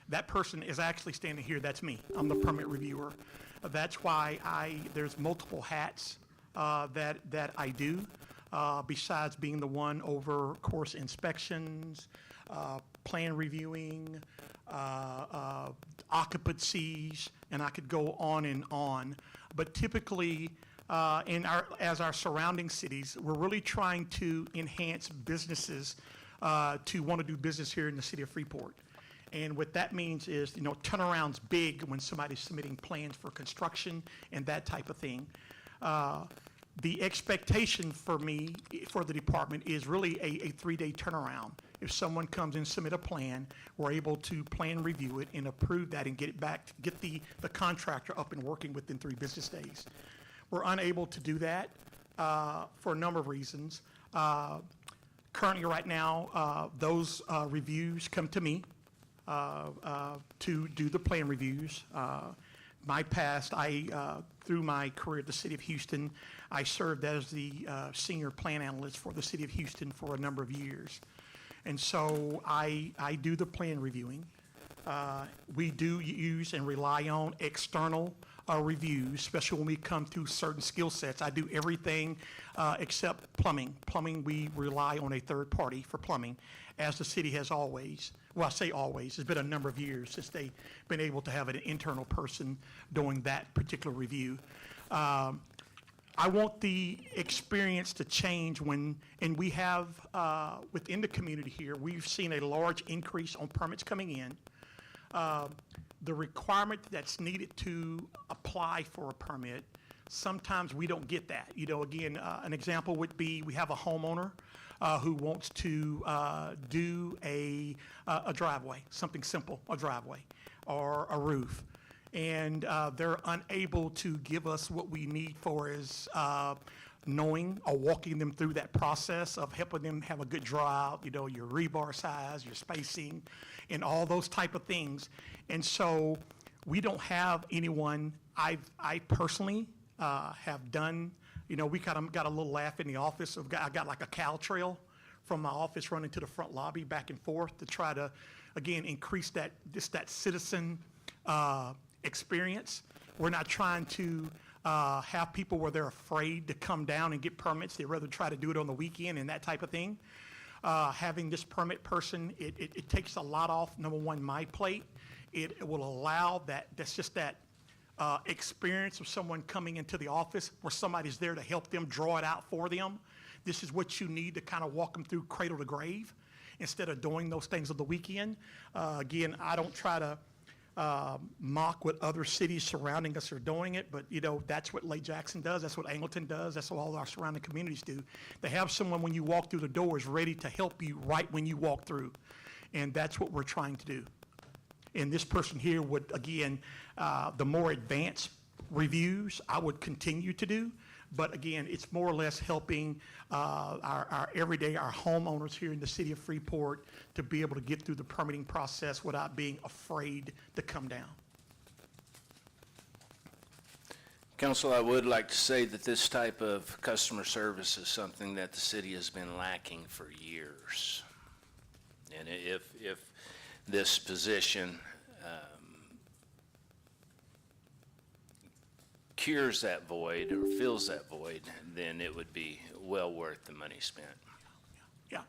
That person is actually standing here, that's me. I'm the permit reviewer. That's why there's multiple hats that I do, besides being the one over course inspections, plan reviewing, occupancies, and I could go on and on. But typically, as our surrounding cities, we're really trying to enhance businesses to want to do business here in the city of Freeport. And what that means is, turnaround's big when somebody's submitting plans for construction and that type of thing. The expectation for me, for the department, is really a 3-day turnaround. If someone comes and submit a plan, we're able to plan review it and approve that and get it back, get the contractor up and working within 3 business days. We're unable to do that for a number of reasons. Currently, right now, those reviews come to me to do the plan reviews. My past, through my career at the City of Houston, I served as the senior plan analyst for the City of Houston for a number of years. And so I do the plan reviewing. We do use and rely on external reviews, especially when we come to certain skill sets. I do everything except plumbing. Plumbing, we rely on a third party for plumbing, as the city has always. Well, I say always, it's been a number of years since they've been able to have an internal person doing that particular review. I want the experience to change when, and we have, within the community here, we've seen a large increase on permits coming in. The requirement that's needed to apply for a permit, sometimes we don't get that. You know, again, an example would be, we have a homeowner who wants to do a driveway, something simple, a driveway, or a roof. And they're unable to give us what we need for is knowing or walking them through that process of helping them have a good draw, you know, your rebar size, your spacing, and all those type of things. And so we don't have anyone, I personally have done, you know, we got a little laugh in the office. I got like a cow trail from my office running to the front lobby back and forth to try to, again, increase that citizen experience. We're not trying to have people where they're afraid to come down and get permits. They'd rather try to do it on the weekend and that type of thing. Having this permit person, it takes a lot off, number one, my plate. It will allow that's just that experience of someone coming into the office where somebody's there to help them draw it out for them. This is what you need to kind of walk them through cradle to grave instead of doing those things on the weekend. Again, I don't try to mock what other cities surrounding us are doing it, but you know, that's what Lake Jackson does, that's what Angleton does, that's what all our surrounding communities do. They have someone when you walk through the doors ready to help you right when you walk through, and that's what we're trying to do. And this person here would, again, the more advanced reviews I would continue to do, but again, it's more or less helping our everyday, our homeowners here in the city of Freeport to be able to get through the permitting process without being afraid to come down. Council, I would like to say that this type of customer service is something that the city has been lacking for years. And if this position cures that void or fills that void, then it would be well worth the money spent. Yeah,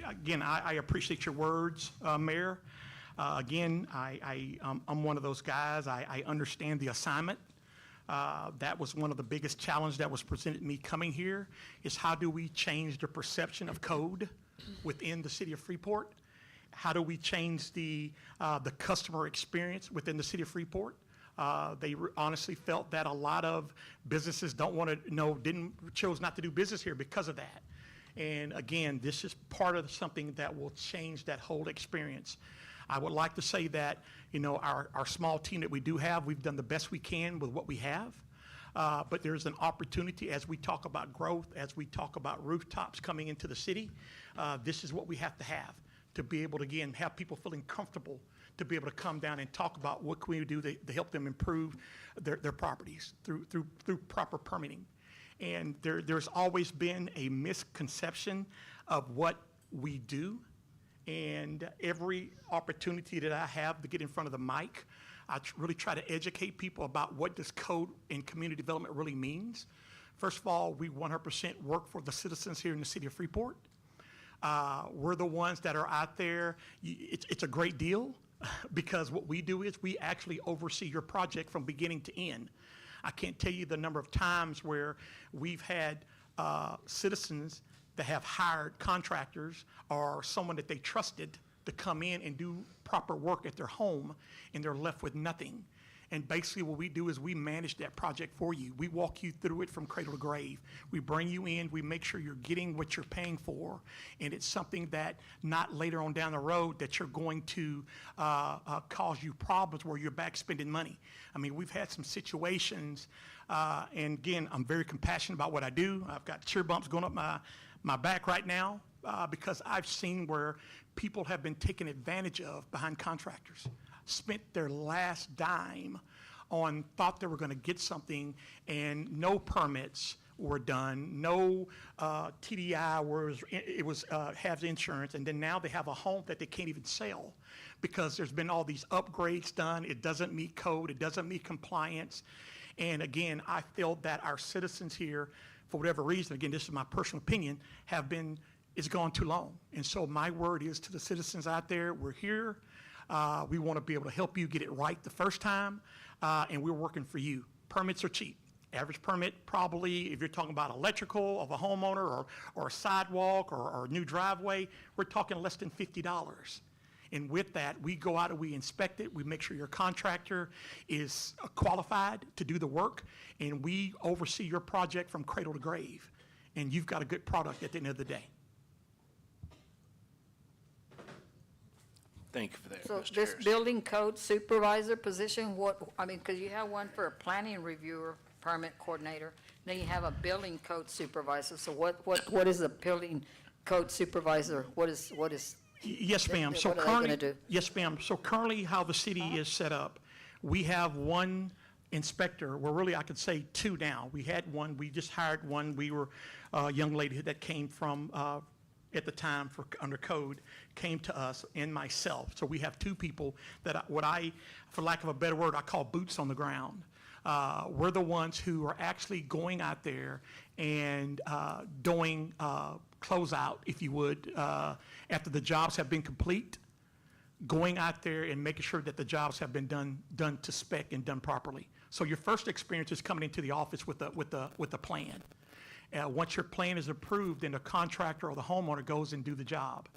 again, I appreciate your words, Mayor. Again, I'm one of those guys. I understand the assignment. That was one of the biggest challenges that was presented to me coming here, is how do we change the perception of code within the city of Freeport? How do we change the customer experience within the city of Freeport? They honestly felt that a lot of businesses chose not to do business here because of that. And again, this is part of something that will change that whole experience. I would like to say that, you know, our small team that we do have, we've done the best we can with what we have. But there's an opportunity as we talk about growth, as we talk about rooftops coming into the city. This is what we have to be able to, again, have people feeling comfortable to be able to come down and talk about what can we do to help them improve their properties through proper permitting. And there's always been a misconception of what we do. And every opportunity that I have to get in front of the mic, I really try to educate people about what does code and community development really means. First of all, we 100% work for the citizens here in the city of Freeport. We're the ones that are out there. It's a great deal because what we do is we actually oversee your project from beginning to end. I can't tell you the number of times where we've had citizens that have hired contractors or someone that they trusted to come in and do proper work at their home, and they're left with nothing. And basically what we do is we manage that project for you. We walk you through it from cradle to grave. We bring you in, we make sure you're getting what you're paying for, and it's something that not later on down the road that you're going to cause you problems where you're back spending money. I mean, we've had some situations, and again, I'm very compassionate about what I do. I've got cheer bumps going up my back right now because I've seen where people have been taken advantage of behind contractors, spent their last dime on, thought they were going to get something, and no permits were done, no TDI has insurance, and then now they have a home that they can't even sell because there's been all these upgrades done. It doesn't meet code, it doesn't meet compliance. And again, I feel that our citizens here, for whatever reason, again, this is my personal opinion, it's gone too long. And so my word is to the citizens out there, we're here. We want to be able to help you get it right the first time, and we're working for you. Permits are cheap. Average permit, probably, if you're talking about electrical of a homeowner or a sidewalk or a new driveway, we're talking less than $50. And with that, we go out and we inspect it, we make sure your contractor is qualified to do the work, and we oversee your project from cradle to grave. And you've got a good product at the end of the day. Thank you for that, So Mr. this Harris. building code supervisor position, because you have one for a planning reviewer, permit coordinator, then you have a building code supervisor. So what is a building code supervisor? What is? Yes, ma'am. So What are they gonna currently, do? yes, ma'am. So currently, how the city is set up, we have one inspector, well, really, I could say two now. We had one, we just hired one. We were, a young lady that came from, at the time under code, came to us and myself. So we have two people that for lack of a better word, I call boots on the ground. We're the ones who are actually going out there and doing closeout, if you would, after the jobs have been complete, going out there and making sure that the jobs have been done to spec and done properly. So your first experience is coming into the office with a plan. Once your plan is approved, then the contractor or the homeowner goes and do the job.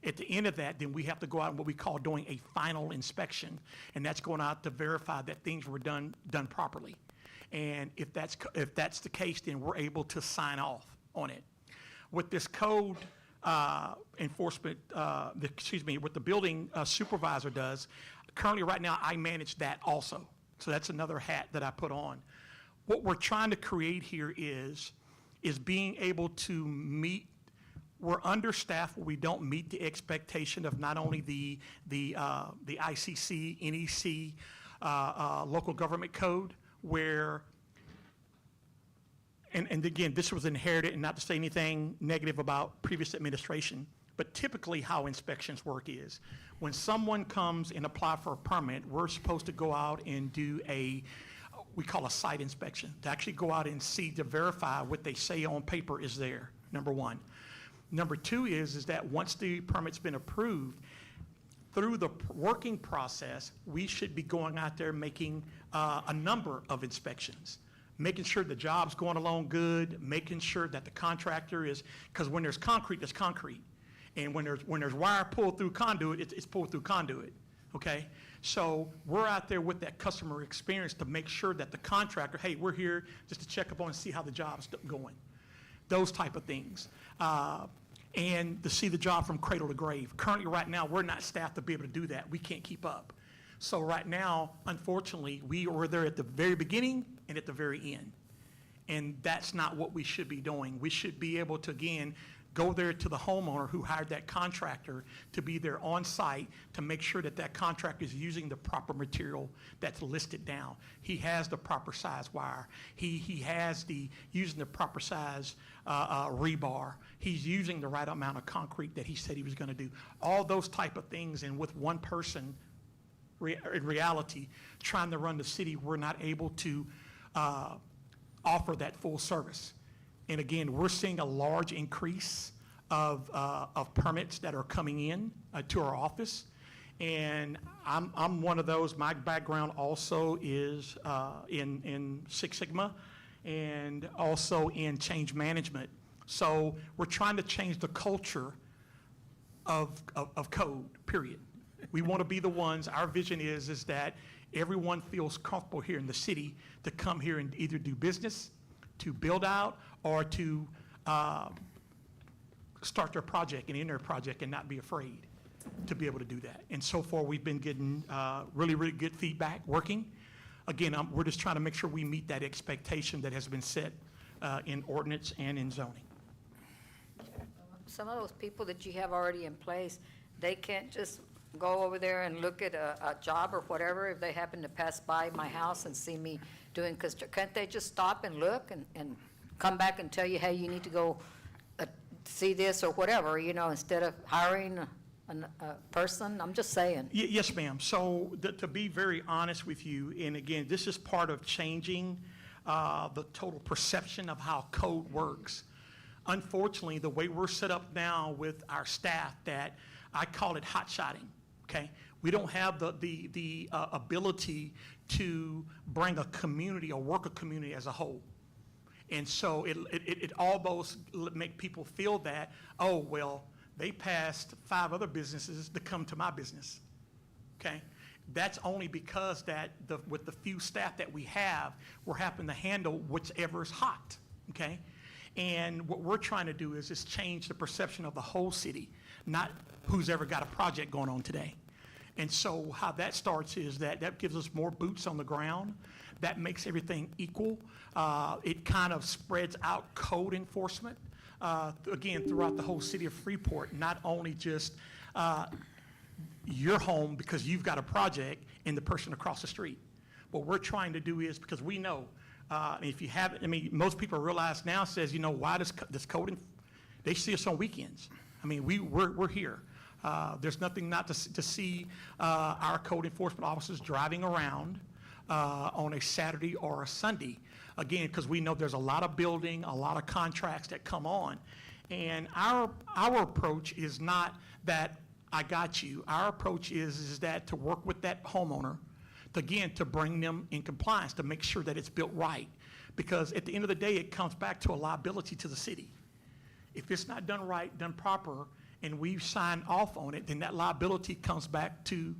At the end of that, then we have to go out and what we call doing a final inspection, and that's going out to verify that things were done properly. And if that's the case, then we're able to sign off on it. With this code enforcement, what the building supervisor does, currently right now I manage that also. So that's another hat that I put on. What we're trying to create here is being able to meet, we're understaffed where we don't meet the expectation of not only the ICC, NEC, local government code, where, and again, this was inherited, and not to say anything negative about previous administration, but typically how inspections work is, when someone comes and apply for a permit, we're supposed to go out and do we call a site inspection, to actually go out and see, to verify what they say on paper is there, number one. Number two is that once the permit's been approved, through the working process, we should be going out there making a number of inspections, making sure the job's going along good, making sure that the contractor is, because when there's concrete, there's concrete. And when there's wire pulled through conduit, it's pulled through conduit, okay? So we're out there with that customer experience to make sure that the contractor, hey, we're here just to check up on and see how the job's going. Those type of things. And to see the job from cradle to grave. Currently, right now, we're not staffed to be able to do that. We can't keep up. So right now, unfortunately, we are there at the very beginning and at the very end. And that's not what we should be doing. We should be able to, again, go there to the homeowner who hired that contractor to be there on site to make sure that that contractor is using the proper material that's listed down. He has the proper size wire. He has using the proper size rebar. He's using the right amount of concrete that he said he was going to do. All those type of things, and with one person, in reality, trying to run the city, we're not able to offer that full service. And again, we're seeing a large increase of permits that are coming in to our office. And I'm one of those. My background also is in Six Sigma and also in change management. So we're trying to change the culture of code, period. We want to be the ones, our vision is that everyone feels comfortable here in the city to come here and either do business, to build out, or to start their project and end their project and not be afraid to be able to do that. And so far, we've been getting really, really good feedback, working. Again, we're just trying to make sure we meet that expectation that has been set in ordinance and in zoning. Some of those people that you have already in place, they can't just go over there and look at a job or whatever if they happen to pass by my house and see me doing, because can't they just stop and look and come back and tell you, hey, you need to go see this or whatever, instead of hiring a person? I'm just saying. Yes, ma'am. So to be very honest with you, and again, this is part of changing the total perception of how code works. Unfortunately, the way we're set up now with our staff, that I call it hot shotting, okay? We don't have the ability to bring a community or work a community as a whole. And so it almost make people feel that, oh, well, they passed 5 other businesses to come to my business, okay? That's only because with the few staff that we have, we're having to handle whichever's hot, okay? And what we're trying to do is just change the perception of the whole city, not who's ever got a project going on today. And so how that starts is that gives us more boots on the ground. That makes everything equal. It kind of spreads out code enforcement, again, throughout the whole city of Freeport, not only just your home because you've got a project and the person across the street. What we're trying to do is, because we know, if you haven't, I mean, most people realize now, says, you know, why does this code, they see us on weekends. I mean, we're here. There's nothing not to see our code enforcement officers driving around on a Saturday or a Sunday. Again, because we know there's a lot of building, a lot of contracts that come on. And our approach is not that I got you. Our approach is that to work with that homeowner, to bring them in compliance, to make sure that it's built right. Because at the end of the day, it comes back to a liability to the city. If it's not done right, done proper, and we sign off on it, then that liability comes back to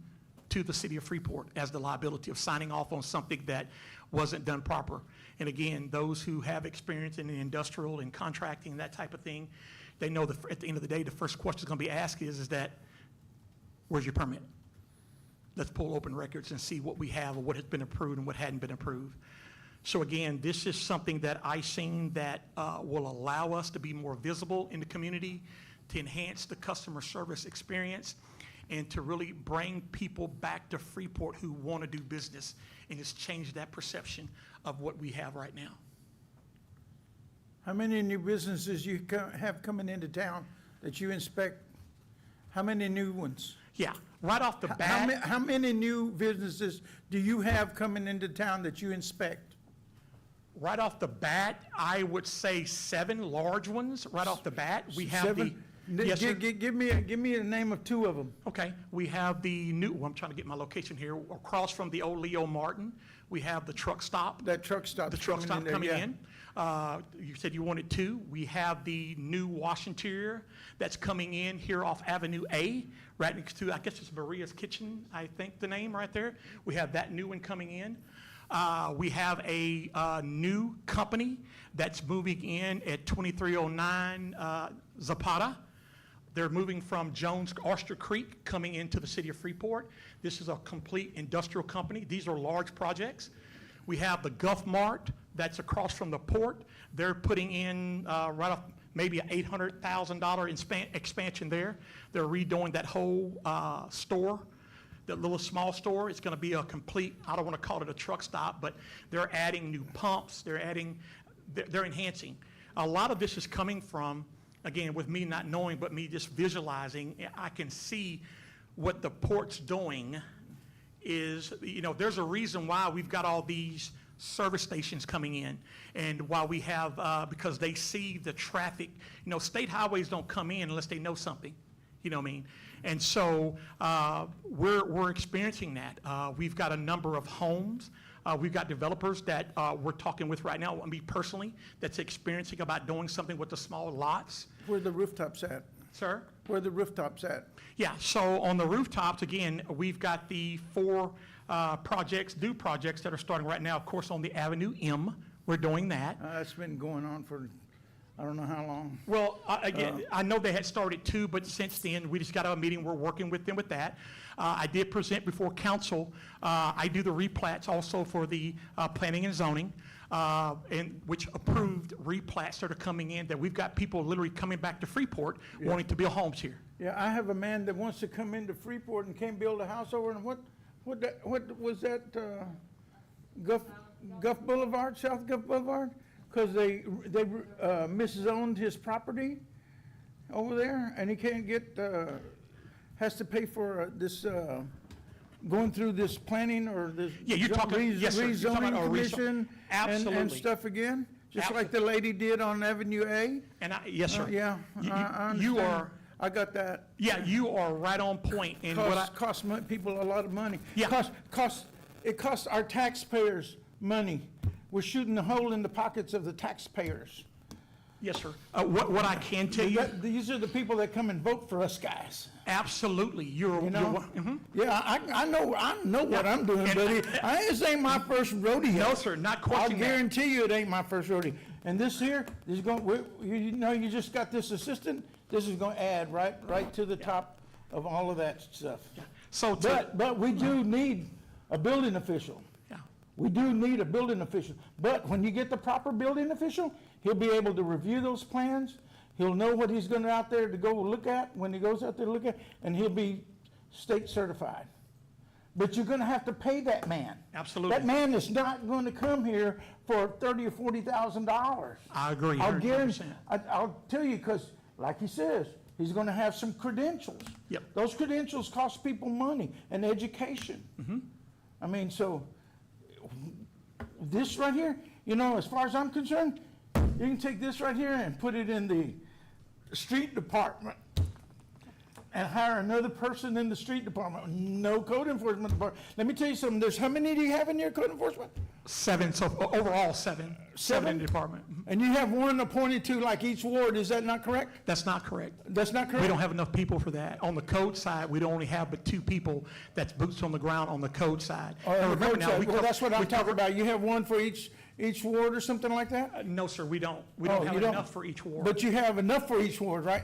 the city of Freeport as the liability of signing off on something that wasn't done proper. And again, those who have experience in the industrial and contracting and that type of thing, they know that at the end of the day, the first question is going to be asked is that, where's your permit? Let's pull open records and see what we have or what has been approved and what hadn't been approved. So again, this is something that I've seen that will allow us to be more visible in the community, to enhance the customer service experience, and to really bring people back to Freeport who want to do business, and just change that perception of what we have right now. How many new businesses you have coming into town that you inspect? How many new ones? Yeah, right off the bat. How many new businesses do you have coming into town that you inspect? Right off the bat, I would say 7 large ones right off the bat. We have 7? Yes, sir. Give me a name of 2 of them. Okay, we have the new, well, I'm trying to get my location here, across from the old Leo Martin. We have the truck stop. That truck stop. The truck stop coming in. You said you wanted 2. We have the new wash interior that's coming in here off Avenue A, right next to, I guess it's Maria's Kitchen, I think the name right there. We have that new one coming in. We have a new company that's moving in at 2309 Zapata. They're moving from Jones Oyster Creek coming into the city of Freeport. This is a complete industrial company. These are large projects. We have the Gulf Mart that's across from the port. They're putting in right off maybe an $800,000 expansion there. They're redoing that whole store. That little small store, it's going to be a complete, I don't want to call it a truck stop, but they're adding new pumps, they're enhancing. A lot of this is coming from, again, with me not knowing, but me just visualizing. I can see what the port's doing is, you know, there's a reason why we've got all these service stations coming in, and why we have, because they see the traffic. You know, state highways don't come in unless they know something, you know what I mean? And so we're experiencing that. We've got a number of homes. We've got developers that we're talking with right now, me personally, that's experiencing about doing something with the small lots. Where are the rooftops at? Sir? Where are the rooftops at? Yeah, so on the rooftops, again, we've got the 4 new projects that are starting right now. Of course, on the Avenue M, we're doing that. That's been going on for I don't know how long. Well, again, I know they had started 2, but since then, we just got a meeting. We're working with them with that. I did present before council. I do the replats also for the planning and zoning, and which approved replats that are coming in, that we've got people literally coming back to Freeport wanting to build homes here. Yeah, I have a man that wants to come into Freeport and can't build a house over, and what was that, Gulf Boulevard, South Gulf Boulevard? Because they miszoned his property over there, and he can't get, has to pay for this, going through this planning or this Yeah, you're talking- yes, sir. You're talking rezoning about a commission and Absolutely. stuff again? Just like the lady did on Avenue A? And yes, sir. Yeah, I You understand. are I got that. Yeah, you are right on point. And what I, Costs people a lot of money. Yeah. It costs our taxpayers money. We're shooting a hole in the pockets of the taxpayers. yes, sir. What I can tell you, These are the people that come and vote for us guys. absolutely, You know? mhm. Yeah, I know what I'm doing, buddy. This ain't my first rodeo. No, sir, not I'll questioning that. guarantee you it ain't my first rodeo. And this here is going, you know, you just got this assistant, this is going to add right to the top of all of that stuff. So, But we do need a building official. yeah. We do need a building official. But when you get the proper building official, he'll be able to review those plans. He'll know what he's going out there to go look at when he goes out there to look at, and he'll be state certified. But you're going to have to pay that man. Absolutely. That man is not going to come here for $30,000 or $40,000. I agree, I'll 110%. guarantee. I'll tell you, because like he says, he's going to have some credentials. Yep. Those credentials cost people money and education. I mean, so this right here, you know, as far as I'm concerned, you can take this right here and put it in the street department and hire another person in the street department. No code enforcement department. Let me tell you something. There's how many do you have in your code enforcement? 7, so overall 7. 7 in the department. Mhm. And you have one appointed to like each ward. Is that not correct? That's not correct. That's not correct? We don't have enough people for that. On the code side, we don't only have but 2 people that's boots on the ground on the code side. Or Now, on the remember code now, side. we Well, cover- that's what we I'm talking cover- about. You have one for each ward or something like that? No, sir, we don't. We Oh, don't have you don't? enough for each ward. But you have enough for each ward, right?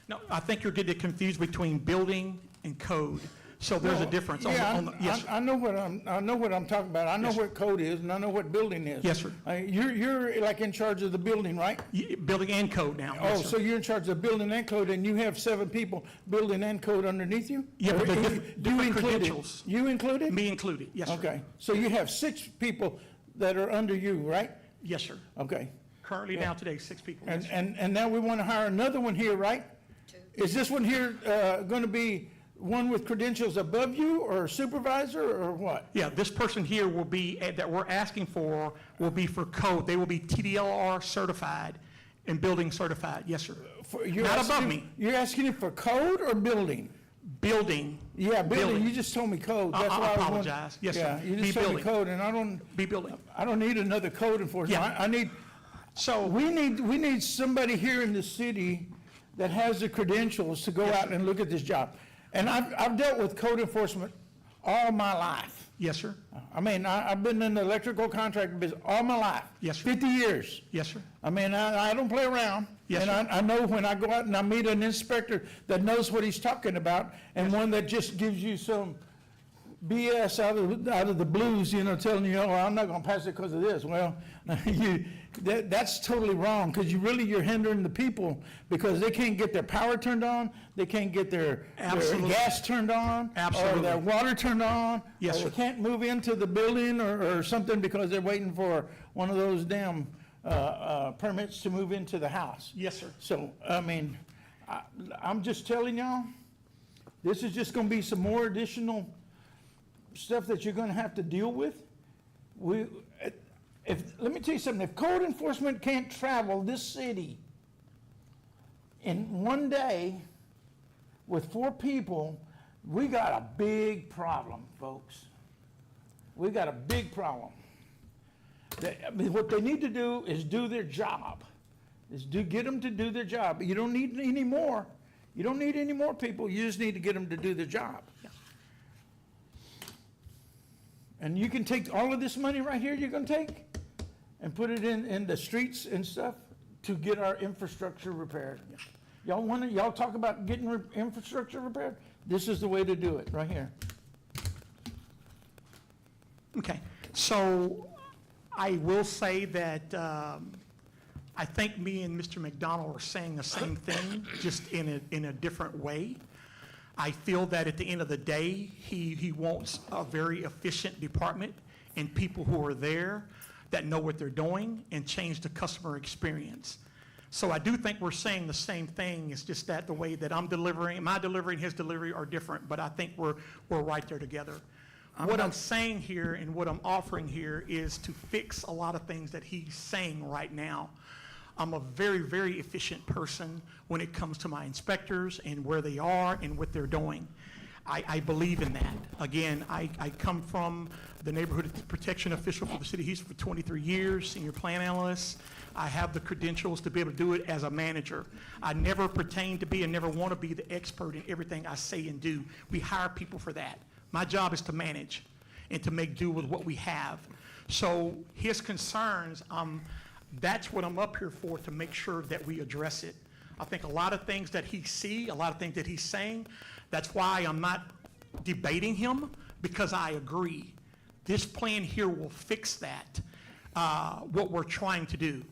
No, I think you're getting confused between building and code. So there's a No, difference yeah, on the, yes, sir. I know what I'm talking about. I know Yes, sir. what code is, and I know what building is. Yes, sir. You're like in charge of the building, right? Building and code now. Oh, Yes, sir. so you're in charge of building and code, and you have 7 people building and code underneath you? Yeah, but Or they're you different included? credentials. You included? Me included, yes, sir. Okay, so you have 6 people that are under you, right? Yes, sir. Okay. Currently now today, 6 people. And, yes, sir. and now we want to hire another one here, right? Is this one here going to be one with credentials above you, or a supervisor, or what? Yeah, this person here will be, that we're asking for, will be for code. They will be TDLR certified and building certified. Yes, sir. You're Not asking above him- me. You're asking him for code or building? Building. Yeah, building, Building. you just told me code. I That's why I was wondering- apologize. Yes, sir. Yeah, you Be just told me building. code, and Be building. I don't need another code enforcement. Yeah. I need, So, we need somebody here in the city that has the credentials to go Yes, out and look at this job. And I've dealt with code enforcement all my life. yes, sir. I mean, I've been in the electrical contract business all my life. Yes, sir. 50 years. Yes, sir. I mean, I don't play around. Yes, And sir. I know when I go out and I meet an inspector that knows what he's talking about, and one that just gives you some BS out of the blues, you know, telling you, oh, I'm not gonna pass it because of this. Well, that's totally wrong, because you're hindering the people, because they can't get their power turned on, they can't get their Absolutely. gas turned on. Absolutely. Or their water turned on. Yes, or sir. they can't move into the building or something because they're waiting for one of those damn permits to move into the house. Yes, sir. So, I mean, I'm just telling y'all, this is just gonna be some more additional stuff that you're gonna have to deal with. Let me tell you something, if code enforcement can't travel this city in one day with 4 people, we got a big problem, folks. We got a big problem. I mean, what they need to do is do their job. Get them to do their job. You don't need any more. You don't need any more people. You just need to get them to do their job. And you can take all of this money right here you're going to take and put it in the streets and stuff to get our infrastructure repaired. Y'all talk about getting infrastructure repaired? This is the way to do it, right here. Okay, so I will say that I think me and Mr. McDonald are saying the same thing, just in a different way. I feel that at the end of the day, he wants a very efficient department and people who are there that know what they're doing and change the customer experience. So I do think we're saying the same thing. It's just that the way that my delivery and his delivery are different, but I think we're right there together. What I'm saying here and what I'm offering here is to fix a lot of things that he's saying right now. I'm a very, very efficient person when it comes to my inspectors and where they are and what they're doing. I believe in that. Again, I come from the neighborhood protection official for the city of Houston for 23 years, senior plan analyst. I have the credentials to be able to do it as a manager. I never pretend to be and never want to be the expert in everything I say and do. We hire people for that. My job is to manage and to make do with what we have. So his concerns, that's what I'm up here for, to make sure that we address it. I think a lot of things that he sees, a lot of things that he's saying, that's why I'm not debating him, because I agree. This plan here will fix that, what we're trying to do.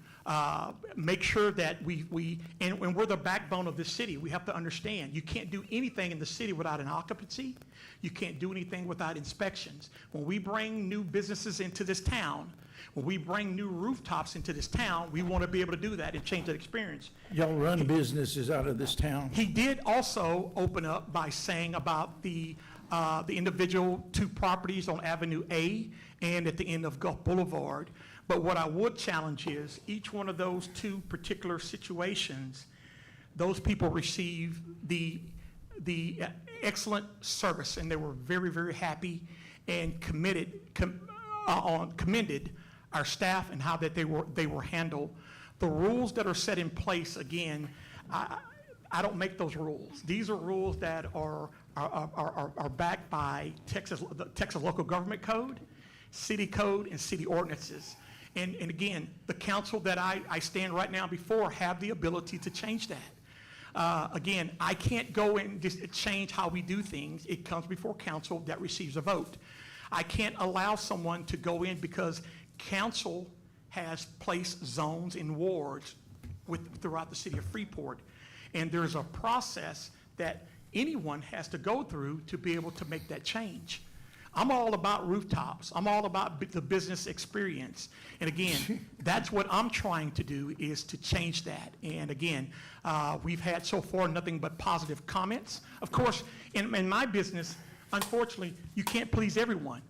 Make sure that and we're the backbone of this city. We have to understand, you can't do anything in the city without an occupancy. You can't do anything without inspections. When we bring new businesses into this town, when we bring new rooftops into this town, we want to be able to do that and change that experience. Y'all run businesses out of this town. He did also open up by saying about the individual 2 properties on Avenue A and at the end of Gulf Boulevard. But what I would challenge is each one of those 2 particular situations, those people receive the excellent service, and they were very, very happy and commended our staff and how that they were handled. The rules that are set in place, again, I don't make those rules. These are rules that are backed by the Texas Local Government Code, City Code, and city ordinances. And again, the council that I stand right now before have the ability to change that. Again, I can't go and just change how we do things. It comes before council that receives a vote. I can't allow someone to go in because council has placed zones in wards throughout the city of Freeport. And there's a process that anyone has to go through to be able to make that change. I'm all about rooftops. I'm all about the business experience. And again, that's what I'm trying to do, is to change that. And again, we've had so far nothing but positive comments. Of course, in my business, unfortunately, you can't please everyone.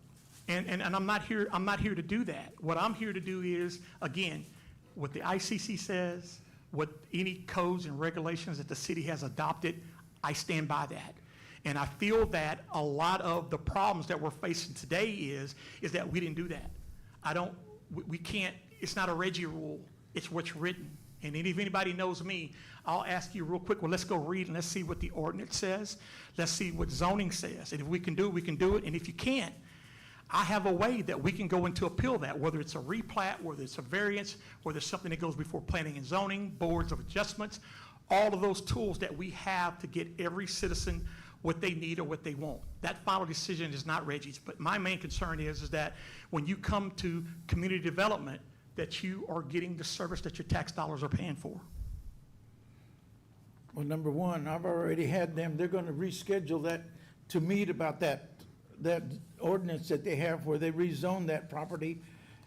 And I'm not here to do that. What I'm here to do is, again, what the ICC says, what any codes and regulations that the city has adopted, I stand by that. And I feel that a lot of the problems that we're facing today is that we didn't do that. We can't, it's not a Reggie rule, it's what's written. And if anybody knows me, I'll ask you real quick, well, let's go read and let's see what the ordinance says. Let's see what zoning says. And if we can do it, we can do it. And if you can't, I have a way that we can go into appeal that, whether it's a replat, whether it's a variance, whether it's something that goes before planning and zoning, boards of adjustments, all of those tools that we have to get every citizen what they need or what they want. That final decision is not Reggie's, but my main concern is that when you come to community development, that you are getting the service that your tax dollars are paying for. Well, number one, I've already had them, they're gonna reschedule that to meet about that ordinance that they have where they rezone that property,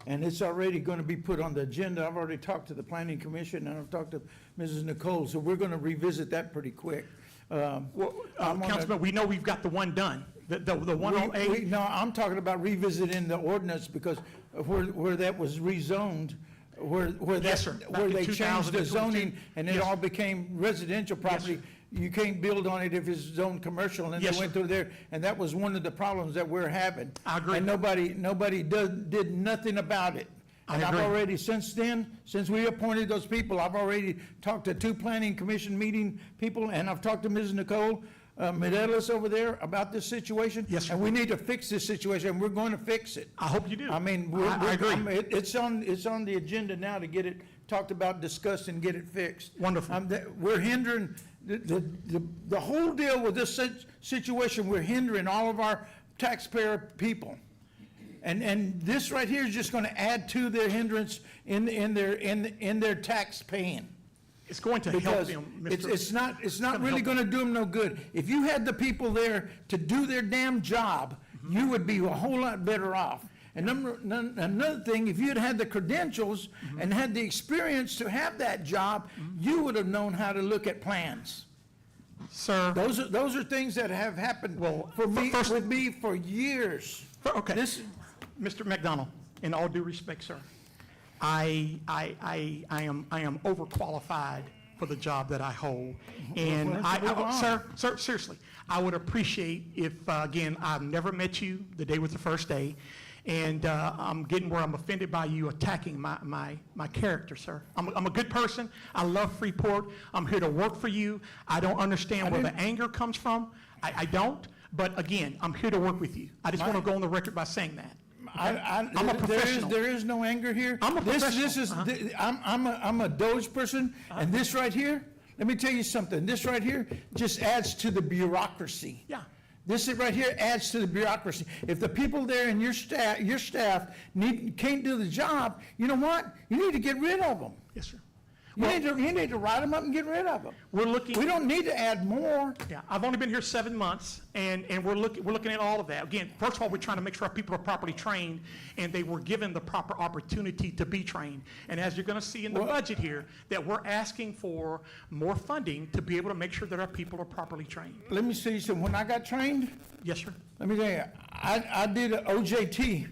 and it's already gonna be put on the agenda. I've already talked to the planning commission, and I've talked to Mrs. Nicole, so we're gonna revisit that pretty quick. Councilman, we know we've got the one done, the one on A. No, I'm talking about revisiting the ordinance, because where that was rezoned, where Yes, sir. Back where in they changed the 2022. zoning, and it Yes. all became residential property. sir. You can't build on it if it's zoned commercial, and Yes, they went sir. through there, and that was one of the problems that we're having. I agree. And nobody did nothing about it. I And I've agree. already, since we appointed those people, I've already talked to 2 planning commission meeting people, and I've talked to Ms. Nicole Medelis over there about this situation. Yes, sir. And we need to fix this situation, and we're going to fix it. I hope you do. I mean, I agree. It's on the agenda now to get it talked about, discussed, and get it fixed. Wonderful. We're hindering, the whole deal with this situation, we're hindering all of our taxpayer people. And this right here is just gonna add to their hindrance in their tax paying. It's going to help Because them, it's not gonna really help gonna do them no good. If you had the people there to do their damn job, you would be a whole lot better off. And another thing, if you'd had the credentials and had the experience to have that job, you would have known how to look at plans. Sir. Those are things that have happened Well, with me for years. Okay. This, Mr. McDonald, in all due respect, sir, I am overqualified for the job that I hold. And Well, let's move on. sir, seriously, I would appreciate if, again, I've never met you, the day was the first day, and I'm getting where I'm offended by you attacking my character, sir. I'm a good person. I love Freeport. I'm here to work for you. I don't understand where the anger comes from. I don't. But again, I'm here to work with you. I just want to go on the record by saying that. I'm a professional. There is no anger here. I'm a This professional. is, I'm a Doge person, and this right here, let me tell you something, this right here just adds to the bureaucracy. Yeah. This is right here adds to the bureaucracy. If the people there in your staff can't do the job, you know what? You need to get rid of them. Yes, sir. You need to write them up and get rid of them. We're looking. We don't need to add more. Yeah, I've only been here 7 months, and we're looking at all of that. Again, first of all, we're trying to make sure our people are properly trained, and they were given the proper opportunity to be trained. And as you're going to see in the budget here, that we're asking for more funding to be able to make sure that our people are properly trained. Let me see something. When I got trained, Yes, sir. let me tell you, I did an OJT,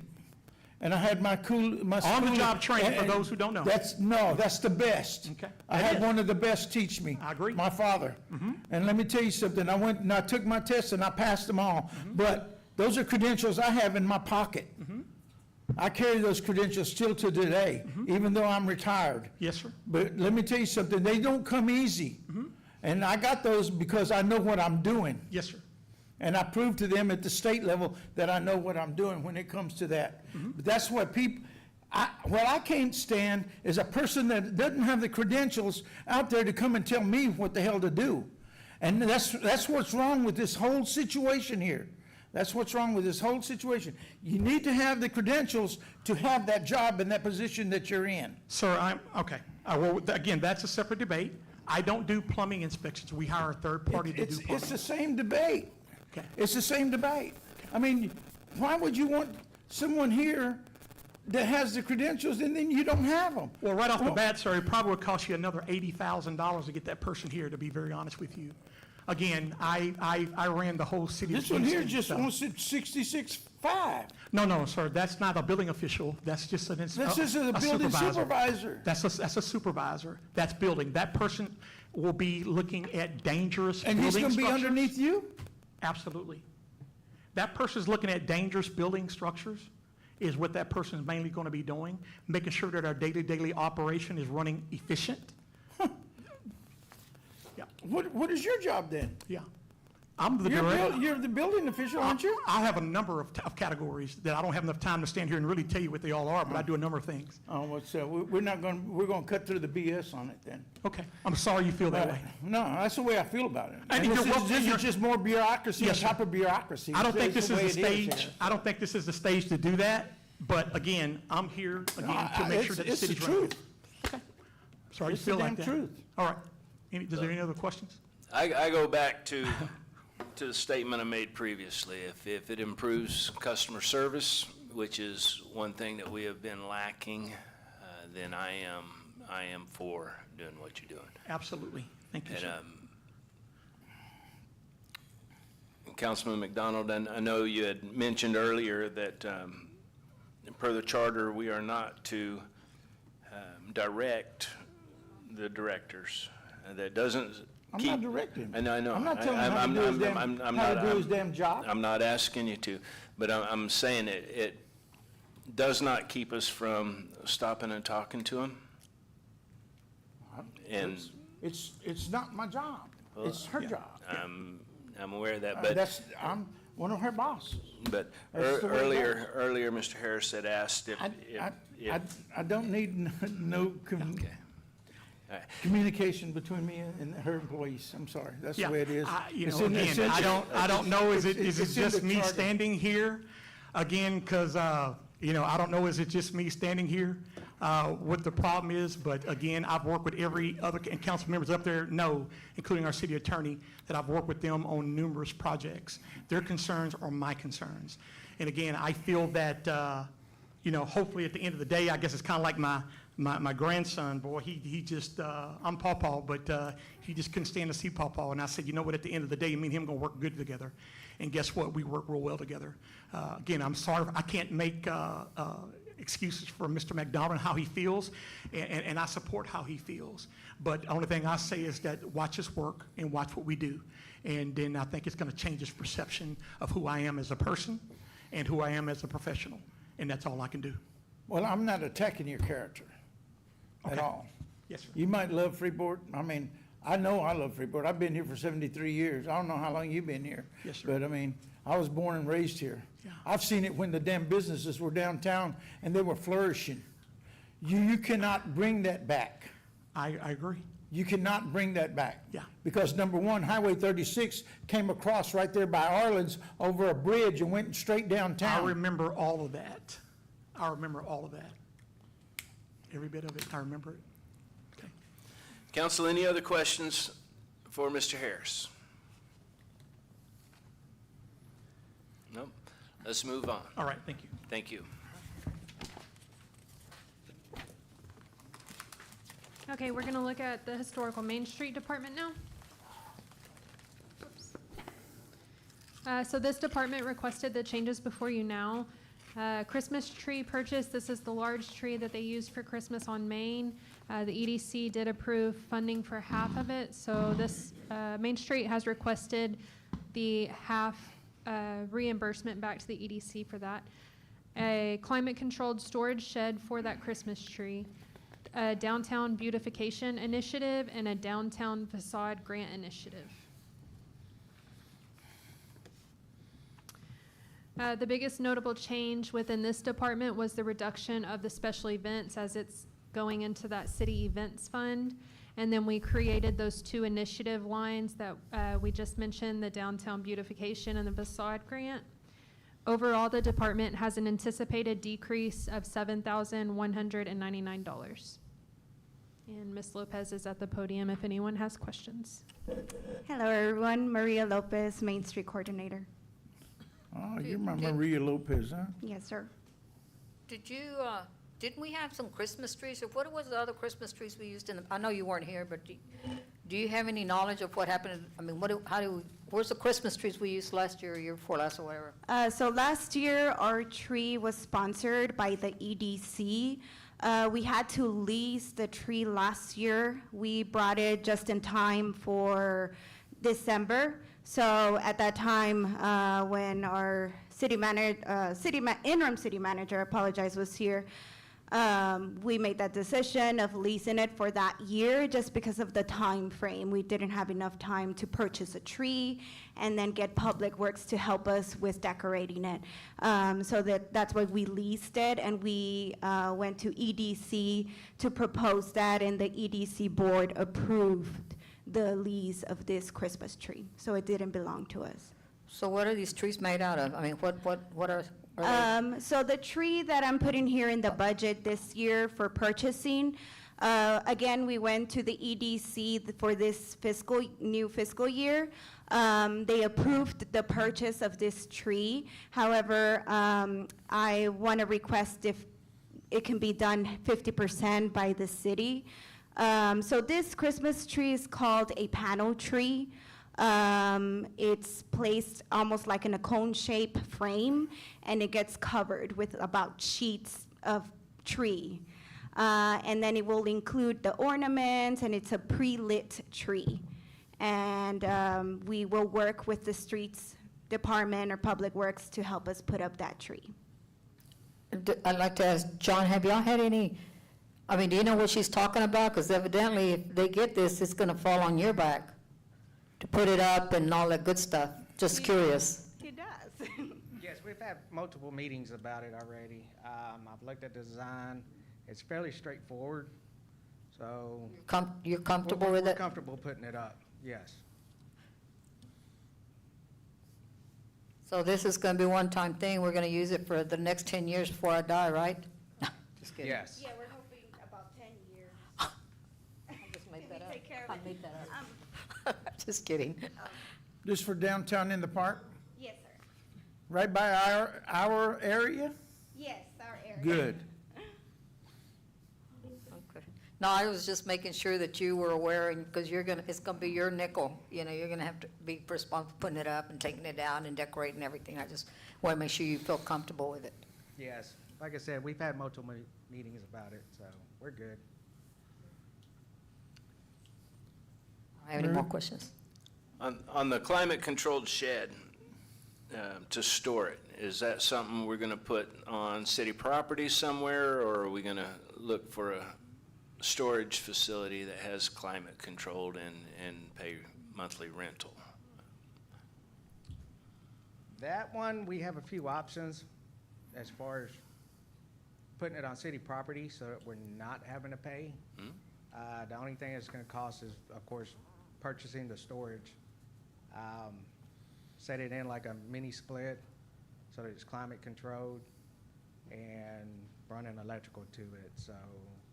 and I had my On-the-job training, for those who don't know. That's the best. Okay. I That had is. one of the best teach me. I agree. My father. And let me tell you something, I went and I took my tests and I passed them all. But those are credentials I have in my pocket. I carry those credentials still to today, even though I'm retired. Yes, sir. But let me tell you something, they don't come easy. And I got those because I know what I'm doing. Yes, sir. And I proved to them at the state level that I know what I'm doing when it comes to that. But that's what what I can't stand is a person that doesn't have the credentials out there to come and tell me what the hell to do. And that's what's wrong with this whole situation here. That's what's wrong with this whole situation. You need to have the credentials to have that job and that position that you're in. Sir, okay. Well, again, that's a separate debate. I don't do plumbing inspections. We hire a third party to do It's plumbing. the same debate. Okay. It's the same debate. I mean, why would you want someone here that has the credentials and then you don't have them? Well, right off the bat, sir, it probably would cost you another $80,000 to get that person here, to be very honest with you. Again, I ran the whole city. of This one here Kingston, just so- wants it 66.5. No, sir, that's not a building official. That's just This is a building supervisor. That's a supervisor. That's building. That person will be looking at dangerous And building he's structures. gonna be underneath you? Absolutely. That person's looking at dangerous building structures is what that person is mainly going to be doing, making sure that our daily operation is running efficient. Yeah, What is your job then? yeah. I'm the director. You're the building official, aren't you? I have a number of categories that I don't have enough time to stand here and really tell you what they all are, but I do a number of things. Oh, well, so we're gonna cut through the BS on it then. Okay, I'm sorry you feel that way. No, that's the way I feel about it. And And you're welcome- this you're- is just more bureaucracy on Yes, sir. top of bureaucracy. I don't think It's this is the way it stage, here. I don't think this is the stage to do that, but again, I'm here again to make sure that the It's the city's running. truth. Sorry you It's the feel like damn that. truth. All right. Is there any other questions? I go back to the statement I made previously. If it improves customer service, which is one thing that we have been lacking, then I am for doing what you're doing. Absolutely. Thank you, And, sir. Councilman McDonald, and I know you had mentioned earlier that, per the charter, we are not to direct the directors. That doesn't I'm keep. not directing. I know. I'm not telling him how to do his damn job. I'm not asking you to, but I'm saying it does not keep us from stopping and talking to them. And It's not my job. It's her job. I'm aware of that, but. I'm one of her bosses. But That's the way it earlier, Mr. Harris had asked if, I don't need no okay. All right. communication between me and her employees. I'm sorry. That's the Yeah, way it is. You It's know, in the- again, I don't know, is it it's in just the me charter. standing here? Again, because, you know, I don't know, is it just me standing here? What the problem is, but again, I've worked with every other, and council members up there know, including our city attorney, that I've worked with them on numerous projects. Their concerns are my concerns. And again, I feel that, you know, hopefully at the end of the day, I guess it's kind of like my grandson, boy, he just, I'm Pawpaw, but he just couldn't stand to see Pawpaw. And I said, you know what, at the end of the day, me and him gonna work good together. And guess what, we work real well together. Again, I'm sorry, I can't make excuses for Mr. McDonald and how he feels, and I support how he feels. But the only thing I say is that watch us work and watch what we do. And then I think it's going to change his perception of who I am as a person and who I am as a professional. And that's all I can do. Well, I'm not attacking your character at Okay. all. Yes, sir. You might love Freeport. I mean, I know I love Freeport. I've been here for 73 years. I don't know how long you've been here. Yes, sir. But I mean, I was born and raised here. Yeah. I've seen it when the damn businesses were downtown and they were flourishing. You cannot bring that back. I agree. You cannot bring that back. Yeah. Because number one, Highway 36 came across right there by Arlen's over a bridge and went straight I downtown. remember all of that. I remember all of that. Every bit of it, I remember it. Okay. Council, any other questions for Mr. Harris? Nope. Let's move on. All right, thank you. Thank you. Okay, we're gonna look at the Historical Main Street Department now. Oops. So this department requested the changes before you now. Christmas tree purchase, this is the large tree that they used for Christmas on Main. The EDC did approve funding for half of it, so this, Main Street has requested the half reimbursement back to the EDC for that. A climate-controlled storage shed for that Christmas tree, a downtown beautification initiative, and a downtown facade grant initiative. The biggest notable change within this department was the reduction of the special events as it's going into that city events fund. And then we created those two initiative lines that we just mentioned, the downtown beautification and the facade grant. Overall, the department has an anticipated decrease of $7,199. And Ms. Lopez is at the podium if anyone has questions. Hello, everyone. Maria Lopez, Main Street Coordinator. Oh, you're my Maria Lopez, huh? Yes, sir. Did you, didn't we have some Christmas trees, or what was the other Christmas trees we used in the, I know you weren't here, but do you have any knowledge of what happened? I mean, where's the Christmas trees we used last year or year before last or whatever? So last year, our tree was sponsored by the EDC. We had to lease the tree last year. We brought it just in time for December. So at that time, when our interim city manager, was here, we made that decision of leasing it for that year just because of the time frame. We didn't have enough time to purchase a tree and then get Public Works to help us with decorating it. So that's why we leased it, and we went to EDC to propose that, and the EDC board approved the lease of this Christmas tree. So it didn't belong to us. So what are these trees made out of? I mean, what are they? So the tree that I'm putting here in the budget this year for purchasing, again, we went to the EDC for this new fiscal year. They approved the purchase of this tree. However, I want to request if it can be done 50% by the city. So this Christmas tree is called a panel tree. It's placed almost like in a cone-shaped frame, and it gets covered with about sheets of tree. And then it will include the ornaments, and it's a pre-lit tree. And we will work with the streets department or Public Works to help us put up that tree. I'd like to ask John, have y'all had any, I mean, do you know what she's talking about? Because evidently, if they get this, it's going to fall on your back to put it up and all that good stuff. Just curious. It does. Yes, we've had multiple meetings about it already. I've looked at the design. It's fairly straightforward, so. You're comfortable with We're it? comfortable putting it up, yes. So this is going to be a one-time thing. We're going to use it for the next 10 years before I die, right? Just kidding. Yes. Yeah, we're hoping about 10 years. I just made that up. Take care of I it. made that up. Just kidding. This for downtown in the park, Yes, sir. right by our area? Yes, our area. Good. Okay. No, I was just making sure that you were aware, and, because it's gonna be your nickel. You know, you're gonna have to be responsible for putting it up and taking it down and decorating everything. I just want to make sure you feel comfortable with it. Yes. like I said, we've had multiple meetings about it, so we're good. I have any more questions? On the climate-controlled shed, to store it, is that something we're gonna put on city property somewhere, or are we gonna look for a storage facility that has climate-controlled and pay monthly rental? That one, we have a few options as far as putting it on city property so that we're not having to pay. The only thing it's gonna cost is, of course, purchasing the storage. Set it in like a mini split so that it's climate controlled and running electrical to it. So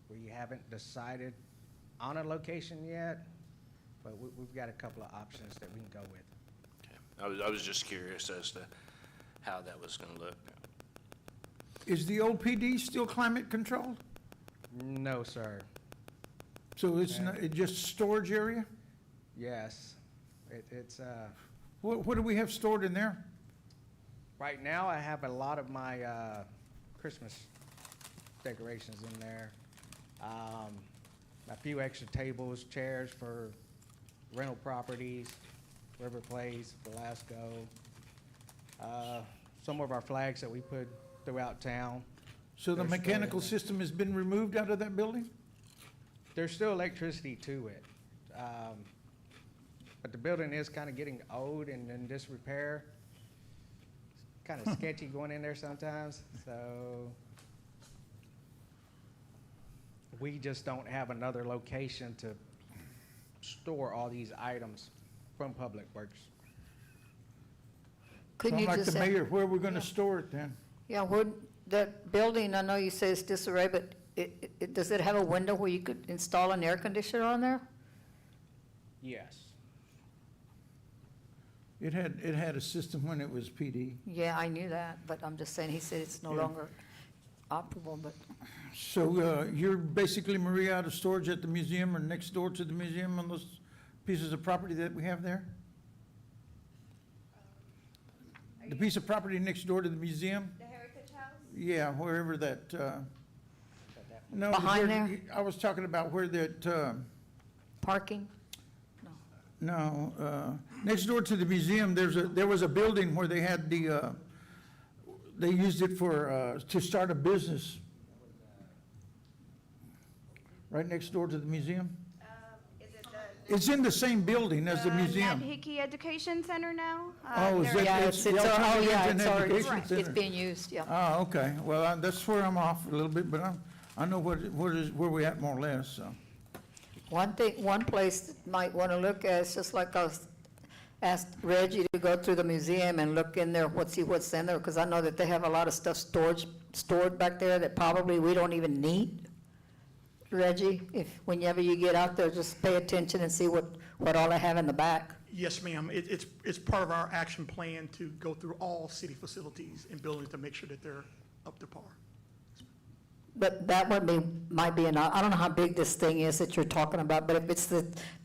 we haven't decided on a location yet, but we've got a couple of options that we can go with. I was just curious as to how that was gonna look. Is the old PD still climate controlled? No, sir. So it's not, it's just storage area? Yes. It's, What do we have stored in there? right now I have a lot of my, Christmas decorations in there. A few extra tables, chairs for rental properties, River Place, Velasco. Some of our flags that we put throughout town. So the They're stored in mechanical there. system has been removed out of that building? There's still electricity to it. But the building is kind of getting old and in disrepair. Kind of sketchy going in there sometimes, so we just don't have another location to store all these items from Public Works. Couldn't So you I'm like just the say? mayor, where are we gonna store it then? Yeah, would, that building, I know you say it's disarray, but does it have a window where you could install an air conditioner on there? Yes. It had a system when it was PD. Yeah, I knew that, but I'm just saying, he said it's no Yeah. longer operable, but, So, you're basically, Maria, out of storage at the museum or next door to the museum on those pieces of property that we have there? The piece of property next door to the museum? The Heritage House? Yeah, wherever that, no. Behind where- there? I was talking about where that, parking? no, next door to the museum, there was a building where they had they used it for, to start a business. Right next door to the museum? Is it the? It's in the same building as the Ned museum. Hickey Education Center now? Oh, is there- that- Yeah, it's it's, the oh, Alternative yeah, and it's already, Education it's Center. being used, yeah. Oh, okay. Well, that's where I'm off a little bit, but I know where we at more or less, so. One place that might want to look at is just like I asked Reggie to go through the museum and look in there, see what's in there, because I know that they have a lot of stuff stored back there that probably we don't even need. Reggie, whenever you get out there, just pay attention and see what all they have in the back. Yes, ma'am. It's part of our action plan to go through all city facilities and buildings to make sure that they're up to par. But that might be enough. I don't know how big this thing is that you're talking about, but if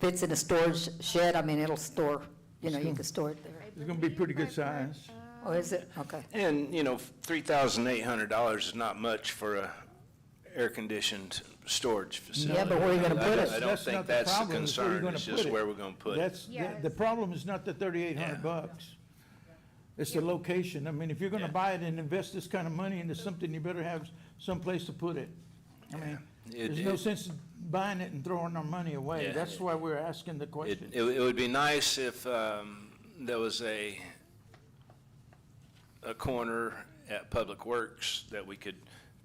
it's in a storage shed, I mean, it'll store, you can store it there. It's gonna be pretty good size. Oh, is it? Okay. And, $3,800 is not much for a air-conditioned storage facility. Yeah, but where are you gonna put it? I don't That's think not the that's the problem, is where you're concern, gonna it's put just it. where we're gonna put it. That's, the problem is not the $3,800. It's the location. I mean, if you're gonna Yeah. buy it and invest this kind of money into something, you better have someplace to put it. I mean, there's no sense in buying it and throwing our money away. Yeah. That's why we're asking the question. It would be nice if there was a corner at Public Works that we could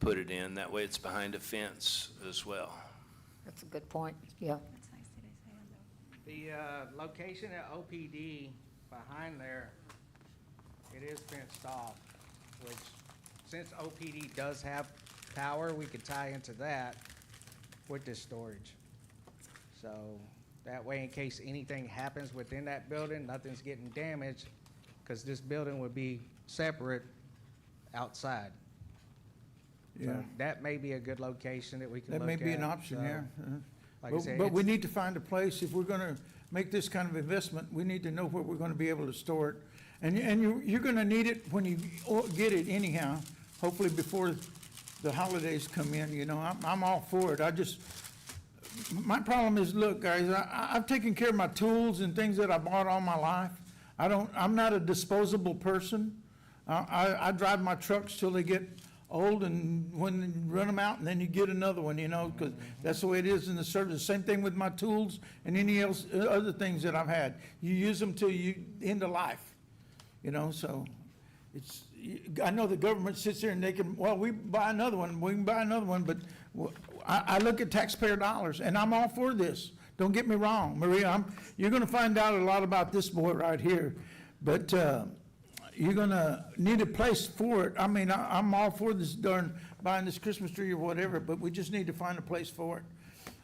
put it in. That way it's behind a fence as well. That's a good point, yeah. The location at OPD behind there, it is fenced off, which, since OPD does have power, we could tie into that with this storage. So that way, in case anything happens within that building, nothing's getting damaged, because this building would be separate outside. So Yeah. that may be a good location that we can look That at. may be an option, So, yeah. like I said, But we it's- need to find a place, if we're gonna make this kind of investment, we need to know where we're gonna be able to store it. And you're gonna need it when you get it anyhow, hopefully before the holidays come in, you know, I'm all for it. My problem is, look, guys, I've taken care of my tools and things that I bought all my life. I'm not a disposable person. I drive my trucks till they get old, and when you run them out, and then you get another one, you know, because that's the way it is in the service. Same thing with my tools and any else, other things that I've had. You use them till you end of life, you know, so I know the government sits there and they can, well, we can buy another one, but I look at taxpayer dollars, and I'm all for this. Don't get me wrong, Maria, you're gonna find out a lot about this boy right here, but, you're gonna need a place for it. I mean, I'm all for this buying this Christmas tree or whatever, but we just need to find a place for it.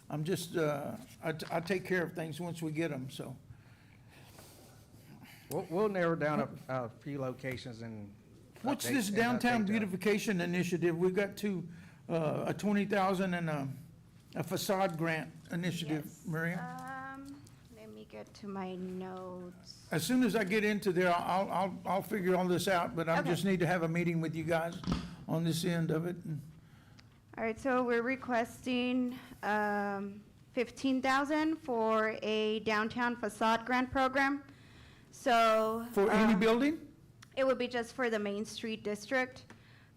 I'm just, I take care of things once we get them, so. We'll narrow down a few locations and. What's update- this and downtown update the- beautification initiative? We've got two, a 20,000 and a facade grant initiative, Yes. Maria. Let me get to my notes. As soon as I get into there, I'll figure all this out, but I Okay. just need to have a meeting with you guys on this end of it. All right, so we're requesting 15,000 for a downtown facade grant program. So. For any building? It would be just for the Main Street district.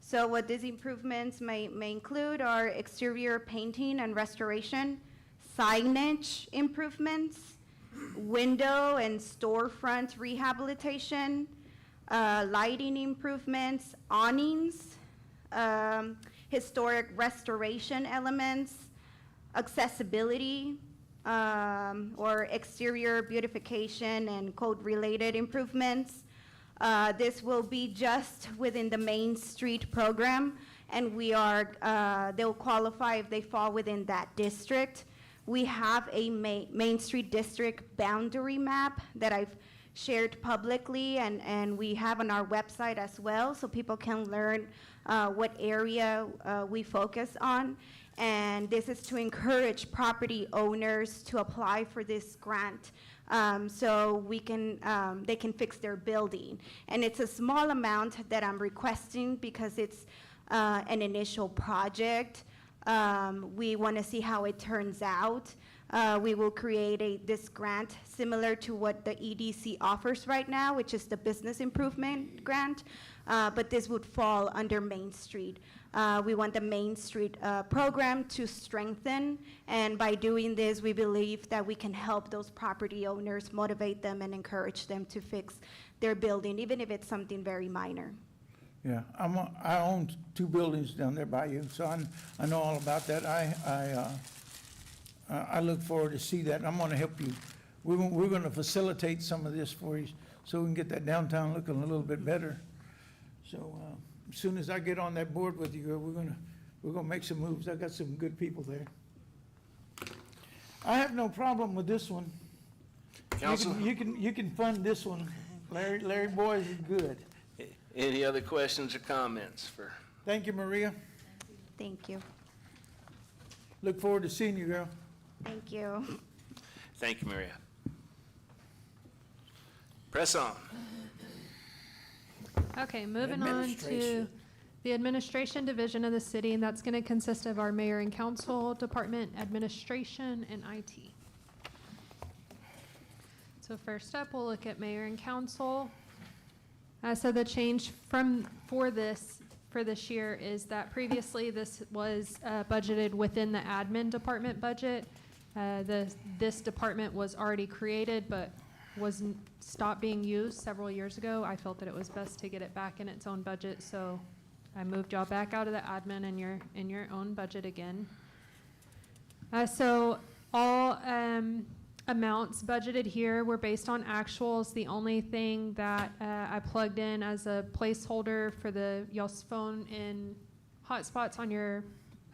So what these improvements may include are exterior painting and restoration, signage improvements, window and storefront rehabilitation, lighting improvements, awnings, historic restoration elements, accessibility, or exterior beautification and code-related improvements. This will be just within the Main Street program, and they'll qualify if they fall within that district. We have a Main Street district boundary map that I've shared publicly, and we have on our website as well, so people can learn what area we focus on. And this is to encourage property owners to apply for this grant, so they can fix their building. And it's a small amount that I'm requesting because it's an initial project. We want to see how it turns out. We will create this grant similar to what the EDC offers right now, which is the business improvement grant, but this would fall under Main Street. We want the Main Street program to strengthen, and by doing this, we believe that we can help those property owners, motivate them, and encourage them to fix their building, even if it's something very minor. Yeah, I own 2 buildings down there by you, so I know all about that. I look forward to see that, and I'm gonna help you. We're gonna facilitate some of this for you, so we can get that downtown looking a little bit better. So, as soon as I get on that board with you, girl, we're gonna make some moves. I got some good people there. I have no problem with this one. Council? You can fund this one. Larry Boys is good. Any other questions or comments for? Thank you, Maria. Thank you. Look forward to seeing you, girl. Thank you. Thank you, Maria. Press on. Okay, moving on to Administration. the administration division of the city, and that's gonna consist of our mayor and council department, administration, and IT. So first up, we'll look at mayor and council. So the change for this year is that previously this was budgeted within the admin department budget. This department was already created, but stopped being used several years ago. I felt that it was best to get it back in its own budget, so I moved y'all back out of the admin and you're in your own budget again. So all amounts budgeted here were based on actuals. The only thing that I plugged in as a placeholder for y'all's phone and hotspots on your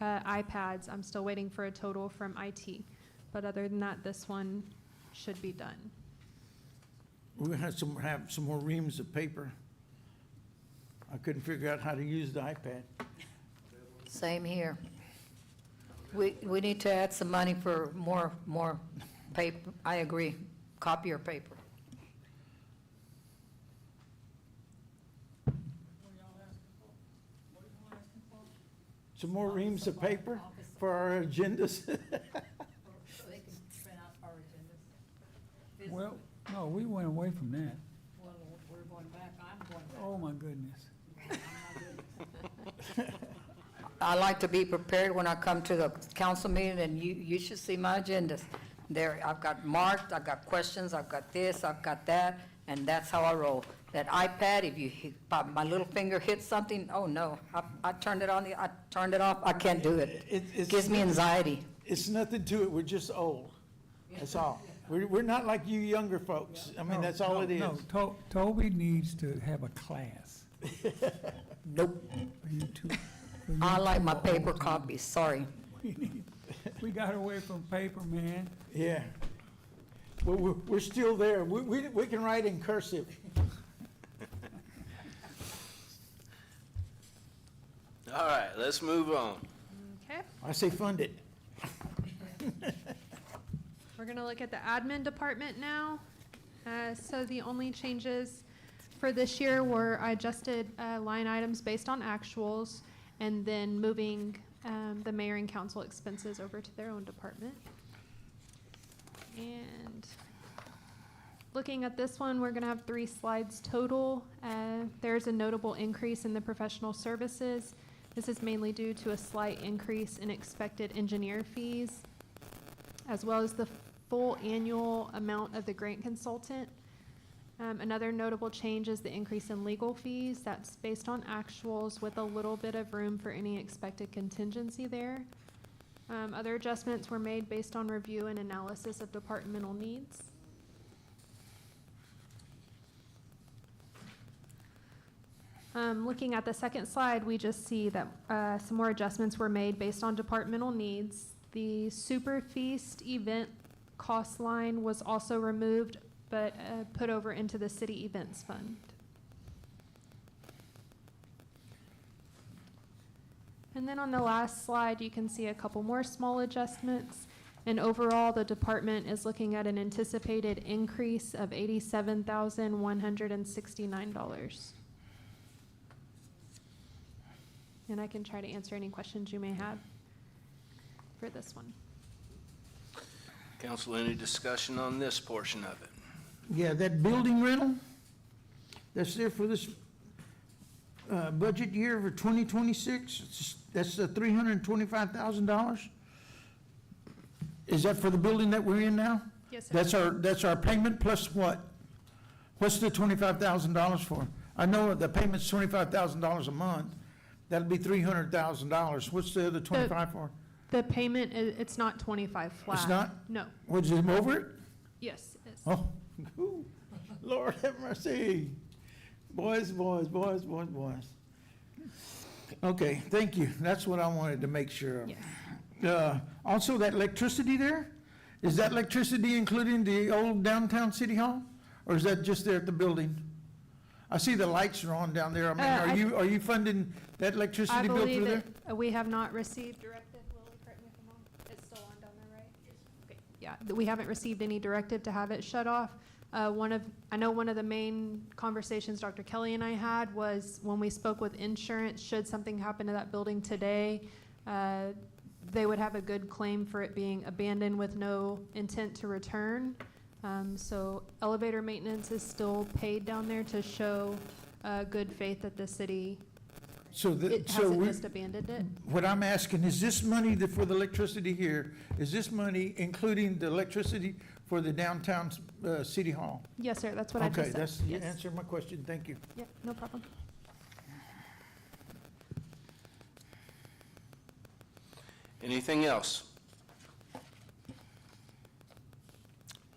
iPads, I'm still waiting for a total from IT. But other than that, this one should be done. We're gonna have some more reams of paper. I couldn't figure out how to use the iPad. Same here. We need to add some money for more paper. I agree. Copier paper. Some more reams of paper for our agendas? Well, no, we went away from that. Well, we're going back, I'm going back. Oh, my goodness. I like to be prepared when I come to the council meeting, and you should see my agendas. There, I've got marked, I've got questions, I've got this, I've got that, and that's how I roll. That iPad, if you, my little finger hits something, oh no, I turned it on, I turned it off, I can't do it. It gives me anxiety. It's nothing to it, we're just old, that's all. We're not like you younger folks, I mean, that's all it is. No, Toby needs to have a class. Nope. For you two. for you I like two my old paper timers. copies, sorry. We got away from paper, man. Yeah. We're still there, we can write in cursive. All right, let's move on. Okay. I say fund it. We're going to look at the admin department now. So the only changes for this year were I adjusted line items based on actuals and then moving the mayor and council expenses over to their own department. And looking at this one, we're going to have 3 slides total. There's a notable increase in the professional services. This is mainly due to a slight increase in expected engineer fees, as well as the full annual amount of the grant consultant. Another notable change is the increase in legal fees. That's based on actuals with a little bit of room for any expected contingency there. Other adjustments were made based on review and analysis of departmental needs. Looking at the second slide, we just see that some more adjustments were made based on departmental needs. The Super Feast event cost line was also removed, but put over into the city events fund. And then on the last slide, you can see a couple more small adjustments. And overall, the department is looking at an anticipated increase of $87,169. And I can try to answer any questions you may have for this one. Council, any discussion on this portion of it? Yeah, that building rental, that's there for this budget year for 2026, that's $325,000? Is that for the building that we're in now? Yes, sir. That's our payment plus what? What's the $25,000 for? I know the payment's $25,000 a month, that'll be $300,000. What's the other 25 for? The payment, it's not 25 flat. It's not? No. What's it, over it? Yes, it is. Oh, ooh, Lord have mercy. Boys. Okay, thank you. That's what I wanted to make sure of. Yes. Also, that electricity there, is that electricity including the old downtown city hall? Or is that just there at the building? I see the lights are on down there. I mean, are you funding that I electricity bill believe through there? that we have not received directive. Lily, correct me if I'm wrong. It's still on down there, right? Okay. Yeah, we haven't received any directive to have it shut off. I know one of the main conversations Dr. Kelly and I had was when we spoke with insurance, should something happen to that building today, they would have a good claim for it being abandoned with no intent to return. So elevator maintenance is still paid down there to show good faith that the city hasn't just abandoned it. What I'm asking, is this money for the electricity here, is this money including the electricity for the downtown city hall? Yes, sir, that's what I just said. Okay, that's, you Yes. answered my question, thank you. Yep, no problem. Anything else?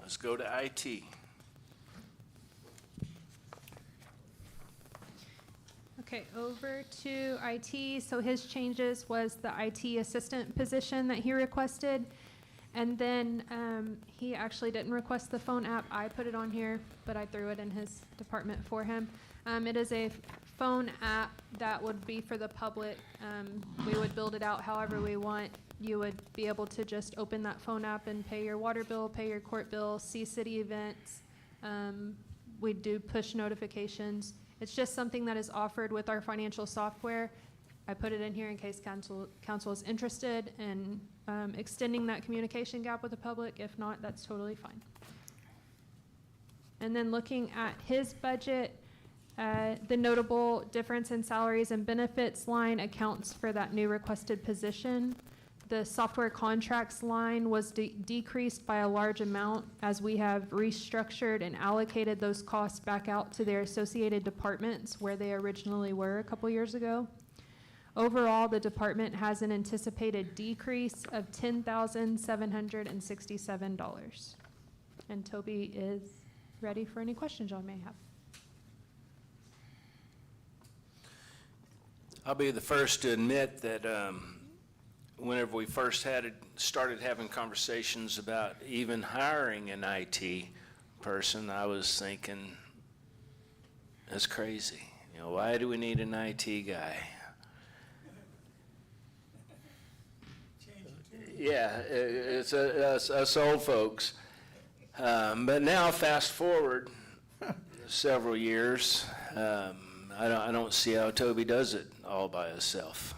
Let's go to IT. Okay, over to IT. So his changes was the IT assistant position that he requested. And then he actually didn't request the phone app. I put it on here, but I threw it in his department for him. It is a phone app that would be for the public. We would build it out however we want. You would be able to just open that phone app and pay your water bill, pay your court bill, see city events. We do push notifications. It's just something that is offered with our financial software. I put it in here in case council is interested in extending that communication gap with the public. If not, that's totally fine. And then looking at his budget, the notable difference in salaries and benefits line accounts for that new requested position. The software contracts line was decreased by a large amount as we have restructured and allocated those costs back out to their associated departments where they originally were a couple years ago. Overall, the department has an anticipated decrease of $10,767. And Toby is ready for any questions y'all may have. I'll be the first to admit that whenever we first started having conversations about even hiring an IT person, I was thinking, that's crazy. You know, why do we need an IT guy? Yeah, it's us old folks. But now, fast forward several years, I don't see how Toby does it all by himself,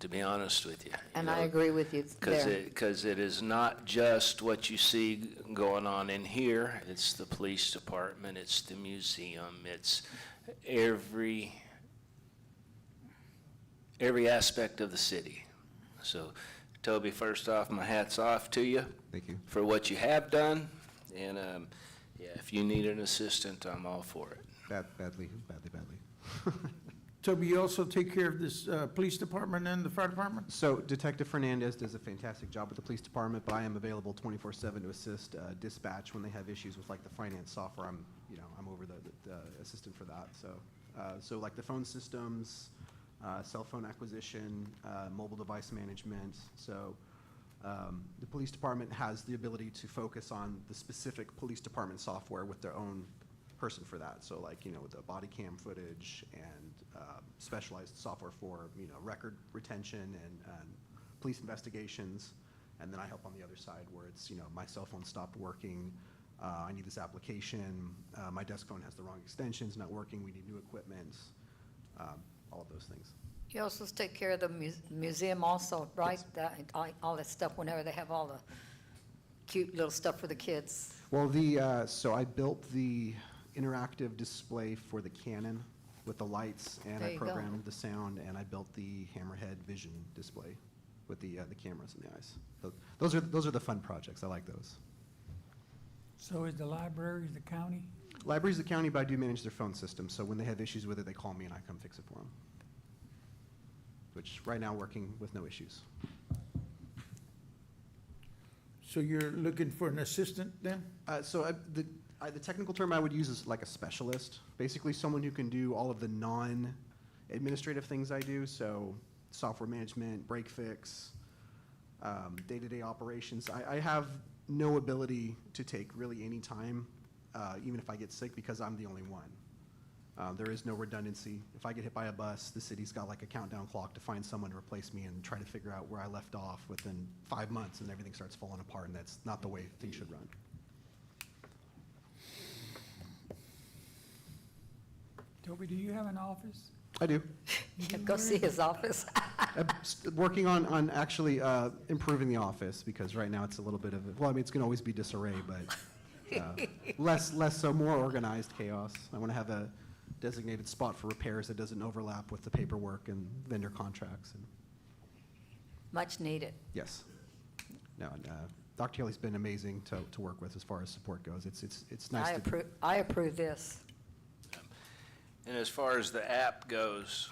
to be honest with you. And I agree with you there. Because it is not just what you see going on in here. It's the police department, it's the museum, it's every aspect of the city. So, Toby, first off, my hat's off to you. Thank you. For what you have done. And, yeah, if you need an assistant, I'm all for it. Badly. Toby, you also take care of this police department and the fire department? So Detective Fernandez does a fantastic job with the police department, but I am available 24/7 to assist dispatch when they have issues with like the finance software. I'm over the assistant for that. So like the phone systems, cell phone acquisition, mobile device management. So the police department has the ability to focus on the specific police department software with their own person for that. So like, with the body cam footage and specialized software for, record retention and police investigations. And then I help on the other side where it's, my cell phone stopped working. I need this application. My desk phone has the wrong extensions, not working. We need new equipment. All of those things. You also take care of the museum also, right? All that stuff whenever they have all the cute little stuff for the kids. Well, so I built the interactive display for the Canon with the lights, and There I you go. programmed the sound, and I built the Hammerhead Vision display with the cameras in the eyes. Those are the fun projects. I like those. So is the libraries the county? Libraries, the county, but I do manage their phone system, so when they have issues with it, they call me and I come fix it for them. Which right now working with no issues. So you're looking for an assistant then? The technical term I would use is like a specialist, basically someone who can do all of the non-administrative things I do, so software management, break fix, day-to-day operations. I have no ability to take really any time, even if I get sick, because I'm the only one. There is no redundancy. If I get hit by a bus, the city's got like a countdown clock to find someone to replace me and try to figure out where I left off within 5 months, and everything starts falling apart, and that's not the way things should run. Toby, do you have an office? I do. Go see his office. I'm working on actually improving the office, because right now it's a little bit of, it's going to always be disarray, but less so, more organized chaos. I want to have a designated spot for repairs that doesn't overlap with the paperwork and vendor contracts. And Much needed. yes. No, and Dr. Kelly's been amazing to work with as far as support goes. It's nice to I approve this. And as far as the app goes,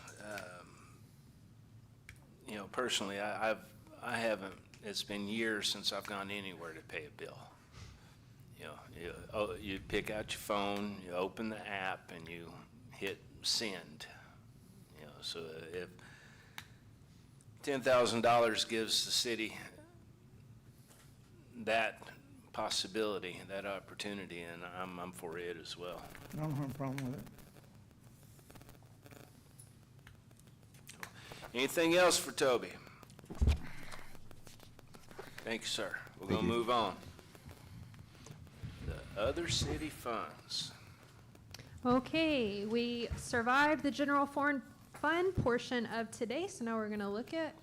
personally, I haven't, it's been years since I've gone anywhere to pay a bill. You pick out your phone, you open the app, and you hit send. So if $10,000 gives the city that possibility, that opportunity, and I'm for it as well. I don't have a problem with it. Anything else for Toby? Thank you, sir. We're going to move on. The other city funds. Okay, we survived the general fun portion of today. So now we're going to look at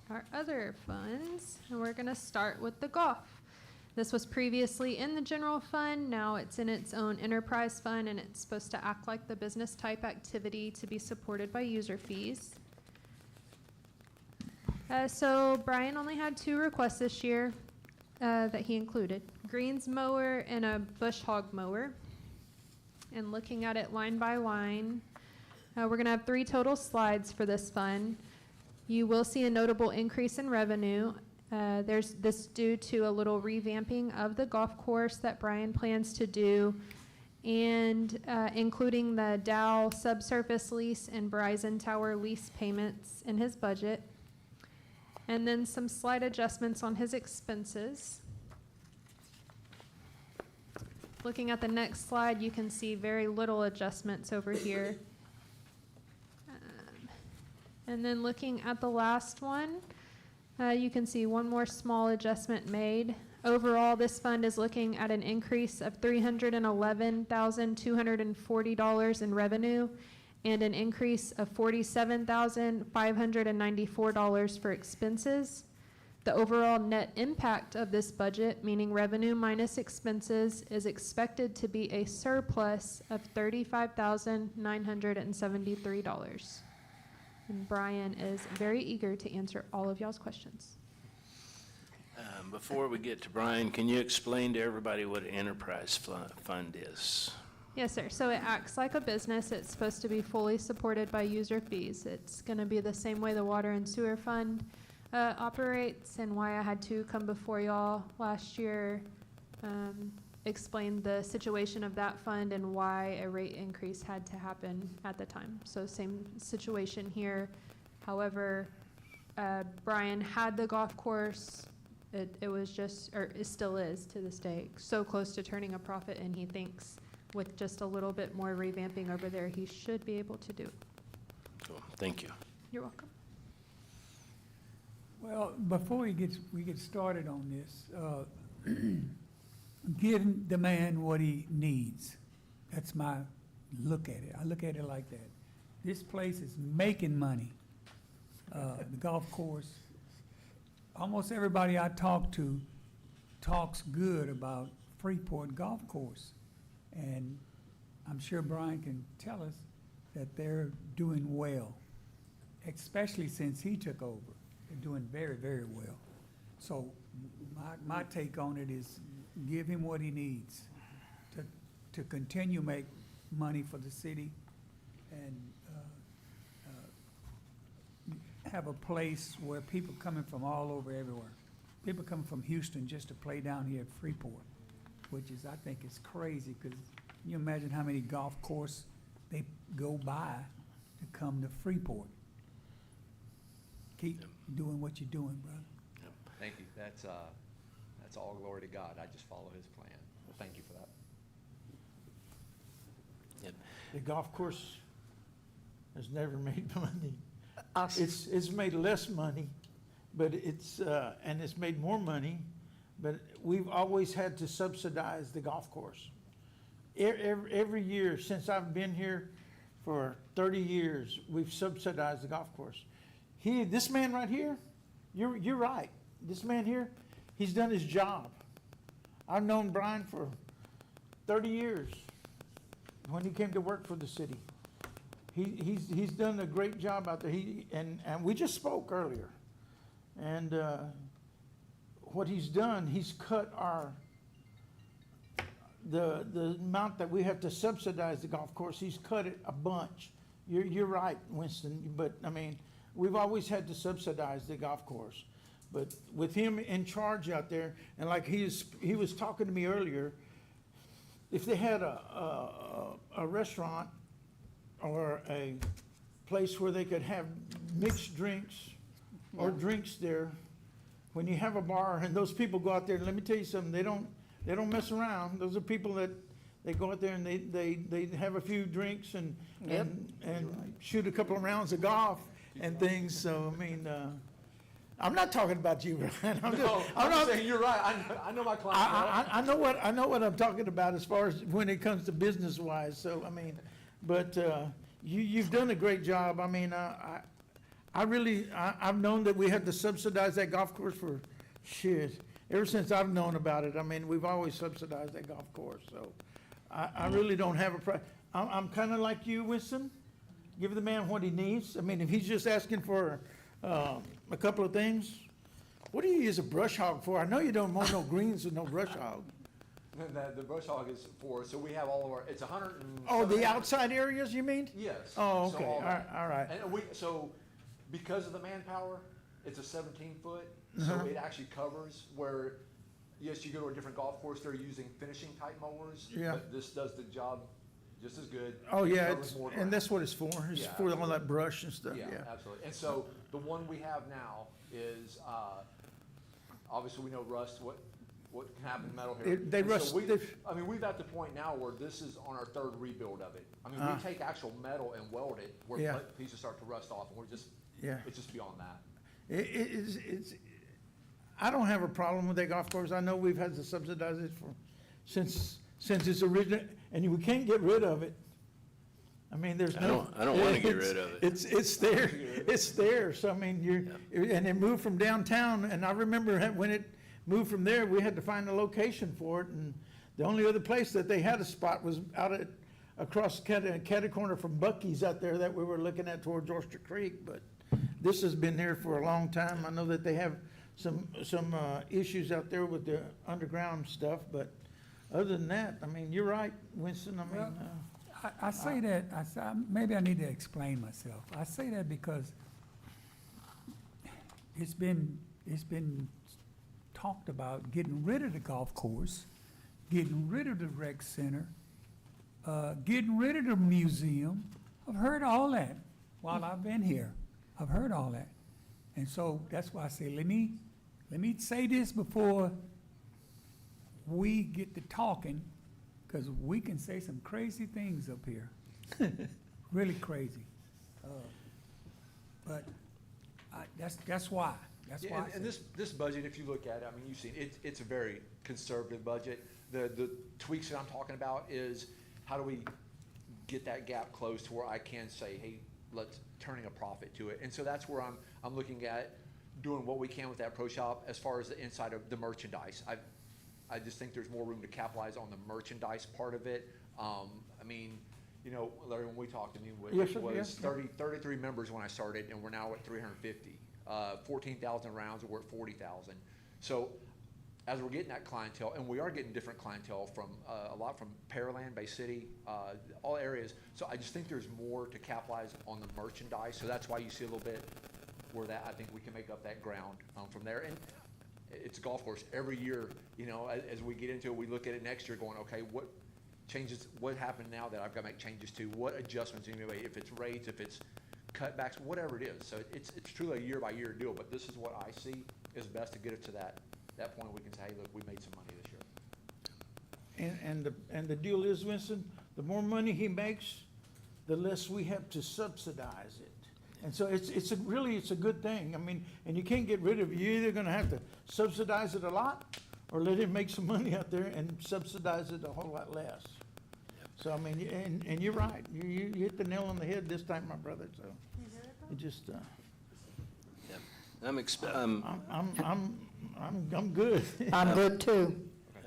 our other funds, and we're going to start with the golf. This was previously in the general fund. Now it's in its own enterprise fund, and it's supposed to act like the business type activity to be supported by user fees. So Brian only had 2 requests this year that he included: greens mower and a bush hog mower. And looking at it line by line, we're going to have 3 total slides for this fund. You will see a notable increase in revenue. There's this due to a little revamping of the golf course that Brian plans to do, and including the Dow subsurface lease and Verizon Tower lease payments in his budget, and then some slight adjustments on his expenses. Looking at the next slide, you can see very little adjustments over here. And then looking at the last one, you can see one more small adjustment made. Overall, this fund is looking at an increase of $311,240 in revenue and an increase of $47,594 for expenses. The overall net impact of this budget, meaning revenue minus expenses, is expected to be a surplus of $35,973. And Brian is very eager to answer all of y'all's questions. Before we get to Brian, can you explain to everybody what an enterprise fund is? Yes, sir. So it acts like a business. It's supposed to be fully supported by user fees. It's going to be the same way the water and sewer fund operates, and why I had to come before y'all last year, explain the situation of that fund and why a rate increase had to happen at the time. So same situation here. However, Brian had the golf course. It was just, or it still is to this day, so close to turning a profit, and he thinks with just a little bit more revamping over there, he should be able to do it. Cool. Thank you. You're welcome. Well, before we get started on this, give the man what he needs. That's my look at it. I look at it like that. This place is making money. The golf course, almost everybody I talk to talks good about Freeport Golf Course. And I'm sure Brian can tell us that they're doing well, especially since he took over. They're doing very, very well. So my take on it is give him what he needs to continue make money for the city and have a place where people coming from all over everywhere. People come from Houston just to play down here at Freeport, which is, I think, is crazy, because can you imagine how many golf courses they go by to come to Freeport? Keep doing what you're doing, brother. Thank you. That's all glory to God. I just follow his plan. Well, thank you for that. Yep. The golf course has never made money. Awesome. It's made less money, but and it's made more money, but we've always had to subsidize the golf course. Every year since I've been here for 30 years, we've subsidized the golf course. This man right here, you're right. This man here, he's done his job. I've known Brian for 30 years when he came to work for the city. He's done a great job out there. And we just spoke earlier. And what he's done, he's cut the amount that we have to subsidize the golf course. He's cut it a bunch. You're right, Winston. But I mean, we've always had to subsidize the golf course. But with him in charge out there, and like he was talking to me earlier, if they had a restaurant or a place where they could have mixed drinks or drinks there, when you have a bar and those people go out there, and let me tell you something, they don't mess around. Those are people that they go out there and they have a few drinks and shoot a couple of rounds of golf and things. So I mean, I'm not talking about you, Brian. I'm not saying you're right. I know my client. I know what I'm talking about as far as when it comes to business wise. So I mean, but you've done a great job. I mean, I've known that we had to subsidize that golf course for, shit, ever since I've known about it. I mean, we've always subsidized that golf course, so I really don't have a I'm kind of like you, Winston. Give the man what he needs. I mean, if he's just asking for a couple of things, what do you use a brush hog for? I know you don't mow no greens with no brush hog. The brush hog is for, so we have all of our, it's 100 and. Oh, the outside areas, you mean? Yes. Oh, So okay, all that. right, all right. And so, because of the manpower, it's a 17-foot, Uh-huh. so it actually covers where, yes, you go to a different golf course, they're using finishing type mowers. Yeah. But this does the job just as good. Oh, It yeah, covers more and ground. that's what it's for. It's Yeah, for all absolutely. that brush and stuff, Yeah, yeah. absolutely. And so the one we have now is, obviously we know rust, what can happen to metal here. They And so rust- we- they've- I mean, we've at the point now where this is on our third rebuild of it. I mean, Ah. we take actual metal and weld it where Yeah. pieces start to rust off, and we're just, Yeah. it's just beyond that. It's, I don't have a problem with that golf course. I know we've had to subsidize it since its original, and we can't get rid of it. I mean, there's no. I don't wanna get rid of it. It's there, it's there. So I mean, and it moved from downtown, and I remember when it moved from there, we had to find a location for it, and the only other place that they had a spot was across Catty Corner from Bucky's out there that we were looking at towards Oyster Creek, but this has been there for a long time. I know that they have some issues out there with the underground stuff, but other than that, I mean, you're right, Winston, I mean, Well, I say that, maybe I need to explain myself. I say that because it's been talked about getting rid of the golf course, getting rid of the rec center, getting rid of the museum. I've heard all that while I've been here. I've heard all that. And so that's why I say, let me say this before we get to talking, because we can say some crazy things up here. Really crazy. But that's why. That's Yeah, why. I and say- this budget, if you look at it, I mean, you've seen, it's a very conservative budget. The tweaks that I'm talking about is how do we get that gap closed to where I can say, hey, let's turning a profit to it. And so that's where I'm looking at doing what we can with that pro shop as far as the inside of the merchandise. I just think there's more room to capitalize on the merchandise part of it. I mean, you know, Larry, when we talked, I mean, Yes, it sir, was yeah. 33 members when I started, and we're now at 350. 14,000 rounds, and we're at 40,000. So as we're getting that clientele, and we are getting different clientele from, a lot from Pearland, Bay City, all areas. So I just think there's more to capitalize on the merchandise. So that's why you see a little bit where that, I think we can make up that ground from there. And it's a golf course. Every year, you know, as we get into it, we look at it next year going, okay, what changes, what happened now that I've got to make changes to? What adjustments need to be made? If it's rates, if it's cutbacks, whatever it is. So it's truly a year-by-year deal, but this is what I see is best to get it to that point we can say, hey, look, we made some money this year. And the deal is, Winston, the more money he makes, the less we have to subsidize it. And so it's a good thing. I mean, and you can't get rid of it. You're either gonna have to subsidize it a lot or let him make some money out there and subsidize it a whole lot less. So, I mean, and you're right. You hit the nail on the head this time, my brother, so it just, I'm good. I'm good too.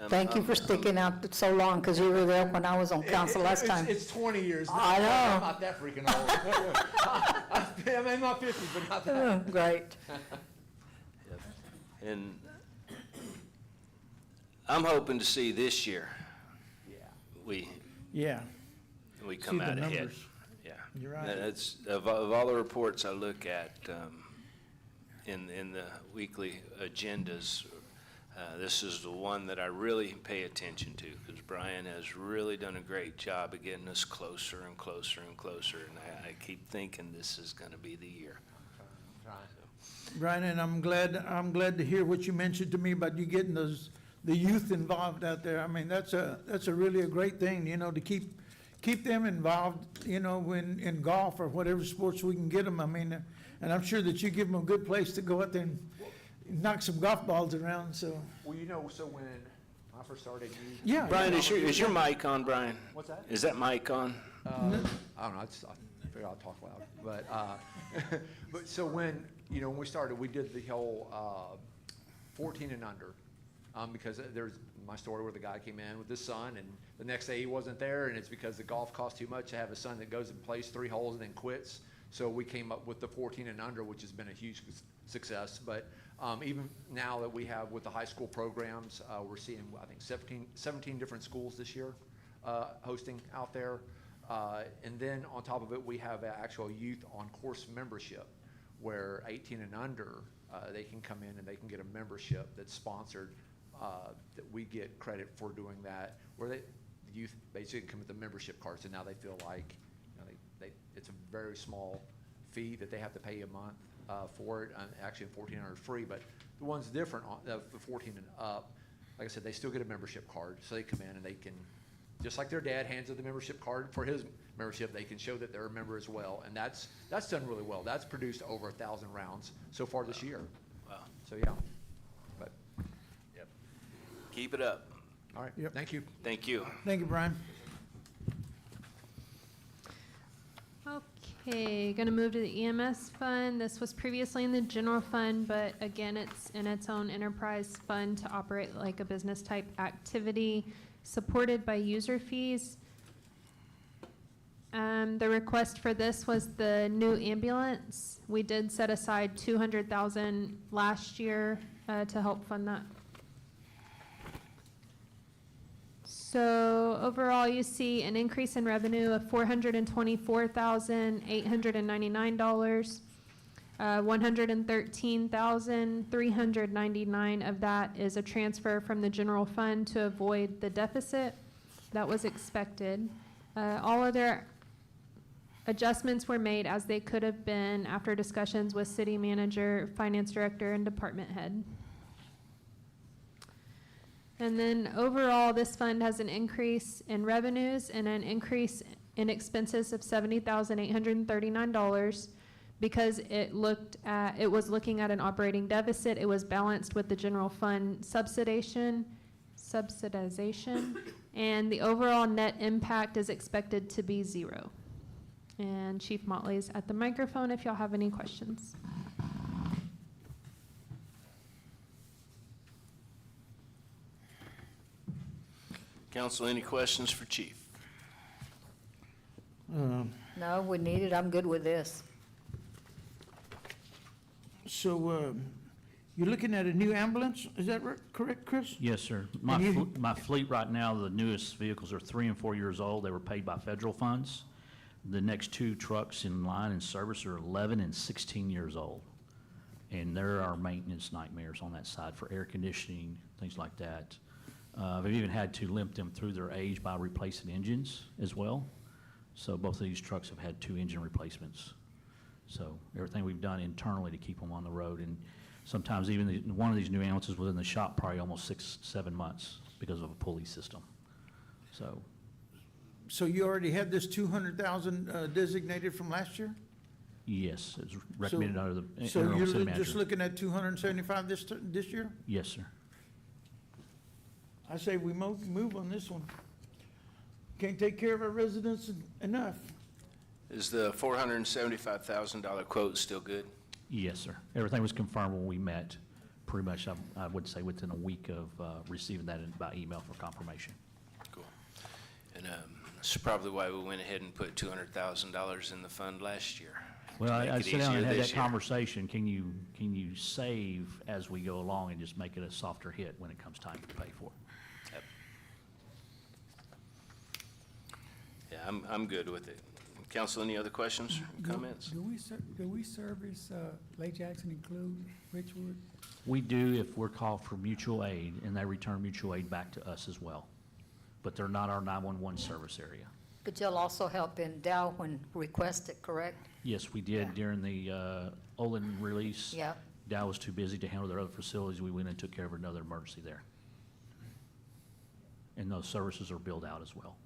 Thank you for sticking out so long, because you were there when I was on council last time. It's 20 years. I know. I'm not that freaking old. I'm in my 50s, but not that. Great. And I'm hoping to see this year, we Yeah, come See the out ahead. numbers. Yeah. You're right. That's, of all the reports I look at in the weekly agendas, this is the one that I really pay attention to, because Brian has really done a great job of getting us closer and closer and closer, and I keep thinking this is gonna be the year. Brian, and I'm glad to hear what you mentioned to me about you getting the youth involved out there. I mean, that's a really a great thing, you know, to keep them involved, you know, in golf or whatever sports we can get them. I mean, and I'm sure that you give them a good place to go out there and knock some golf balls around, so. Well, you know, so when I first started, Yeah. Brian, is your mic on, Brian? What's that? Is that mic on? I don't know. figure out how to talk loud. But so when, when we started, we did the whole 14 and under. Because there's my story where the guy came in with his son, and the next day he wasn't there, and it's because the golf cost too much to have a son that goes and plays 3 holes and then quits. So we came up with the 14 and under, which has been a huge success. But even now that we have with the high school programs, we're seeing, I think, 17 different schools this year hosting out there. And then on top of it, we have an actual youth on course membership where 18 and under, they can come in and they can get a membership that's sponsored, that we get credit for doing that, where the youth basically come with a membership card. So now they feel like, it's a very small fee that they have to pay a month for it. Actually, 1400 is free, but the one's different, the 14 and up, like I said, they still get a membership card. So they come in and they can, just like their dad hands them the membership card for his membership, they can show that they're a member as well. And that's done really well. That's produced over 1,000 rounds so far this year. Wow. So, yeah. But, Yep. Keep it up. all right, Yep. thank you. Thank you. Thank you, Brian. Okay, gonna move to the EMS fund. This was previously in the general fund, but again, it's in its own enterprise fund to operate like a business type activity, supported by user fees. The request for this was the new ambulance. We did set aside 200,000 last year to help fund that. So overall, you see an increase in revenue of $424,899. 113,399 of that is a transfer from the general fund to avoid the deficit that was expected. All other adjustments were made as they could have been after discussions with city manager, finance director, and department head. And then overall, this fund has an increase in revenues and an increase in expenses of $70,839 because it was looking at an operating deficit. It was balanced with the general fund subsidization, and the overall net impact is expected to be 0. And Chief Motley's at the microphone if y'all have any questions. Council, any questions for Chief? No, we need it. I'm good with this. So, you're looking at a new ambulance, is that correct, Chris? Yes, sir. My fleet right now, the newest vehicles are 3 and 4 years old. They were paid by federal funds. The next 2 trucks in line and service are 11 and 16 years old. And there are maintenance nightmares on that side for air conditioning, things like that. We've even had to limp them through their age by replacing engines as well. So both of these trucks have had 2 engine replacements. So everything we've done internally to keep them on the road. And sometimes even one of these new ambulances was in the shop probably almost 6-7 months because of a pulley system. So you already had this 200,000 designated from last year? Yes, it's recommended under the So interim you're city just manager. looking at 275 this year? Yes, sir. I say we move on this one. Can't take care of our residents enough. Is the $475,000 quote still good? Yes, sir. Everything was confirmed when we met, pretty much, I would say within a week of receiving that by email for confirmation. Cool. And this is probably why we went ahead and put $200,000 in the fund last year. Well, to make I it sit down and easier had this that year. conversation. Can you save as we go along and just make it a softer hit when it comes time to pay for it? Yep. Yeah, I'm good with it. Council, any other questions, comments? Do we service Lake Jackson include Richwood? We do if we're called for mutual aid, and they return mutual aid back to us as well. But they're not our 911 service area. But you'll also help in Dow when requested, correct? Yes, we did during the Olin release. Yeah. Dow was too busy to handle their other facilities. We went and took care of another emergency there. And those services are billed out as well.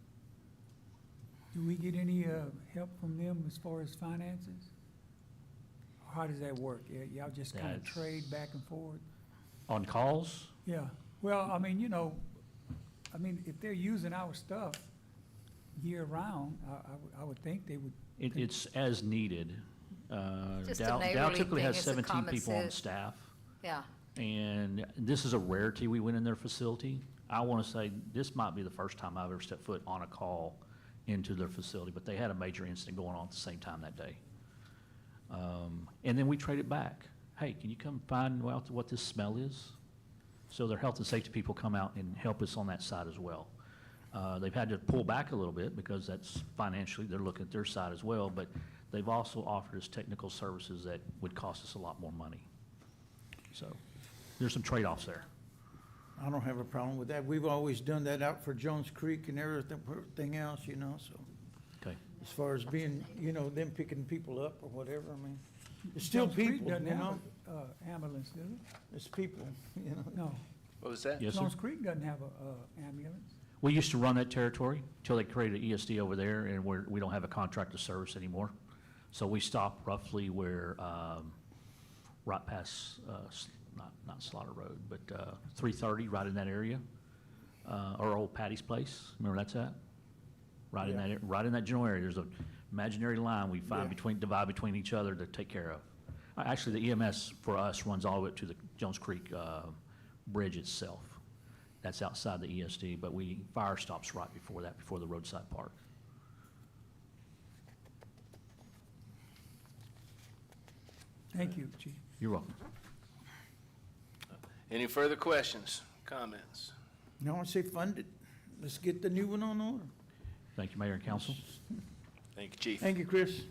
Do we get any help from them as far as finances? Or how does that work? Y'all just kind of That's- trade back and forth? On calls, Yeah, well, I mean, if they're using our stuff year-round, I would think they would It's as needed. Just a Dow neighborly typically thing, has it's a 17 common people on sense. staff, Yeah, and this is a rarity. We went in their facility. I want to say this might be the first time I've ever stepped foot on a call into their facility, but they had a major incident going on at the same time that day. And then we traded back. Hey, can you come find out what this smell is? So their health and safety people come out and help us on that side as well. They've had to pull back a little bit because that's financially, they're looking at their side as well, but they've also offered us technical services that would cost us a lot more money. So there's some trade-offs there. I don't have a problem with that. We've always done that out for Jones Creek and everything else, you know, so. Okay. As far as being, you know, them picking people up or whatever, I mean, it's still Jones Creek people, doesn't you have know? a, ambulance, does it? It's people, you know? No. What was that? Yes, sir. Jones Creek doesn't have a, ambulance. We used to run that territory until they created an ESD over there, and we don't have a contract to service anymore. So we stop roughly where, right past, not Slaughter Road, but 330, right in that area, or Old Patty's Place. Remember that's at? Right in that, right in that general area. There's an imaginary line we find divide between each other to take care of. Actually, the EMS for us runs all the way up to the Jones Creek bridge itself. That's outside the ESD, but fire stops right before that, before the roadside park. Thank you, Chief. You're welcome. Any further questions, comments? No, I say fund it. Let's get the new one on order. Thank you, Mayor and Council. Thank you, Chief. Thank you, Chris.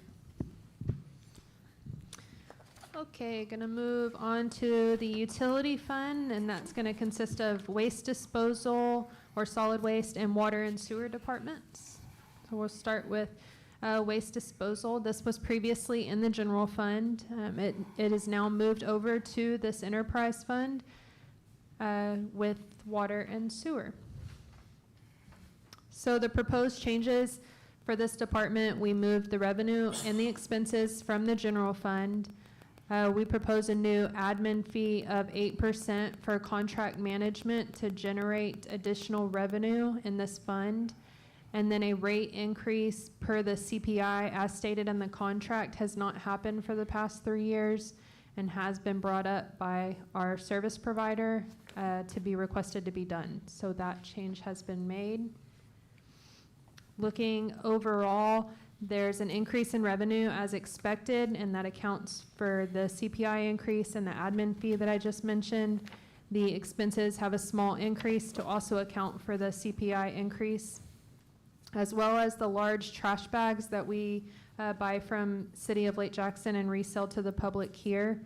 Okay, gonna move on to the utility fund, and that's gonna consist of waste disposal or solid waste and water and sewer departments. So we'll start with waste disposal. This was previously in the general fund. It is now moved over to this enterprise fund with water and sewer. So the proposed changes for this department, we moved the revenue and the expenses from the general fund. We propose a new admin fee of 8% for contract management to generate additional revenue in this fund. And then a rate increase per the CPI as stated in the contract has not happened for the past 3 years and has been brought up by our service provider to be requested to be done. So that change has been made. Looking overall, there's an increase in revenue as expected, and that accounts for the CPI increase and the admin fee that I just mentioned. The expenses have a small increase to also account for the CPI increase, as well as the large trash bags that we buy from City of Lake Jackson and resell to the public here.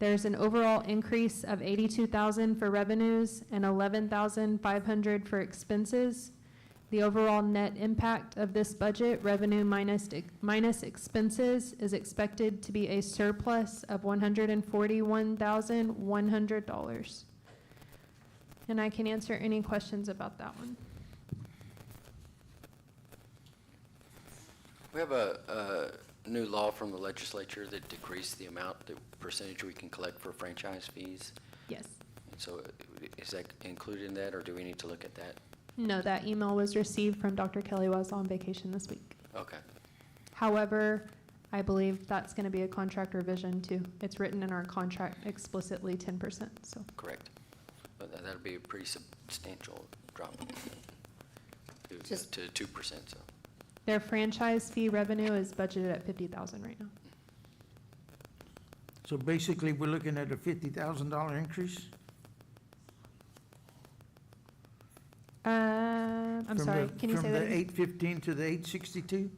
There's an overall increase of $82,000 for revenues and $11,500 for expenses. The overall net impact of this budget, revenue minus expenses, is expected to be a surplus of $141,100. And I can answer any questions about that one. We have a new law from the legislature that decreased the amount, the percentage we can collect for franchise fees. Yes. So is that included in that, or do we need to look at that? No, that email was received from Dr. Kelly while I was on vacation this week. Okay. However, I believe that's going to be a contract revision too. It's written in our contract explicitly 10%, so. Correct. But that'd be a pretty substantial drop Just- to 2%, so. Their franchise fee revenue is budgeted at $50,000 right now. So basically, we're looking at a $50,000 increase? I'm sorry, can you say that? From the again? 815 to the 862?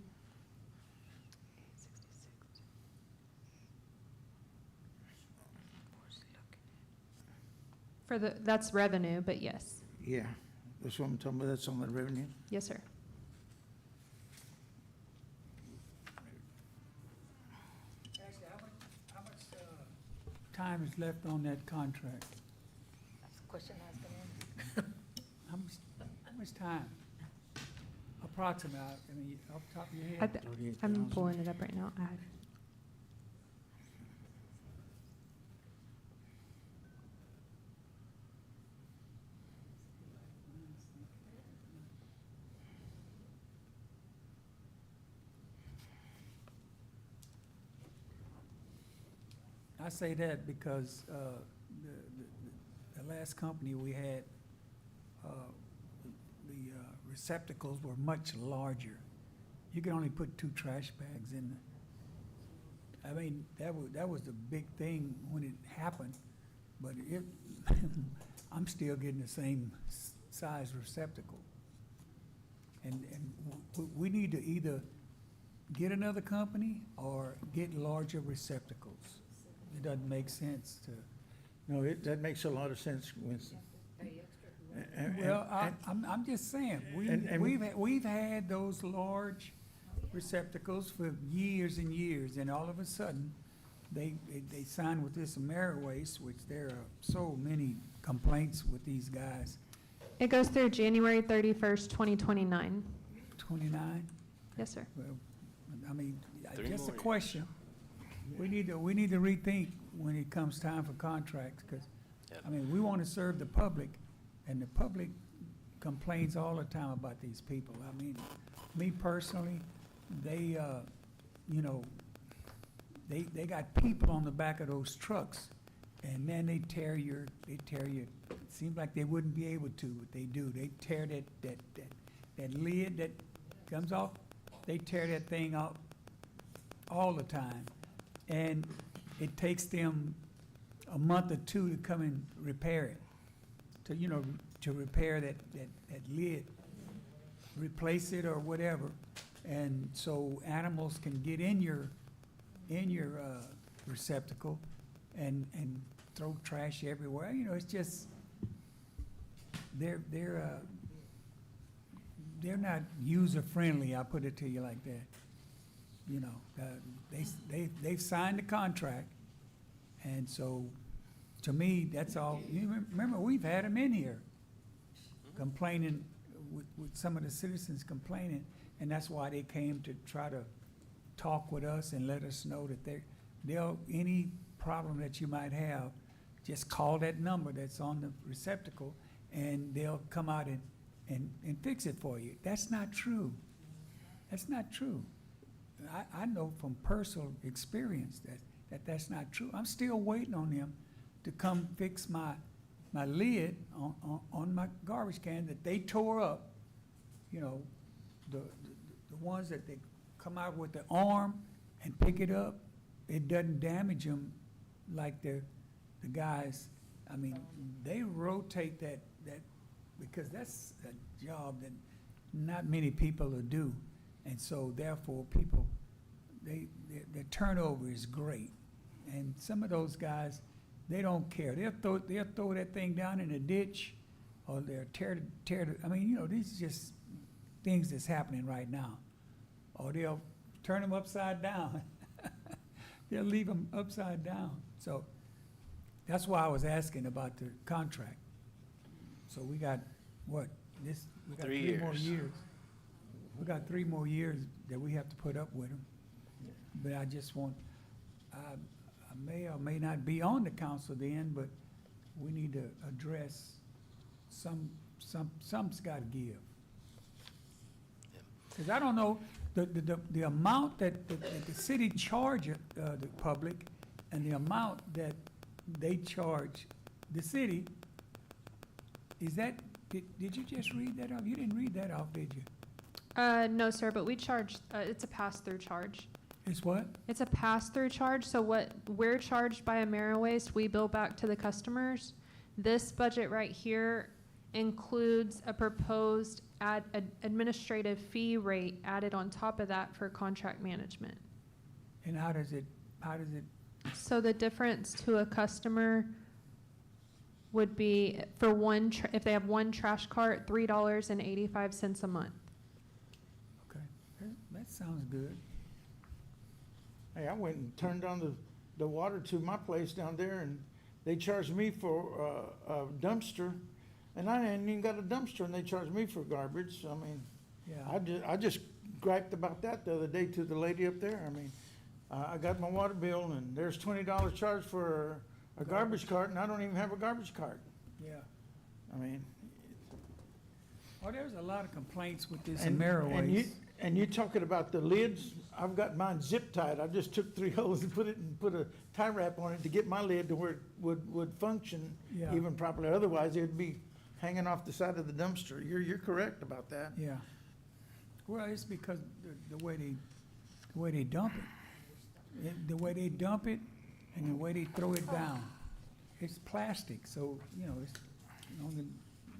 That's revenue, but yes. Yeah, that's what I'm talking about, that's on the revenue. Yes, sir. Actually, how much time is left on that contract? That's the question I was gonna ask. How much time? Approximately, I mean, off the top of your head? I'm pulling it up right now. I say that because the last company we had, the receptacles were much larger. You could only put 2 trash bags in. I mean, that was the big thing when it happened, but it, I'm still getting the same size receptacle. And we need to either get another company or get larger receptacles. It doesn't make sense to. No, that makes a lot of sense, Winston. Well, I'm just saying, we've had those large receptacles for years and years, and all of a sudden, they signed with this AmeriWaste, which there are so many complaints with these guys. It goes through January 31st, 2029. 29? Yes, sir. Well, I mean, 3 just a more question. We need to rethink when it comes time for contracts, because, Yep. I mean, we want to serve the public, and the public complains all the time about these people. I mean, me personally, they, you know, they got people on the back of those trucks, and man, they tear your, it seems like they wouldn't be able to, but they do. They tear that lid that comes off, they tear that thing off all the time. And it takes them a month or 2 to come and repair it, to, you know, to repair that lid, replace it or whatever. And so animals can get in your receptacle and throw trash everywhere. You know, it's just, they're not user-friendly, I'll put it to you like that. You know, they've signed the contract, and so, to me, that's all. You remember, we've had them in here complaining, with some of the citizens complaining, and that's why they came to try to talk with us and let us know that they'll, any problem that you might have, just call that number that's on the receptacle, and they'll come out and fix it for you. That's not true. That's not true. I know from personal experience that's not true. I'm still waiting on them to come fix my lid on my garbage can that they tore up. You know, the ones that they come out with the arm and pick it up, it doesn't damage them like the guys. I mean, they rotate that because that's a job that not many people will do. And so therefore people, their turnover is great. And some of those guys, they don't care. They'll throw that thing down in a ditch, or they'll tear I mean, you know, these are just things that's happening right now. Or they'll turn them upside down. They'll leave them upside down. So that's why I was asking about the contract. So we got, what, we got 3 3 more years. years. We got 3 more years that we have to put up with them. But I just want, I may or may not be on the council then, but we need to address some's got to give. Because I don't know, the amount that the city charge the public and the amount that they charge the city, is that, did you just read that off? You didn't read that off, did you? No, sir, but we charge, it's a pass-through charge. It's what? It's a pass-through charge, so what we're charged by AmeriWaste, we bill back to the customers. This budget right here includes a proposed administrative fee rate added on top of that for contract management. And how does it, So the difference to a customer would be, for one, if they have one trash cart, $3.85 a month. okay, that sounds good. Hey, I went and turned on the water to my place down there, and they charged me for a dumpster, and I hadn't even got a dumpster, and they charged me for garbage. I mean, Yeah. I just griped about that the other day to the lady up there. I mean, I got my water bill, and there's $20 charge for a garbage cart, and I don't even have a garbage cart. Yeah. I mean, Well, there's a lot of complaints with this and AmeriWaste. And you're talking about the lids? I've got mine zip tied. I just took 3 holes and put a tie wrap on it to get my lid to where it would function Yeah. even properly. Otherwise, it'd be hanging off the side of the dumpster. You're correct about that. Yeah. Well, it's because the way they dump it. The way they dump it and the way they throw it down. It's plastic, so, you know,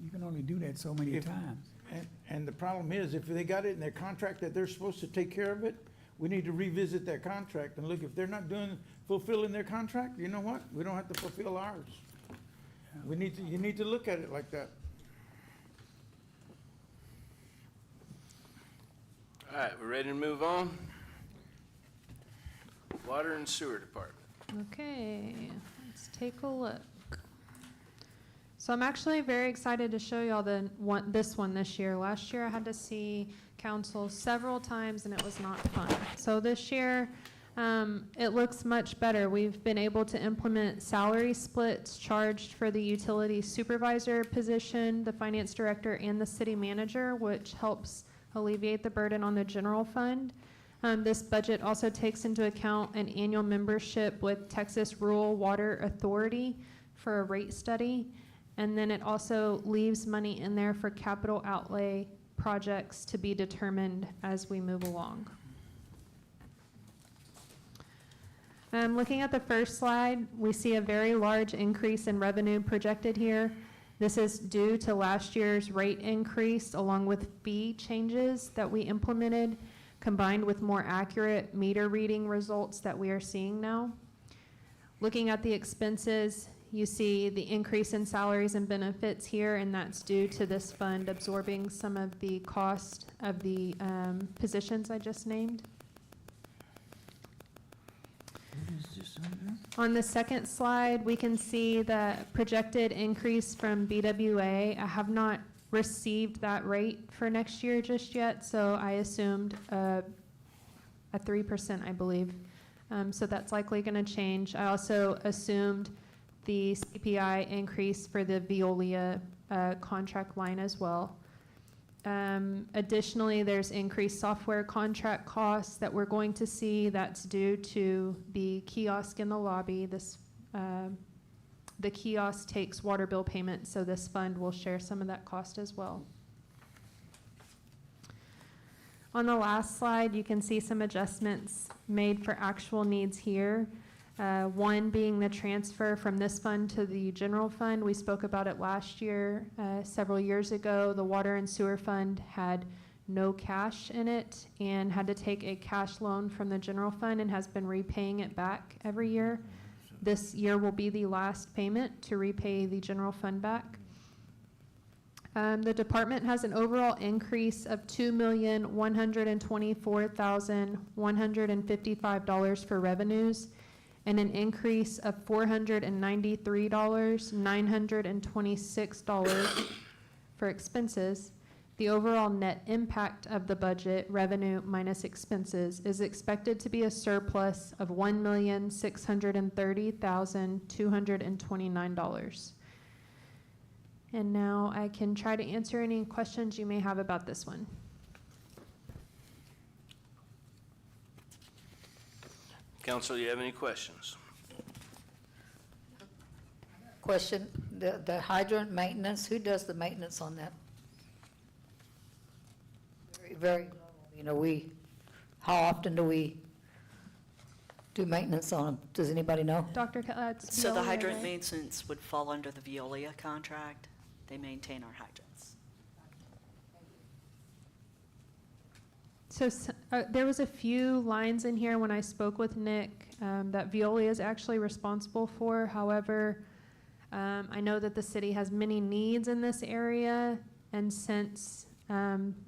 you can only do that so many times. And the problem is, if they got it in their contract that they're supposed to take care of it, we need to revisit that contract and look, if they're not fulfilling their contract, you know what? We don't have to fulfill ours. You need to look at it like that. All right, we're ready to move on? Water and Sewer Department. Okay, let's take a look. So I'm actually very excited to show y'all this one this year. Last year I had to see council several times and it was not fun. So this year, it looks much better. We've been able to implement salary splits charged for the utility supervisor position, the finance director, and the city manager, which helps alleviate the burden on the general fund. This budget also takes into account an annual membership with Texas Rural Water Authority for a rate study. And then it also leaves money in there for capital outlay projects to be determined as we move along. Looking at the first slide, we see a very large increase in revenue projected here. This is due to last year's rate increase along with fee changes that we implemented, combined with more accurate meter reading results that we are seeing now. Looking at the expenses, you see the increase in salaries and benefits here, and that's due to this fund absorbing some of the cost of the positions I just named. On the second slide, we can see the projected increase from BWA. I have not received that rate for next year just yet, so I assumed a 3%, I believe. So that's likely going to change. I also assumed the CPI increase for the Veolia contract line as well. Additionally, there's increased software contract costs that we're going to see. That's due to the kiosk in the lobby. The kiosk takes water bill payments, so this fund will share some of that cost as well. On the last slide, you can see some adjustments made for actual needs here. One being the transfer from this fund to the general fund. We spoke about it last year. Several years ago, the water and sewer fund had no cash in it and had to take a cash loan from the general fund and has been repaying it back every year. This year will be the last payment to repay the general fund back. The department has an overall increase of $2,124,155 for revenues and an increase of $493,926 for expenses. The overall net impact of the budget, revenue minus expenses, is expected to be a surplus of $1,630,229. And now I can try to answer any questions you may have about this one. Council, you have any questions? Question, the hydrant maintenance, who does the maintenance on that? Very, how often do we do maintenance on them? Does anybody know? Dr. So the Veolia, hydrant right? maintenance would fall under the Veolia contract. They maintain our hydrants. So there was a few lines in here when I spoke with Nick that Veolia is actually responsible for. However, I know that the city has many needs in this area, and since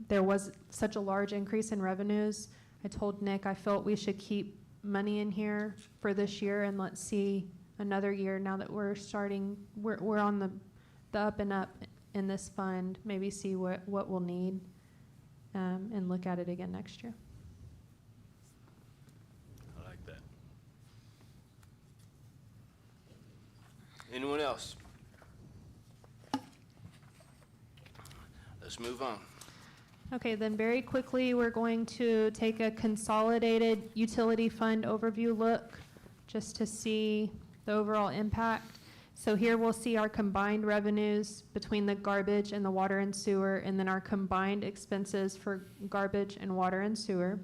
there was such a large increase in revenues, I told Nick I felt we should keep money in here for this year, and let's see another year now that we're on the up and up in this fund, maybe see what we'll need and look at it again next year. I like that. Anyone else? Let's move on. Okay, then very quickly, we're going to take a consolidated utility fund overview look, just to see the overall impact. So here we'll see our combined revenues between the garbage and the water and sewer, and then our combined expenses for garbage and water and sewer.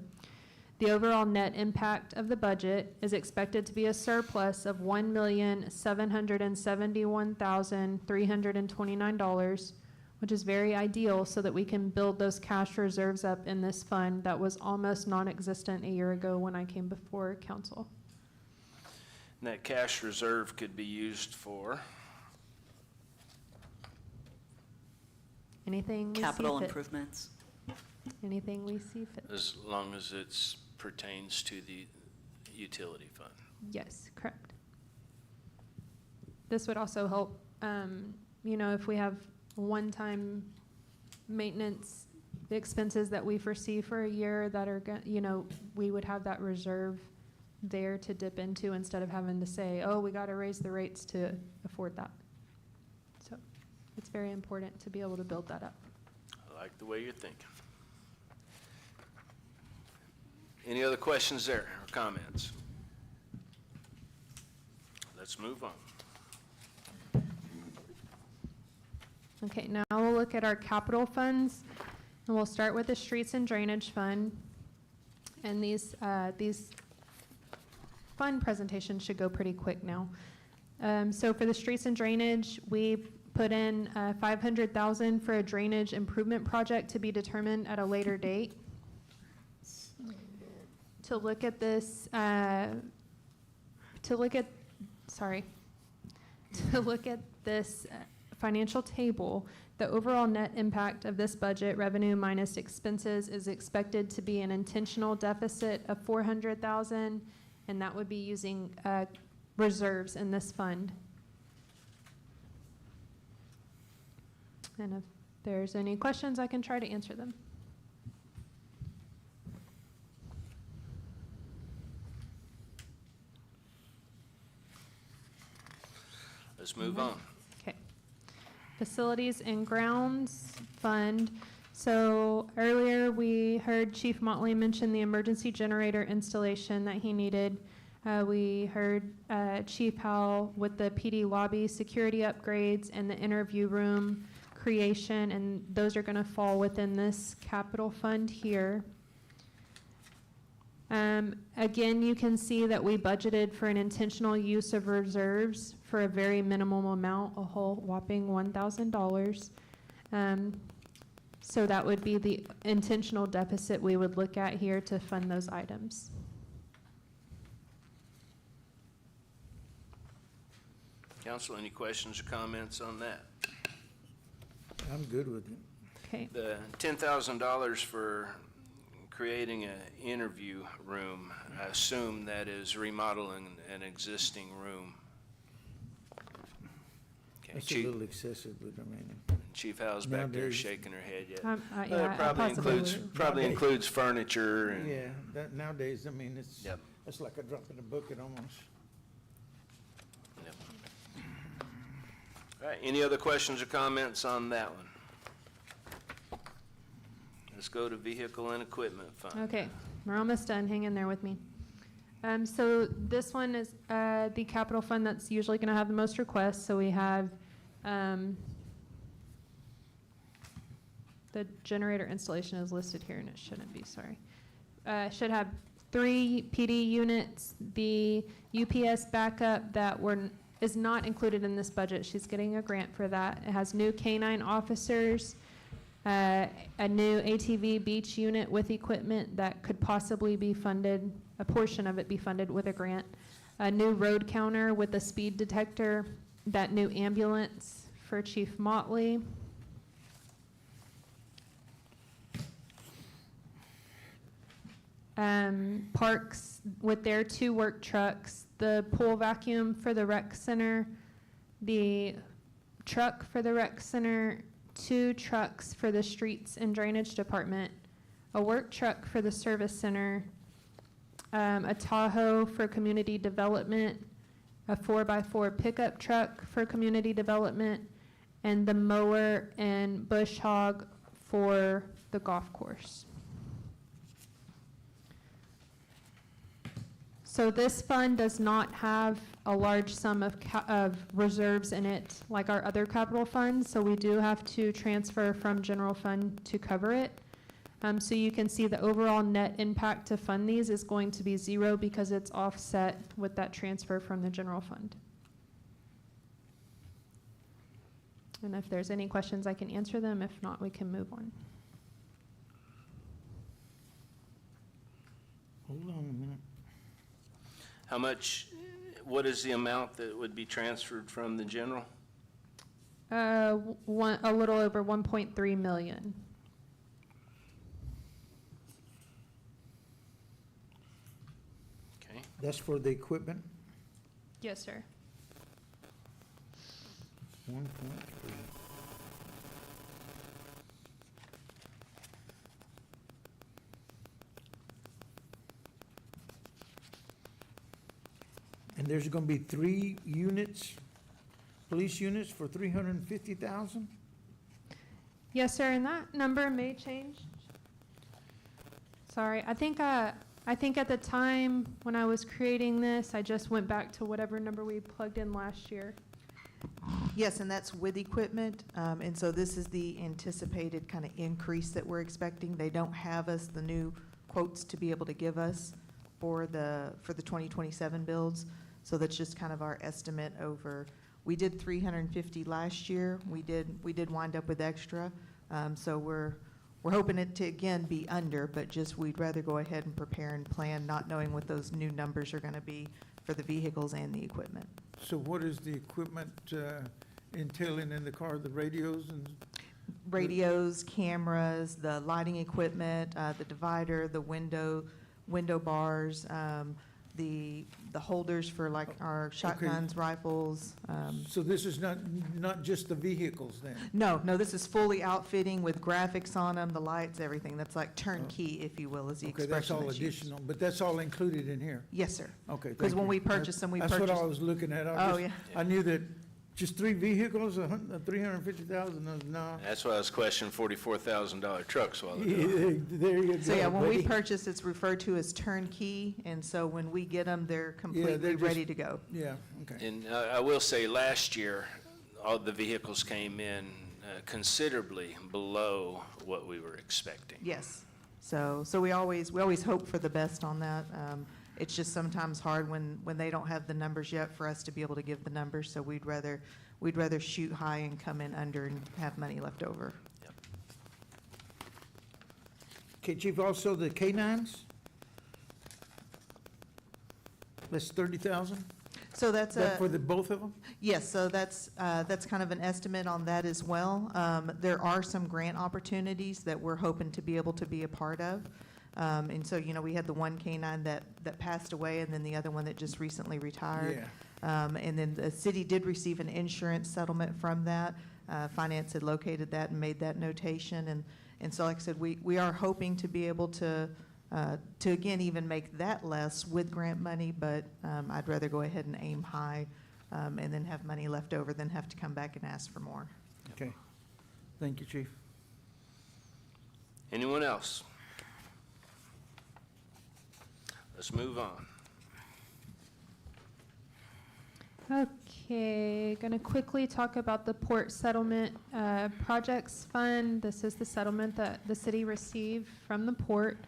The overall net impact of the budget is expected to be a surplus of $1,771,329, which is very ideal so that we can build those cash reserves up in this fund that was almost non-existent a year ago when I came before council. And that cash reserve could be used for, Anything we see Capital fit. improvements. Anything we see fit. as long as it pertains to the utility fund. Yes, correct. This would also help, if we have one-time maintenance expenses that we foresee for a year that are, we would have that reserve there to dip into instead of having to say, oh, we got to raise the rates to afford that. So it's very important to be able to build that up. I like the way you're thinking. Any other questions there or comments? Let's move on. Okay, now we'll look at our capital funds, and we'll start with the streets and drainage fund. And these fund presentations should go pretty quick now. So for the streets and drainage, we put in $500,000 for a drainage improvement project to be determined at a later date. To look at this, financial table, the overall net impact of this budget, revenue minus expenses, is expected to be an intentional deficit of $400,000, and that would be using reserves in this fund. And if there's any questions, I can try to answer them. Let's move on. Okay. Facilities and Grounds Fund. So earlier, we heard Chief Motley mention the emergency generator installation that he needed. We heard Chief Howell with the PD lobby security upgrades and the interview room creation, and those are going to fall within this capital fund here. Again, you can see that we budgeted for an intentional use of reserves for a very minimum amount, a whole whopping $1,000. So that would be the intentional deficit we would look at here to fund those items. Council, any questions or comments on that? I'm good with it. Okay. The $10,000 for creating an interview room, I assume that is remodeling an existing room. Okay, That's a Chief, little excessive, but I mean, Chief Howe's back there nowadays- shaking her head yet. Yeah, It probably possibly includes, would. probably Nowadays- includes furniture and. yeah, that nowadays, I mean, it's, Yep. it's like a drop in the bucket almost. Yep. All right, any other questions or comments on that one? Let's go to Vehicle and Equipment Fund. Okay, we're almost done. Hang in there with me. So this one is the capital fund that's usually going to have the most requests. So we have the generator installation is listed here, and it shouldn't be, sorry. Should have 3 PD units. The UPS backup that is not included in this budget. She's getting a grant for that. It has new K-9 officers, a new ATV beach unit with equipment that could possibly be funded, a portion of it be funded with a grant, a new road counter with a speed detector, that new ambulance for Chief Motley. Parks with their 2 work trucks, the pool vacuum for the rec center, the truck for the rec center, 2 trucks for the streets and drainage department, a work truck for the service center, a Tahoe for community development, a 4x4 pickup truck for community development, and the mower and bush hog for the golf course. So this fund does not have a large sum of reserves in it like our other capital funds, so we do have to transfer from general fund to cover it. So you can see the overall net impact to fund these is going to be 0 because it's offset with that transfer from the general fund. And if there's any questions, I can answer them. If not, we can move on. Hold on a minute. How much, what is the amount that would be transferred from the general? A little over 1.3 million. Okay. That's for the equipment? Yes, sir. 1.3. And there's gonna be 3 units, police units for 350,000? Yes, sir, and that number may change. Sorry, I think at the time when I was creating this, I just went back to whatever number we plugged in last year. Yes, and that's with equipment, and so this is the anticipated kind of increase that we're expecting. They don't have us the new quotes to be able to give us for the 2027 builds, so that's just kind of our estimate over. We did 350 last year. We did wind up with extra, so we're hoping it to again be under, but just we'd rather go ahead and prepare and plan, not knowing what those new numbers are going to be for the vehicles and the equipment. So what is the equipment entailing in the car, the radios and? Radios, cameras, the lighting equipment, the divider, the window bars, the holders for like our shotguns, rifles. So this is not just the vehicles then? No, this is fully outfitting with graphics on them, the lights, everything. That's like turnkey, if you will, is the Okay, expression that's all that's used. additional, but that's all included in here? Yes, sir. Okay, thank Because when you. we purchase them, we purchase. That's what I was looking at. Oh, yeah. I knew that just 3 vehicles, 350,000, no. That's why I was questioning $44,000 trucks while ago. There you go. So yeah, when we buddy. purchase, it's referred to as turnkey, and so when we get them, they're completely they're just- ready to go. Yeah, okay. And I will say, last year, all the vehicles came in considerably below what we were expecting. Yes. So we always hope for the best on that. It's just sometimes hard when they don't have the numbers yet for us to be able to give the numbers, so we'd rather shoot high and come in under and have money left over. Okay, Chief, also the K-9s? That's 30,000? So that's That for the both of them? Yes, so that's kind of an estimate on that as well. There are some grant opportunities that we're hoping to be able to be a part of. And so, we had the one K-9 that passed away, and then the other one that just recently retired. Yeah. And then the city did receive an insurance settlement from that. Finance had located that and made that notation. And so, like I said, we are hoping to be able to again, even make that less with grant money, but I'd rather go ahead and aim high and then have money left over than have to come back and ask for more. Okay. Thank you, Chief. Anyone else? Let's move on. Okay, going to quickly talk about the Port Settlement Projects Fund. This is the settlement that the city received from the port.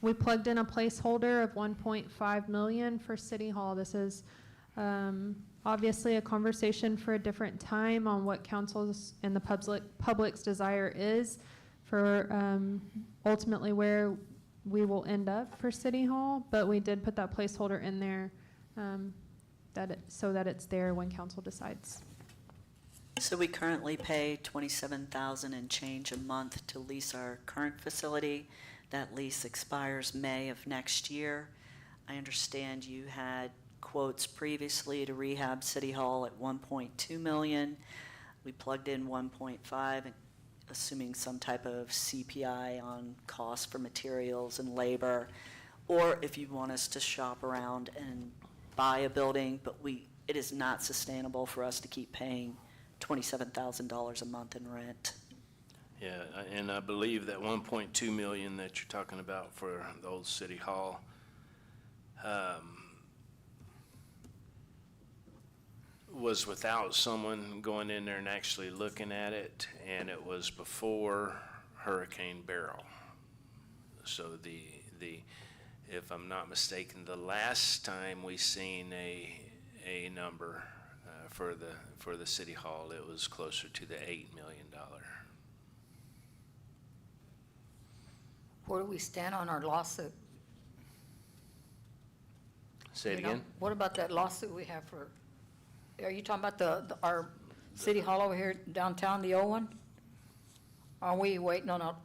We plugged in a placeholder of 1.5 million for City Hall. This is obviously a conversation for a different time on what council's and the public's desire is for ultimately where we will end up for City Hall, but we did put that placeholder in there so that it's there when council decides. So we currently pay $27,000 and change a month to lease our current facility. That lease expires May of next year. I understand you had quotes previously to rehab City Hall at 1.2 million. We plugged in 1.5, assuming some type of CPI on costs for materials and labor, or if you want us to shop around and buy a building, but it is not sustainable for us to keep paying $27,000 a month in rent. Yeah, and I believe that 1.2 million that you're talking about for the old city hall, was without someone going in there and actually looking at it, and it was before Hurricane Beryl. So if I'm not mistaken, the last time we seen a number for the city hall, it was closer to the $8 million. Where do we stand on our lawsuit? Say it You know, again? What about that lawsuit we have for, are you talking about our city hall over here downtown, the old one? Are we waiting on a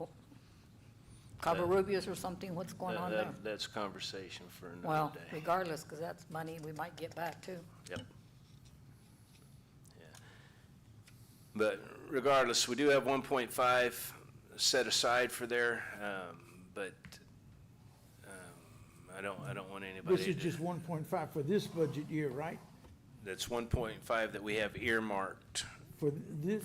Cabo Rubius or something? What's going on there? That's conversation for another Well, day. regardless, because that's money we might get back too. Yep. Yeah. But regardless, we do have 1.5 set aside for there, but I don't want anybody This is to. just 1.5 for this budget year, right? That's 1.5 that we have earmarked. For this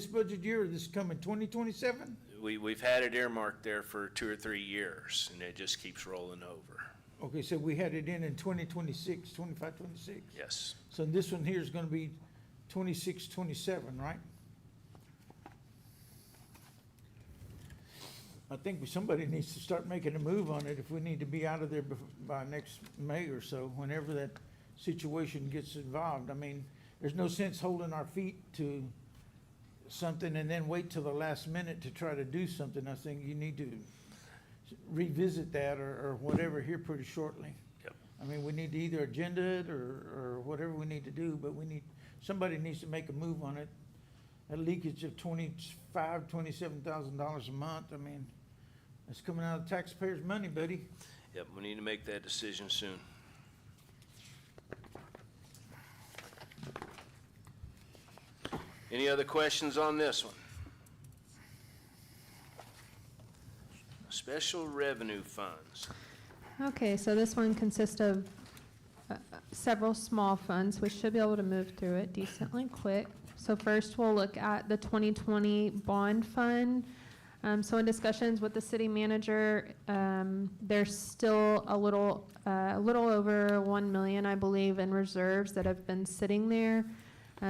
budget year, or this coming 2027? We've had it earmarked there for 2 or 3 years, and it just keeps rolling over. Okay, so we had it in 2026, 25, 26? Yes. So this one here is gonna be 26, 27, right? I think somebody needs to start making a move on it if we need to be out of there by next May or so, whenever that situation gets involved. I mean, there's no sense holding our feet to something and then wait till the last minute to try to do something. I think you need to revisit that or whatever here pretty shortly. Yep. I mean, we need to either agenda it or whatever we need to do, but somebody needs to make a move on it. A leakage of $27,000 a month, I mean, it's coming out of taxpayers' money, buddy. Yep, we need to make that decision soon. Any other questions on this one? Special revenue funds. Okay, so this one consists of several small funds. We should be able to move through it decently quick. So first, we'll look at the 2020 bond fund. So in discussions with the city manager, there's still a little over 1 million, I believe, in reserves that have been sitting there.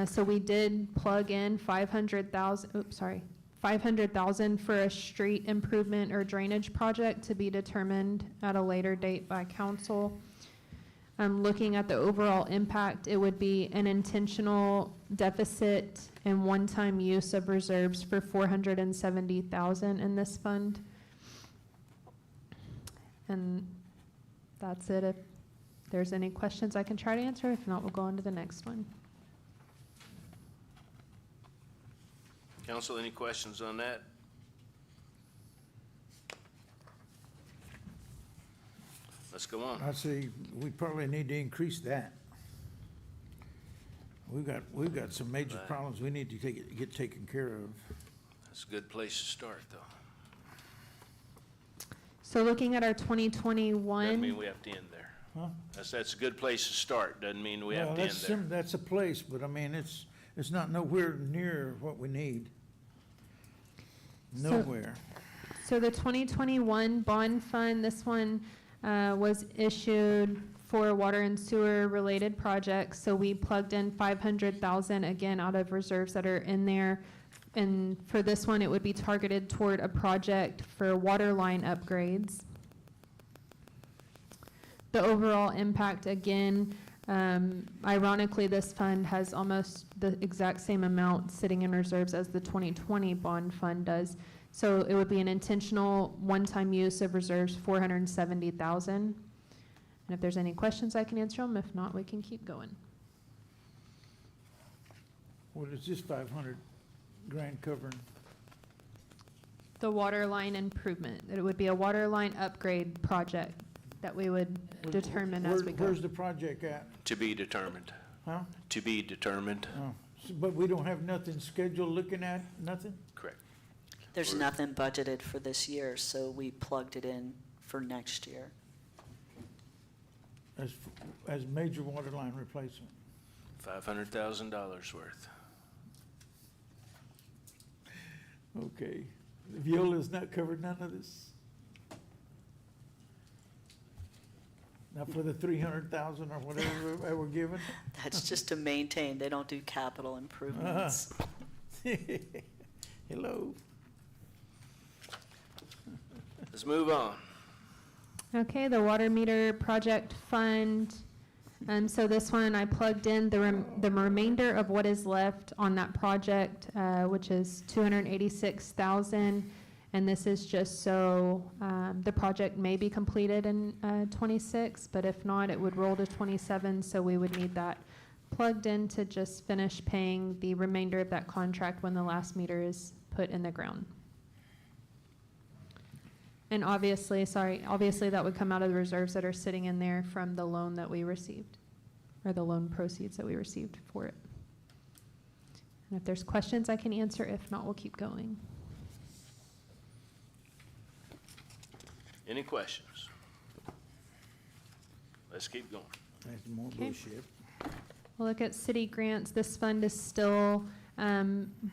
So we did plug in 500,000 for a street improvement or drainage project to be determined at a later date by council. Looking at the overall impact, it would be an intentional deficit and one-time use of reserves for 470,000 in this fund. And that's it. If there's any questions I can try to answer. If not, we'll go on to the next one. Council, any questions on that? Let's go on. I say we probably need to increase that. We've got some major Right. problems we need to get taken care of. That's a good place to start, though. So looking at our 2021. Doesn't mean we have to end there. Huh? That's a good place to start. Doesn't mean we have to end there. That's a place, but I mean, it's not nowhere near what we need. So- Nowhere. So the 2021 bond fund, this one was issued for water and sewer related projects. So we plugged in 500,000 again out of reserves that are in there. And for this one, it would be targeted toward a project for water line upgrades. The overall impact, again, ironically, this fund has almost the exact same amount sitting in reserves as the 2020 bond fund does. So it would be an intentional one-time use of reserves, 470,000. And if there's any questions, I can answer them. If not, we can keep going. What is this 500 grand covering? The water line improvement. It would be a water line upgrade project that we would determine as we go. Where's the project at? To be determined. Huh? To be determined. Oh, but we don't have nothing scheduled looking at, nothing? Correct. There's nothing budgeted for this year, so we plugged it in for next year. As major water line replacement? $500,000 worth. Okay. Viola's not covered none of this? Not for the 300,000 or whatever they were given? That's just to maintain. They don't do capital improvements. Hello? Let's move on. Okay, the water meter project fund. So this one, I plugged in the remainder of what is left on that project, which is 286,000. And this is just so the project may be completed in 26, but if not, it would roll to 27. So we would need that plugged in to just finish paying the remainder of that contract when the last meter is put in the ground. And obviously that would come out of the reserves that are sitting in there from the loan that we received, or the loan proceeds that we received for it. And if there's questions, I can answer. If not, we'll keep going. Any questions? Let's keep going. That's more Okay. bullshit. We'll look at city grants. This fund is still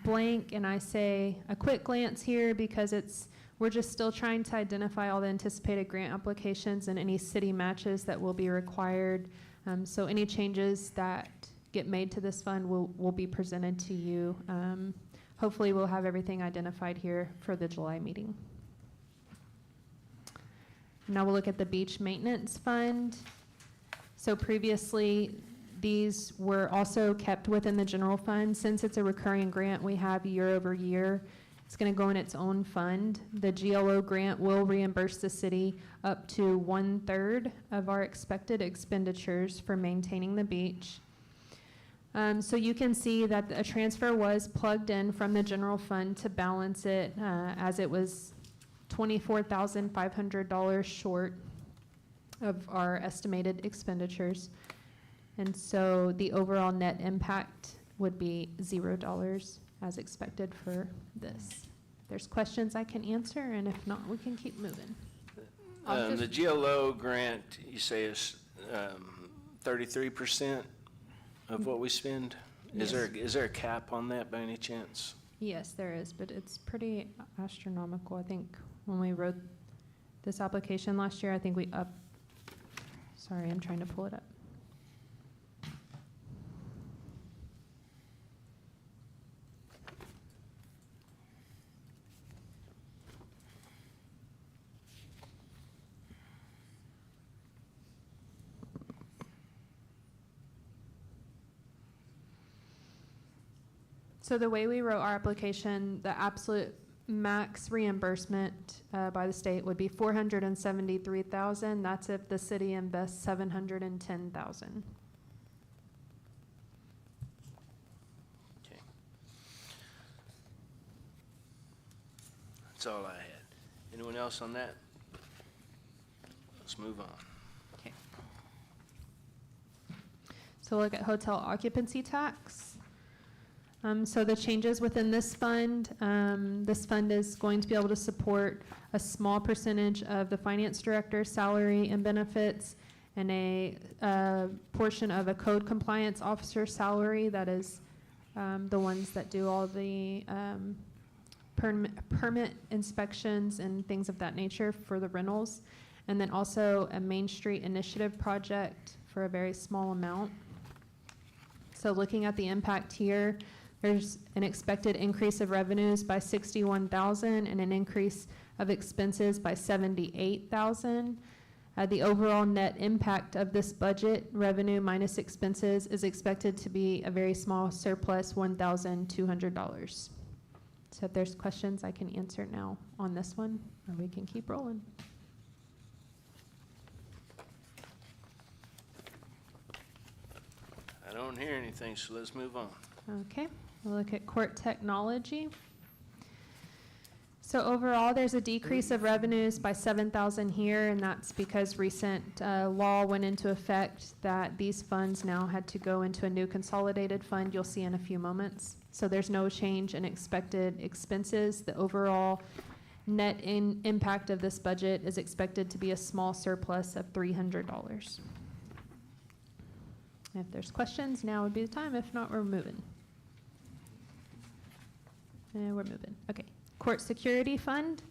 blank, and I say a quick glance here because we're just still trying to identify all the anticipated grant applications and any city matches that will be required. So any changes that get made to this fund will be presented to you. Hopefully we'll have everything identified here for the July meeting. Now we'll look at the beach maintenance fund. So previously, these were also kept within the general fund. Since it's a recurring grant we have year over year, it's going to go in its own fund. The GLO grant will reimburse the city up to 1/3 of our expected expenditures for maintaining the beach. So you can see that a transfer was plugged in from the general fund to balance it as it was $24,500 short of our estimated expenditures. And so the overall net impact would be $0 as expected for this. If there's questions I can answer, and if not, we can keep moving. The GLO grant, you say is 33% of what we spend? Yes. Is there a cap on that by any chance? Yes, there is, but it's pretty astronomical. I think when we wrote this application last year, I think we sorry, I'm trying to pull it up. So the way we wrote our application, the absolute max reimbursement by the state would be $473,000. That's if the city invests $710,000. Okay. That's all I had. Anyone else on that? Let's move on. Okay. So look at hotel occupancy tax. So the changes within this fund is going to be able to support a small percentage of the finance director's salary and benefits and a portion of a code compliance officer salary. That is the ones that do all the permit inspections and things of that nature for the rentals. And then also a Main Street initiative project for a very small amount. So looking at the impact here, there's an expected increase of revenues by $61,000 and an increase of expenses by $78,000. The overall net impact of this budget, revenue minus expenses, is expected to be a very small surplus, $1,200. So if there's questions, I can answer now on this one, or we can keep rolling. I don't hear anything, so let's move on. Okay, we'll look at court technology. So overall, there's a decrease of revenues by $7,000 here, and that's because recent law went into effect that these funds now had to go into a new consolidated fund you'll see in a few moments. So there's no change in expected expenses. The overall net impact of this budget is expected to be a small surplus of $300. If there's questions, now would be the time. If not, we're moving. And we're moving. Okay. court security fund.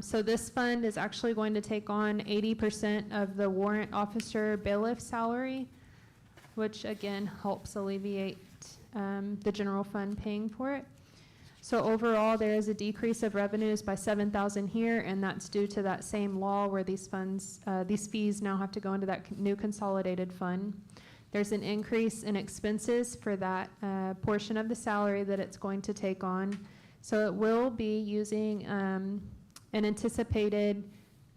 So this fund is actually going to take on 80% of the warrant officer bailiff salary, which again helps alleviate the general fund paying for it. So overall, there is a decrease of revenues by $7,000 here, and that's due to that same law where these funds, these fees now have to go into that new consolidated fund. There's an increase in expenses for that portion of the salary that it's going to take on. So it will be using an anticipated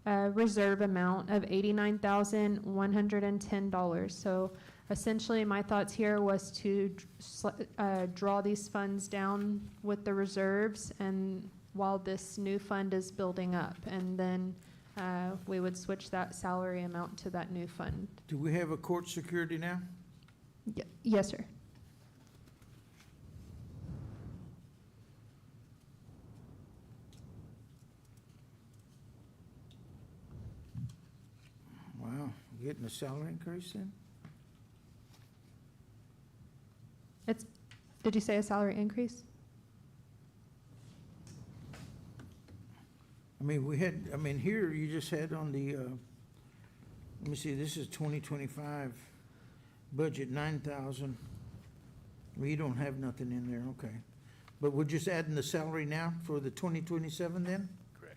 reserve amount of $89,110. So essentially, my thoughts here was to draw these funds down with the reserves, and while this new fund is building up, and then we would switch that salary amount to that new fund. Do we have a court security now? Yes, sir. Wow, getting a salary increase then? Did you say a salary increase? I mean, here you just had on the, let me see, this is 2025 budget, 9,000. Well, you don't have nothing in there, okay. But we're just adding the salary now for the 2027 then? Correct.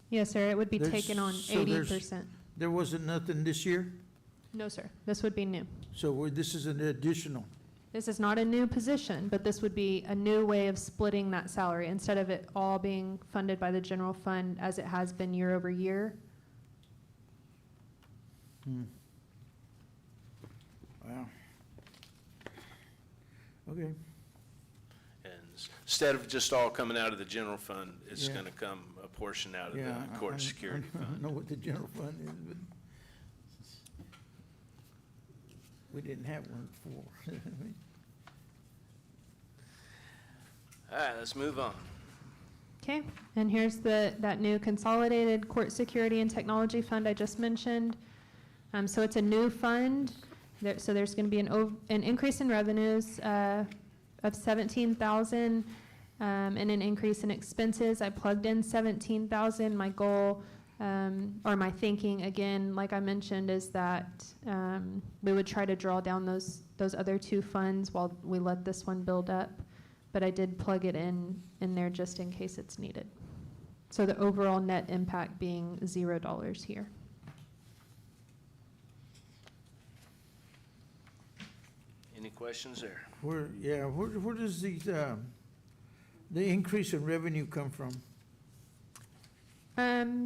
Yes, sir. It would be taken on So there's- 80%. There wasn't nothing this year? No, sir. This would be new. So this is an additional? This is not a new position, but this would be a new way of splitting that salary instead of it all being funded by the general fund as it has been year over year. Wow. Okay. And instead of just all coming out of the general fund, it's Yeah. gonna come a portion out of Yeah, the court security I fund. know what the general fund is, but we didn't have one before. All right, let's move on. Okay, and here's that new consolidated court security and technology fund I just mentioned. So it's a new fund. So there's going to be an increase in revenues of $17,000 and an increase in expenses. I plugged in $17,000. My goal or my thinking, again, like I mentioned, is that we would try to draw down those other two funds while we let this one build up. But I did plug it in there just in case it's needed. So the overall net impact being $0 here. Any questions there? Where does the increase in revenue come from?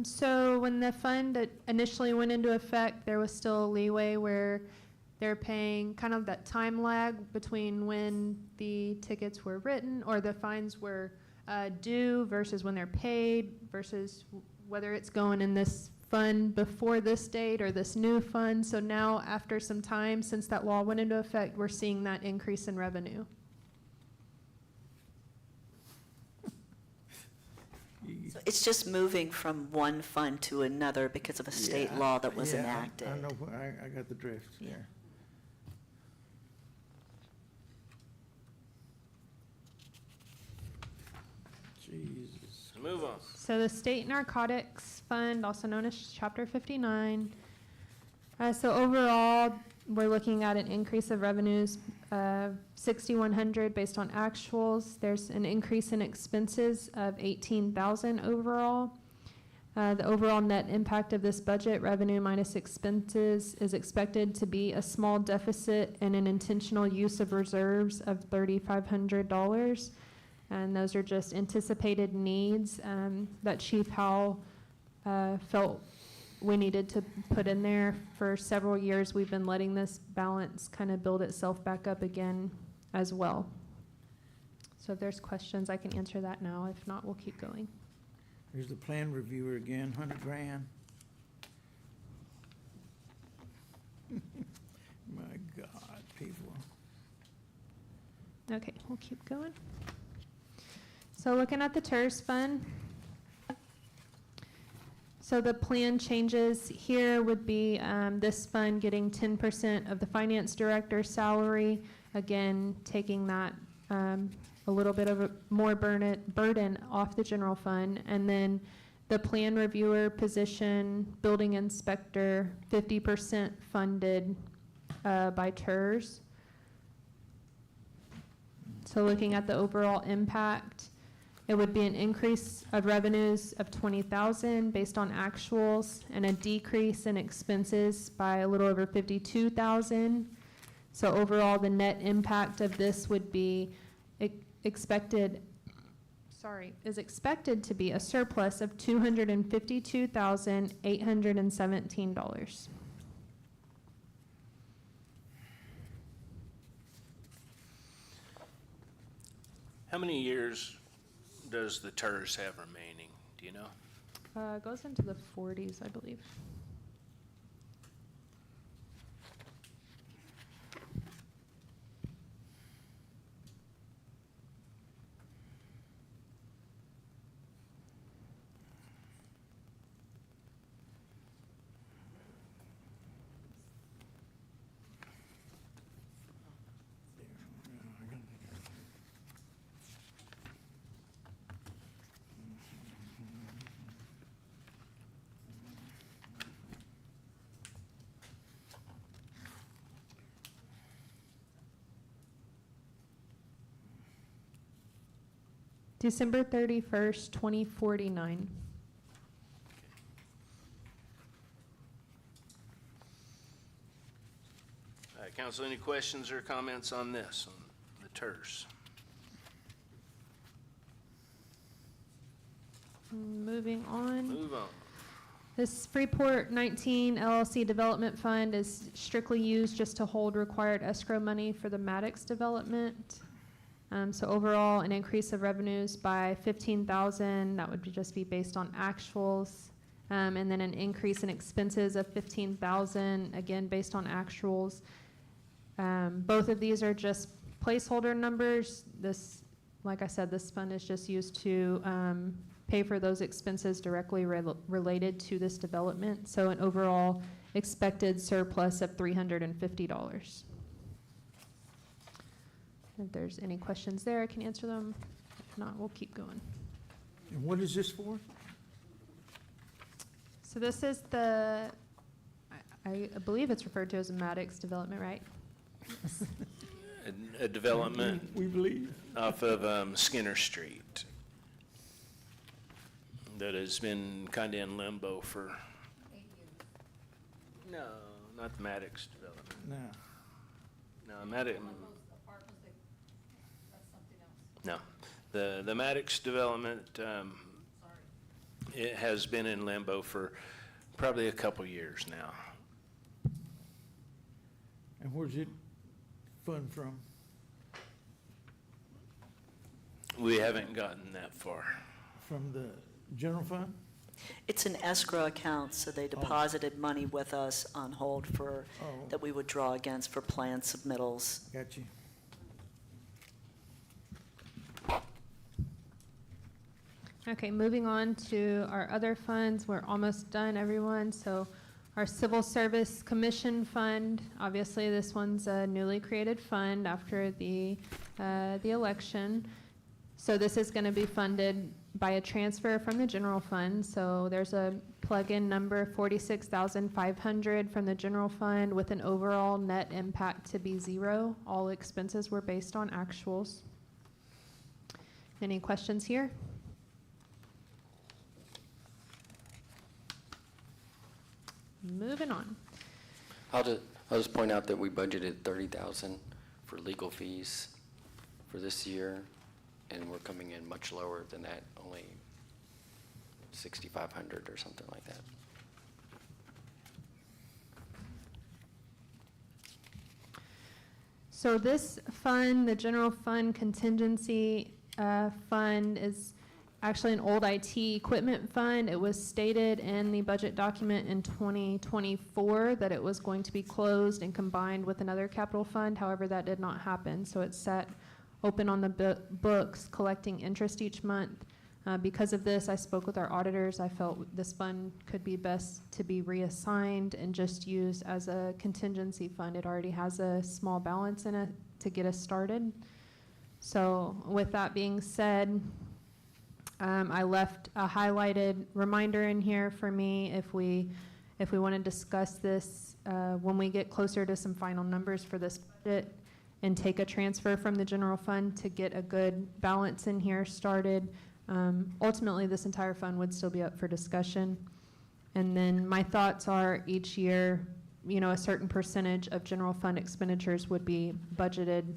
So when the fund initially went into effect, there was still leeway where they're paying kind of that time lag between when the tickets were written or the fines were due versus when they're paid versus whether it's going in this fund before this date or this new fund. So now after some time since that law went into effect, we're seeing that increase in revenue. So it's just moving from one fund to another because of a state Yeah, law that was yeah, enacted. I know, I got the drift, yeah. Jesus. Let's move on. So the State Narcotics Fund, also known as Chapter 59. So overall, we're looking at an increase of revenues of $6,100 based on actuals. There's an increase in expenses of $18,000 overall. The overall net impact of this budget, revenue minus expenses, is expected to be a small deficit and an intentional use of reserves of $3,500. And those are just anticipated needs that Chief Howell felt we needed to put in there. For several years, we've been letting this balance kind of build itself back up again as well. So if there's questions, I can answer that now. If not, we'll keep going. Here's the plan reviewer again, $100,000. My God, people. Okay, we'll keep going. So looking at the TERS fund. So the plan changes here would be this fund getting 10% of the finance director's salary, again, taking that a little bit of a more burden off the general fund. And then the plan reviewer position, building inspector, 50% funded by TERS. So looking at the overall impact, it would be an increase of revenues of 20,000 based on actuals and a decrease in expenses by a little over 52,000. So overall, the net impact of this would be expected to be a surplus of $252,817. How many years does the TERS have remaining? Do you know? It goes into the 40s, I believe. December 31st, 2049. Council, any questions or comments on this, on the TERS? Moving on. Move on. This Freeport 19 LLC Development Fund is strictly used just to hold required escrow money for the Maddox development. So overall, an increase of revenues by 15,000. That would just be based on actuals. And then an increase in expenses of 15,000, again, based on actuals. Both of these are just placeholder numbers. This, like I said, this fund is just used to pay for those expenses directly related to this development. So an overall expected surplus of $350. If there's any questions there, I can answer them. If not, we'll keep going. And what is this for? So this is the, I believe it's referred to as a Maddox development, right? A development We believe. off of Skinner Street that has been kind of in limbo for, no, not the Maddox development. No. No, Maddox. No, the Maddox development, it has been in limbo for probably a couple years now. And where's it fund from? We haven't gotten that far. From the general fund? It's an escrow account, so they deposited money with us on hold for, that we would draw against for plan submittals. Got you. Okay, moving on to our other funds. We're almost done, everyone. So our Civil Service Commission Fund, obviously this one's a newly created fund after the election. So this is going to be funded by a transfer from the general fund. So there's a plug-in number, 46,500 from the general fund with an overall net impact to be zero. All expenses were based on actuals. Any questions here? Moving on. I'll just point out that we budgeted 30,000 for legal fees for this year, and we're coming in much lower than that, only 6,500 or something like that. So this fund, the general fund contingency fund, is actually an old IT equipment fund. It was stated in the budget document in 2024 that it was going to be closed and combined with another capital fund. However, that did not happen. So it's sat open on the books, collecting interest each month. Because of this, I spoke with our auditors. I felt this fund could be best to be reassigned and just used as a contingency fund. It already has a small balance in it to get us started. So with that being said, I left a highlighted reminder in here for me if we want to discuss this when we get closer to some final numbers for this budget and take a transfer from the general fund to get a good balance in here started. Ultimately, this entire fund would still be up for discussion. And then my thoughts are each year, you know, a certain percentage of general fund expenditures would be budgeted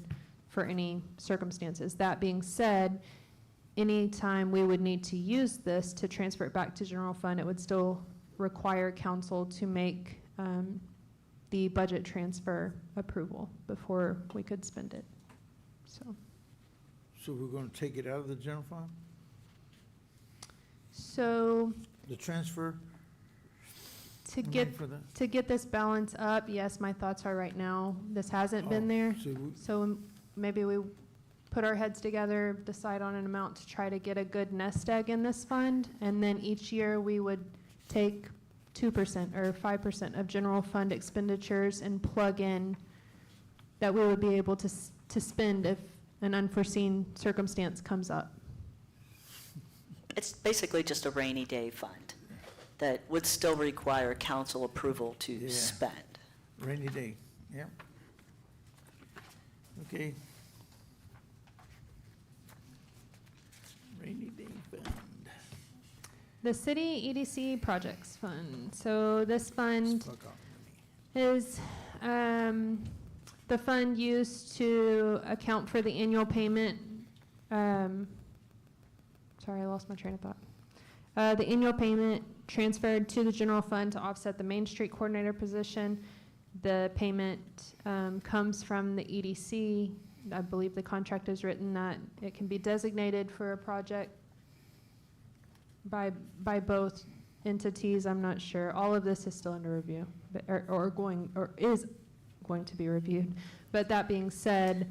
for any circumstances. That being said, anytime we would need to use this to transfer it back to general fund, it would still require council to make the budget transfer approval before we could spend it. So we're gonna take it out of the general fund? So The transfer? to Money get for that? to get this balance up, yes, my thoughts are right now, this hasn't been Oh, there. so So maybe we put our heads together, decide on an amount to try to get a good nest egg in this fund, and then each year we would take 2% or 5% of general fund expenditures and plug in that we would be able to spend if an unforeseen circumstance comes up. It's basically just a rainy day fund that would still require council approval to Yeah. spend. Rainy day, yeah. Okay. Rainy day fund. The city EDC projects fund. So this fund Fuck off. is the fund used to account for the annual payment. Sorry, I lost my train of thought. The annual payment transferred to the general fund to offset the Main Street coordinator position. The payment comes from the EDC. I believe the contract is written that it can be designated for a project by both entities. I'm not sure. All of this is still under review, but, is going to be reviewed. But that being said,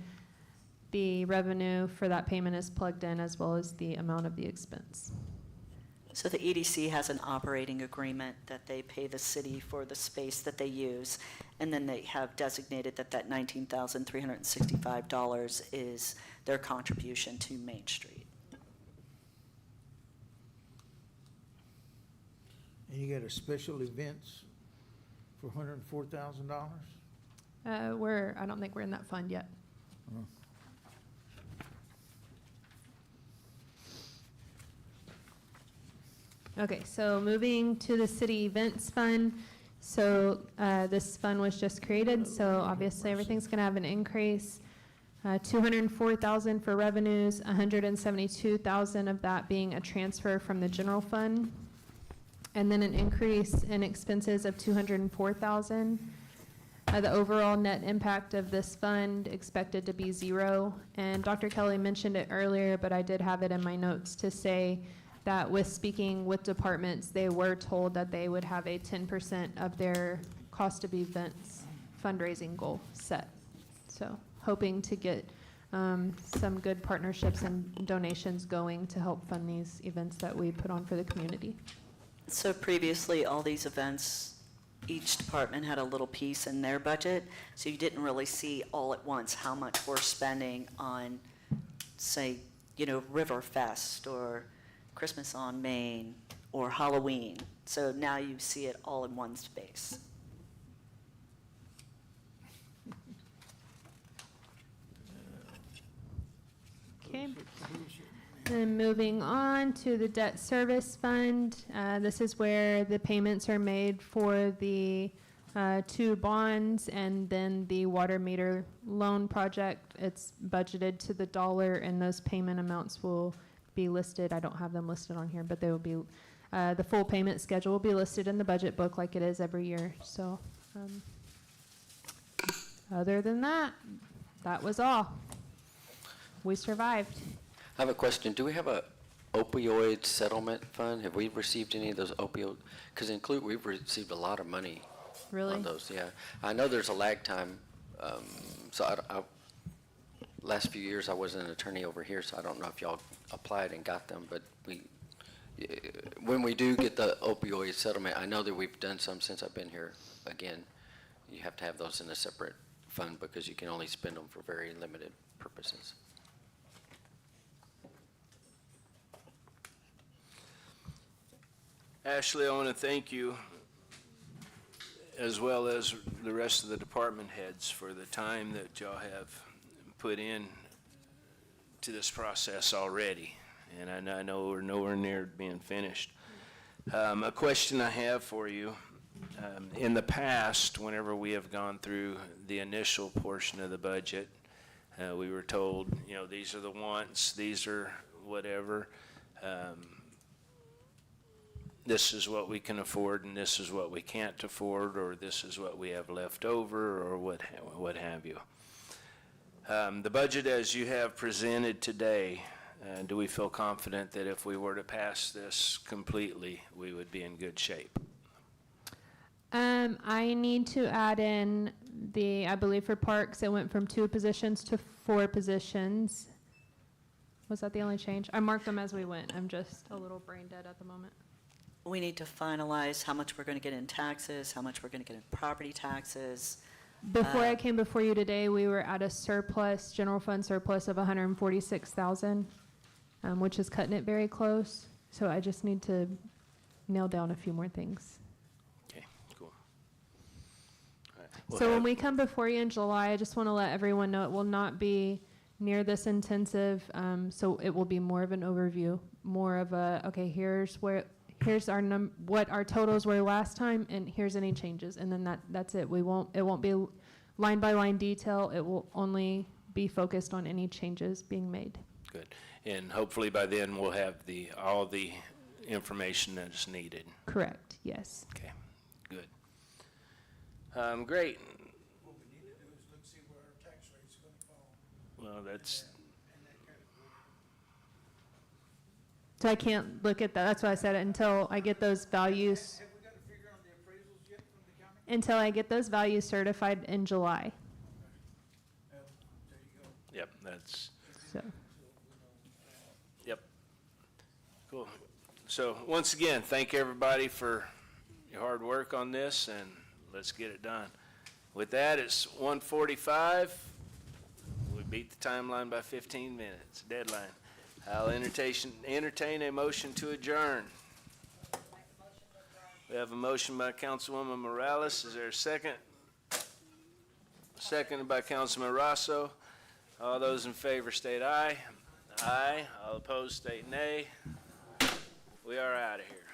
the revenue for that payment is plugged in as well as the amount of the expense. So the EDC has an operating agreement that they pay the city for the space that they use, and then they have designated that $19,365 is their contribution to Main Street. And you got a special events for $104,000? I don't think we're in that fund yet. Oh. Okay, so moving to the city events fund. So this fund was just created, so obviously everything's gonna have an increase. 204,000 for revenues, 172,000 of that being a transfer from the general fund. And then an increase in expenses of 204,000. The overall net impact of this fund expected to be 0. And Dr. Kelly mentioned it earlier, but I did have it in my notes to say that with speaking with departments, they were told that they would have a 10% of their cost of events fundraising goal set. So hoping to get some good partnerships and donations going to help fund these events that we put on for the community. So previously, all these events, each department had a little piece in their budget, so you didn't really see all at once how much we're spending on, say, River Fest or Christmas on Main or Halloween. So now you see it all in one space. Okay. Then moving on to the debt service fund. This is where the payments are made for the 2 bonds and then the water meter loan project. It's budgeted to the dollar, and those payment amounts will be listed. I don't have them listed on here, but they will be, the full payment schedule will be listed in the budget book like it is every year. So other than that, that was all. We survived. I have a question. Do we have a opioid settlement fund? Have we received any of those opioid? Because we've received a lot of money Really? on those, yeah. I know there's a lag time, so last few years I was an attorney over here, so I don't know if y'all applied and got them, but when we do get the opioid settlement, I know that we've done some since I've been here. Again, you have to have those in a separate fund because you can only spend them for very limited purposes. Ashley, I want to thank you, as well as the rest of the department heads, for the time that y'all have put in to this process already. And I know we're nowhere near being finished. A question I have for you, in the past, whenever we have gone through the initial portion of the budget, we were told, you know, these are the wants, these are whatever. This is what we can afford and this is what we can't afford, or this is what we have left over, or what have you. The budget as you have presented today, do we feel confident that if we were to pass this completely, we would be in good shape? I need to add in I believe for parks, it went from 2 positions to 4 positions. Was that the only change? I marked them as we went. I'm just a little brain dead at the moment. We need to finalize how much we're going to get in taxes, how much we're going to get in property taxes. Before I came before you today, we were at a surplus, general fund surplus of 146,000, which is cutting it very close. So I just need to nail down a few more things. Okay, cool. All right. So when we come before you in July, I just want to let everyone know it will not be near this intensive. So it will be more of an overview, more of a, okay, here's our what our totals were last time, and here's any changes, and then that's it. It won't be line by line detail. It will only be focused on any changes being made. Good. And hopefully by then we'll have all the information that is needed. Correct, yes. Okay, good. Great. What we need to do is look, see where our tax rate's gonna fall. Well, that's, So I can't look at that. That's why I said it until I get those values. Have we got a figure on the appraisals yet from the county? Until I get those values certified in July. There you go. yep, that's, So. yep. Cool. So once again, thank everybody for your hard work on this, and let's get it done. With that, it's 1:45. We beat the timeline by 15 minutes, deadline. I'll entertain a motion to adjourn. We have a motion by Councilwoman Morales. Is there a second? Seconded by Councilman Rosso. All those in favor state aye. Aye. All opposed state nay. We are out of here.